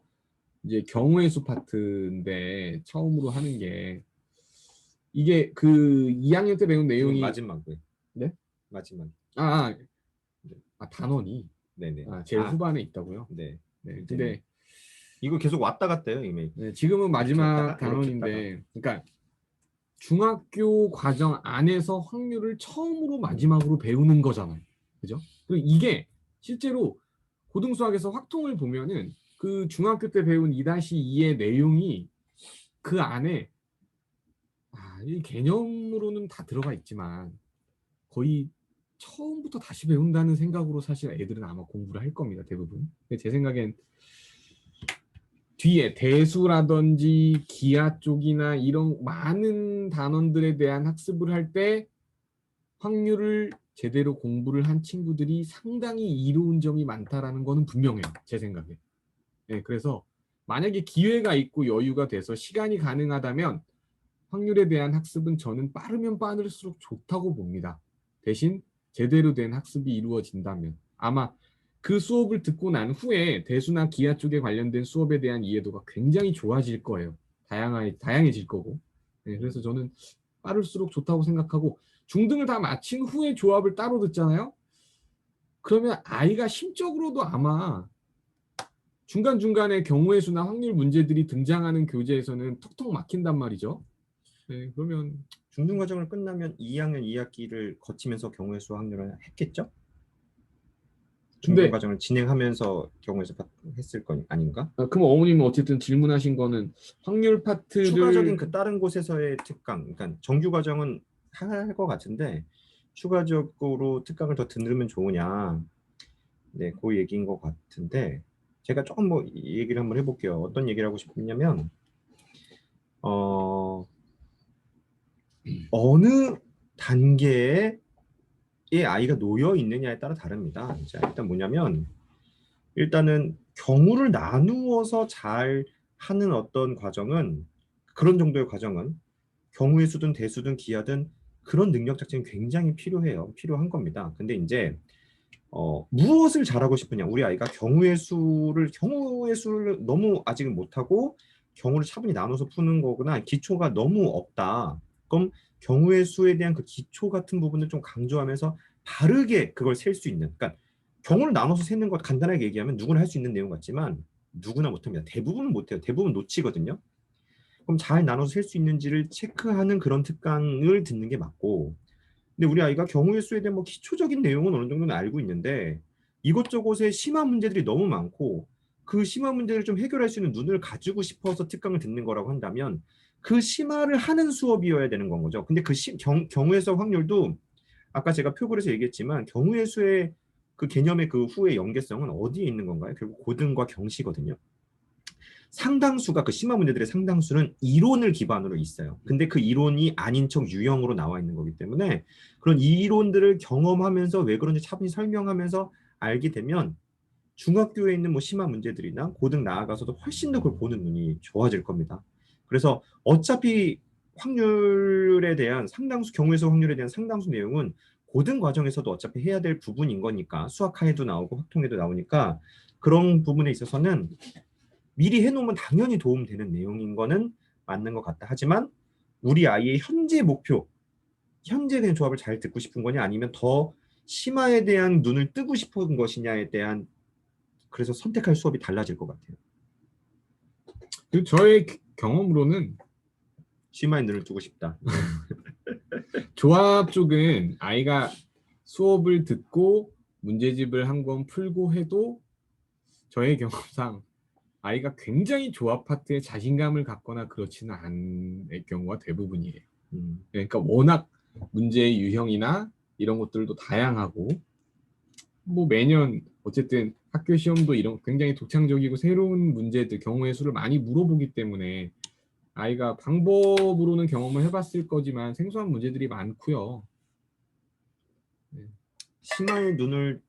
S2: 이제 경우의 수 파트인데 처음으로 하는 게 이게 그 2학년 때 배운
S1: 지금
S2: 내용이
S1: 마지막에.
S2: 네?
S1: 마지막.
S2: 단원이
S1: 네네.
S2: 제일 후반에 있다고요?
S1: 네.
S2: 네. 근데
S1: 이거 계속 왔다 갔다 해요, 이미.
S2: 네, 지금은 마지막
S1: 이렇게 했다가, 이렇게
S2: 단원인데 그러니까 중학교 과정 안에서 확률을 처음으로 마지막으로 배우는 거잖아요. 그죠? 그리고 이게 실제로 고등수학에서 확통을 보면은 그 중학교 때 배운 2-2의 내용이 그 안에 이 개념으로는 다 들어가 있지만 거의 처음부터 다시 배운다는 생각으로 사실 애들은 아마 공부를 할 겁니다. 대부분. 근데 제 생각엔 뒤에 대수라든지 기하 쪽이나 이런 많은 단원들에 대한 학습을 할 때 확률을 제대로 공부를 한 친구들이 상당히 이로운 점이 많다라는 거는 분명해요. 제 생각에. 네, 그래서 만약에 기회가 있고 여유가 돼서 시간이 가능하다면 확률에 대한 학습은 저는 빠르면 빠를수록 좋다고 봅니다. 대신 제대로 된 학습이 이루어진다면 아마 그 수업을 듣고 난 후에 대수나 기하 쪽에 관련된 수업에 대한 이해도가 굉장히 좋아질 거예요. 다양해질 거고. 네, 그래서 저는 빠를수록 좋다고 생각하고 중등을 다 마친 후에 조합을 따로 듣잖아요. 그러면 아이가 심적으로도 아마 중간중간에 경우의 수나 확률 문제들이 등장하는 교재에서는 턱턱 막힌단 말이죠. 네, 그러면
S1: 중등 과정을 끝나면 2학년 2학기를 거치면서 경우의 수 확률을 했겠죠? 중등 과정을 진행하면서 경우의 수 했을 거 아닌가?
S2: 그럼 어머님은 어쨌든 질문하신 거는 확률 파트를
S1: 추가적인 그 다른 곳에서의 특강, 그러니까 정규 과정은 할 것 같은데 추가적으로 특강을 더 듣는 좋으냐? 네, 그 얘기인 것 같은데 제가 조금 뭐 얘기를 한번 해볼게요. 어떤 얘기를 하고 싶냐면 어느 단계에 아이가 놓여 있느냐에 따라 다릅니다. 자, 일단 뭐냐면 일단은 경우를 나누어서 잘 하는 어떤 과정은 그런 정도의 과정은 경우의 수든 대수든 기하든 그런 능력 자체는 굉장히 필요해요. 필요한 겁니다. 근데 이제 무엇을 잘하고 싶으냐. 우리 아이가 경우의 수를 너무 아직은 못하고 경우를 차분히 나눠서 푸는 거구나. 기초가 너무 없다. 그럼 경우의 수에 대한 그 기초 같은 부분을 좀 강조하면서 바르게 그걸 셀 수 있는. 그러니까 경우를 나눠서 세는 것 간단하게 얘기하면 누구나 할 수 있는 내용 같지만 누구나 못합니다. 대부분은 못해요. 대부분 놓치거든요. 그럼 잘 나눠서 셀 수 있는지를 체크하는 그런 특강을 듣는 게 맞고, 근데 우리 아이가 경우의 수에 대한 뭐 기초적인 내용은 어느 정도는 알고 있는데 이것저것에 심한 문제들이 너무 많고 그 심한 문제를 좀 해결할 수 있는 눈을 가지고 싶어서 특강을 듣는 거라고 한다면 그 심화를 하는 수업이어야 되는 건 거죠. 근데 그 경우의 수 확률도 아까 제가 표글에서 얘기했지만 경우의 수의 그 개념의 그 후의 연계성은 어디에 있는 건가요? 결국 고등과 경시거든요. 상당수가 그 심화 문제들의 상당수는 이론을 기반으로 있어요. 근데 그 이론이 아닌 척 유형으로 나와 있는 거기 때문에 그런 이론들을 경험하면서 왜 그런지 차분히 설명하면서 알게 되면 중학교에 있는 뭐 심화 문제들이나 고등 나아가서도 훨씬 더 그걸 보는 눈이 좋아질 겁니다. 그래서 어차피 확률에 대한 상당수 경우의 수 확률에 대한 상당수 내용은 고등 과정에서도 어차피 해야 될 부분인 거니까 수학하에도 나오고 확통에도 나오니까 그런 부분에 있어서는 미리 해놓으면 당연히 도움되는 내용인 거는 맞는 것 같다. 하지만 우리 아이의 현재 목표, 현재에 대한 조합을 잘 듣고 싶은 거냐 아니면 더 심화에 대한 눈을 뜨고 싶은 것이냐에 대한 그래서 선택할 수업이 달라질 것 같아요.
S2: 그 저의 경험으로는
S1: 심화에 눈을 뜨고 싶다.
S2: 조합 쪽은 아이가 수업을 듣고 문제집을 한 권 풀고 해도 저의 경험상 아이가 굉장히 조합 파트에 자신감을 갖거나 그렇지는 않을 경우가 대부분이에요. 그러니까 워낙 문제의 유형이나 이런 것들도 다양하고 뭐 매년 어쨌든 학교 시험도 이런 굉장히 독창적이고 새로운 문제들 경우의 수를 많이 물어보기 때문에 아이가 방법으로는 경험을 해봤을 거지만 생소한 문제들이 많고요.
S1: 심화에 눈을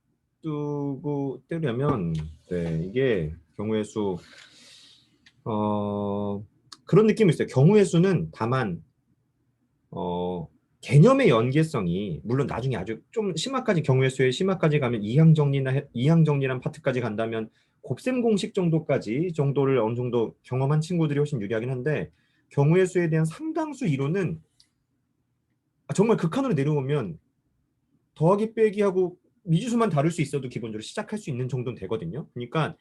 S1: 뜨려면 이게 경우의 수 그런 느낌이 있어요. 경우의 수는 다만 개념의 연계성이 물론 나중에 아주 좀 심화까지 경우의 수에 심화까지 가면 이항 정리란 파트까지 간다면 곱셈 공식 정도를 어느 정도 경험한 친구들이 훨씬 유리하긴 한데 경우의 수에 대한 상당수 이론은 정말 극한으로 내려오면 더하기 빼기하고 미지수만 다를 수 있어도 기본적으로 시작할 수 있는 정도는 되거든요. 그러니까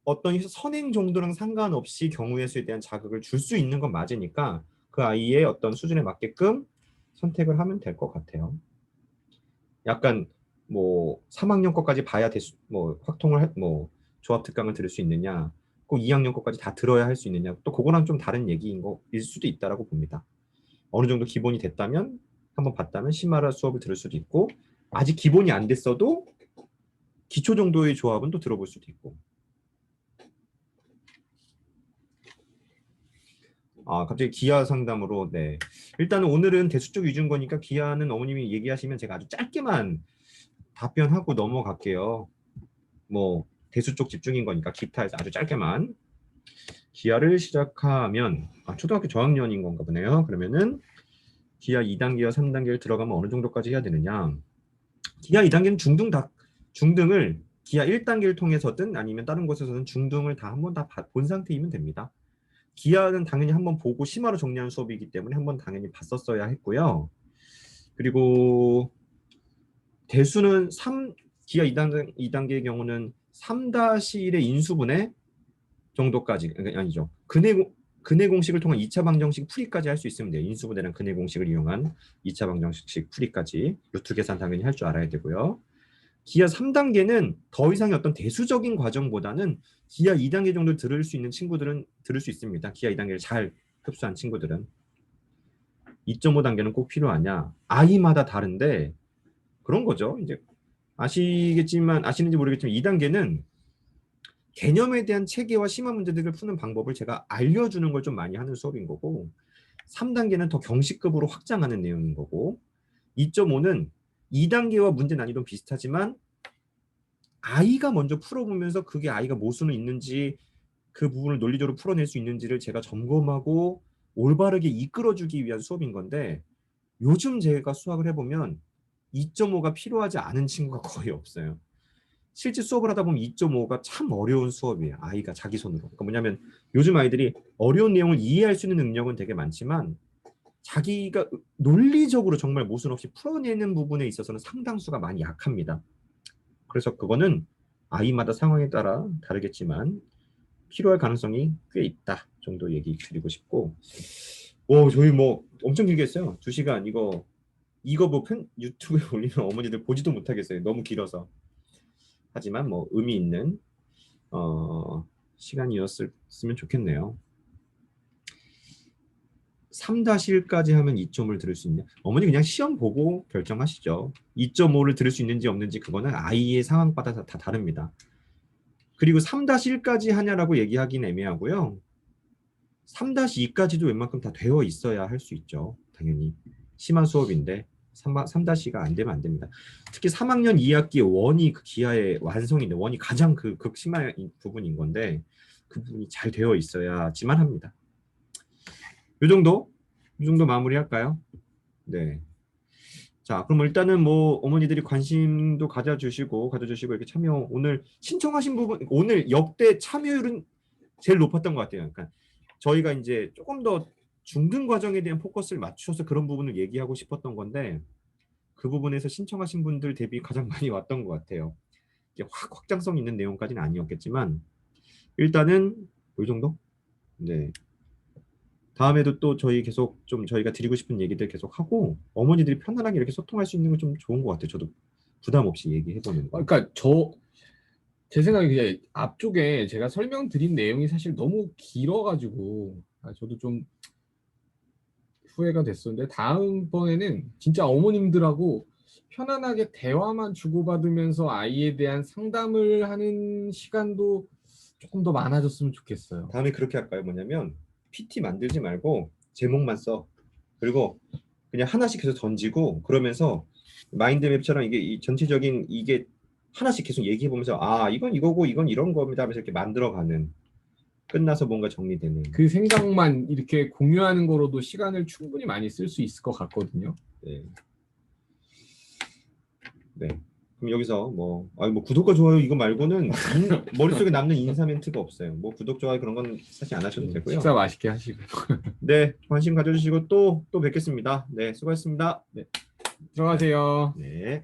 S1: 어떤 선행 정도랑 상관없이 경우의 수에 대한 자극을 줄 수 있는 건 맞으니까 그 아이의 어떤 수준에 맞게끔 선택을 하면 될 것 같아요. 약간 뭐 3학년 거까지 봐야 뭐 확통을 뭐 조합 특강을 들을 수 있느냐, 꼭 2학년 거까지 다 들어야 할 수 있느냐, 또 그거랑 좀 다른 얘기인 거일 수도 있다라고 봅니다. 어느 정도 기본이 됐다면 한번 봤다면 심화라 수업을 들을 수도 있고 아직 기본이 안 됐어도 기초 정도의 조합은 또 들어볼 수도 있고. 갑자기 기하 상담으로, 네. 일단은 오늘은 대수 쪽 위주인 거니까 기하는 어머님이 얘기하시면 제가 아주 짧게만 답변하고 넘어갈게요. 뭐 대수 쪽 집중인 거니까 기타에서 아주 짧게만. 기하를 시작하면 초등학교 저학년인 건가 보네요. 그러면은 기하 2단계와 3단계를 들어가면 어느 정도까지 해야 되느냐. 기하 2단계는 중등을 기하 1단계를 통해서든 아니면 다른 곳에서든 중등을 다 한번 다 본 상태이면 됩니다. 기하는 당연히 한번 보고 심화로 정리하는 수업이기 때문에 한번 당연히 봤었어야 했고요. 그리고 대수는 기하 2단계의 경우는 3-1의 인수분해 정도까지, 아니죠. 근해 공식을 통한 2차 방정식 풀이까지 할 수 있으면 돼요. 인수분해랑 근해 공식을 이용한 2차 방정식 풀이까지. 루트 계산 당연히 할 줄 알아야 되고요. 기하 3단계는 더 이상의 어떤 대수적인 과정보다는 기하 2단계 정도 들을 수 있는 친구들은 들을 수 있습니다. 기하 2단계를 잘 흡수한 친구들은. 2.5단계는 꼭 필요하냐? 아이마다 다른데 그런 거죠. 이제 아시는지 모르겠지만 2단계는 개념에 대한 체계와 심화 문제들을 푸는 방법을 제가 알려주는 걸 좀 많이 하는 수업인 거고 3단계는 더 경식급으로 확장하는 내용인 거고 2.5는 2단계와 문제 난이도는 비슷하지만 아이가 먼저 풀어보면서 그게 아이가 모순은 있는지 그 부분을 논리적으로 풀어낼 수 있는지를 제가 점검하고 올바르게 이끌어주기 위한 수업인 건데 요즘 제가 수학을 해보면 2.5가 필요하지 않은 친구가 거의 없어요. 실제 수업을 하다 보면 2.5가 참 어려운 수업이에요. 아이가 자기 손으로. 그러니까 뭐냐면 요즘 아이들이 어려운 내용을 이해할 수 있는 능력은 되게 많지만 자기가 논리적으로 정말 모순 없이 풀어내는 부분에 있어서는 상당수가 많이 약합니다. 그래서 그거는 아이마다 상황에 따라 다르겠지만 필요할 가능성이 꽤 있다 정도 얘기 드리고 싶고, 저희 뭐 엄청 길게 했어요. 2시간. 이거 뭐 유튜브에 올리면 어머니들 보지도 못하겠어요. 너무 길어서. 하지만 뭐 의미 있는 시간이었으면 좋겠네요. 3-1까지 하면 2.5를 들을 수 있냐? 어머니 그냥 시험 보고 결정하시죠. 2.5를 들을 수 있는지 없는지 그거는 아이의 상황마다 다 다릅니다. 그리고 3-1까지 하냐라고 얘기하기는 애매하고요. 3-2까지도 웬만큼 다 되어 있어야 할 수 있죠. 당연히. 심한 수업인데 3-2가 안 되면 안 됩니다. 특히 3학년 2학기 원이 그 기하의 완성인데, 원이 가장 그 극심한 부분인 건데 그 부분이 잘 되어 있어야지만 합니다. 이 정도 마무리할까요? 네. 자, 그럼 일단은 뭐 어머니들이 관심도 가져주시고 이렇게 참여, 오늘 신청하신 부분, 오늘 역대 참여율은 제일 높았던 것 같아요. 그러니까 저희가 이제 조금 더 중등 과정에 대한 포커스를 맞춰서 그런 부분을 얘기하고 싶었던 건데 그 부분에서 신청하신 분들 대비 가장 많이 왔던 것 같아요. 이게 확장성 있는 내용까지는 아니었겠지만 일단은 이 정도? 네. 다음에도 또 저희 계속 좀 저희가 드리고 싶은 얘기들 계속 하고 어머니들이 편안하게 이렇게 소통할 수 있는 건 좀 좋은 것 같아요. 저도 부담 없이 얘기해보는 거.
S2: 그러니까 제 생각에 그냥 앞쪽에 제가 설명드린 내용이 사실 너무 길어가지고 저도 좀 후회가 됐었는데, 다음번에는 진짜 어머님들하고 편안하게 대화만 주고받으면서 아이에 대한 상담을 하는 시간도 조금 더 많아졌으면 좋겠어요.
S1: 다음에 그렇게 할까요? 뭐냐면 PT 만들지 말고 제목만 써. 그리고 그냥 하나씩 계속 던지고 그러면서 마인드맵처럼 이게 이 전체적인 이게 하나씩 계속 얘기해보면서 이건 이거고 이건 이런 겁니다 하면서 이렇게 만들어가는, 끝나서 뭔가 정리되는.
S2: 그 생각만 이렇게 공유하는 거로도 시간을 충분히 많이 쓸 수 있을 것 같거든요.
S1: 네. 네. 그럼 여기서 뭐 구독과 좋아요 이거 말고는 머릿속에 남는 인사 멘트가 없어요. 뭐 구독, 좋아요 그런 건 사실 안 하셔도 되고요.
S2: 식사 맛있게 하시고.
S1: 네, 관심 가져주시고 또 뵙겠습니다. 네, 수고하셨습니다.
S2: 들어가세요.
S1: 네.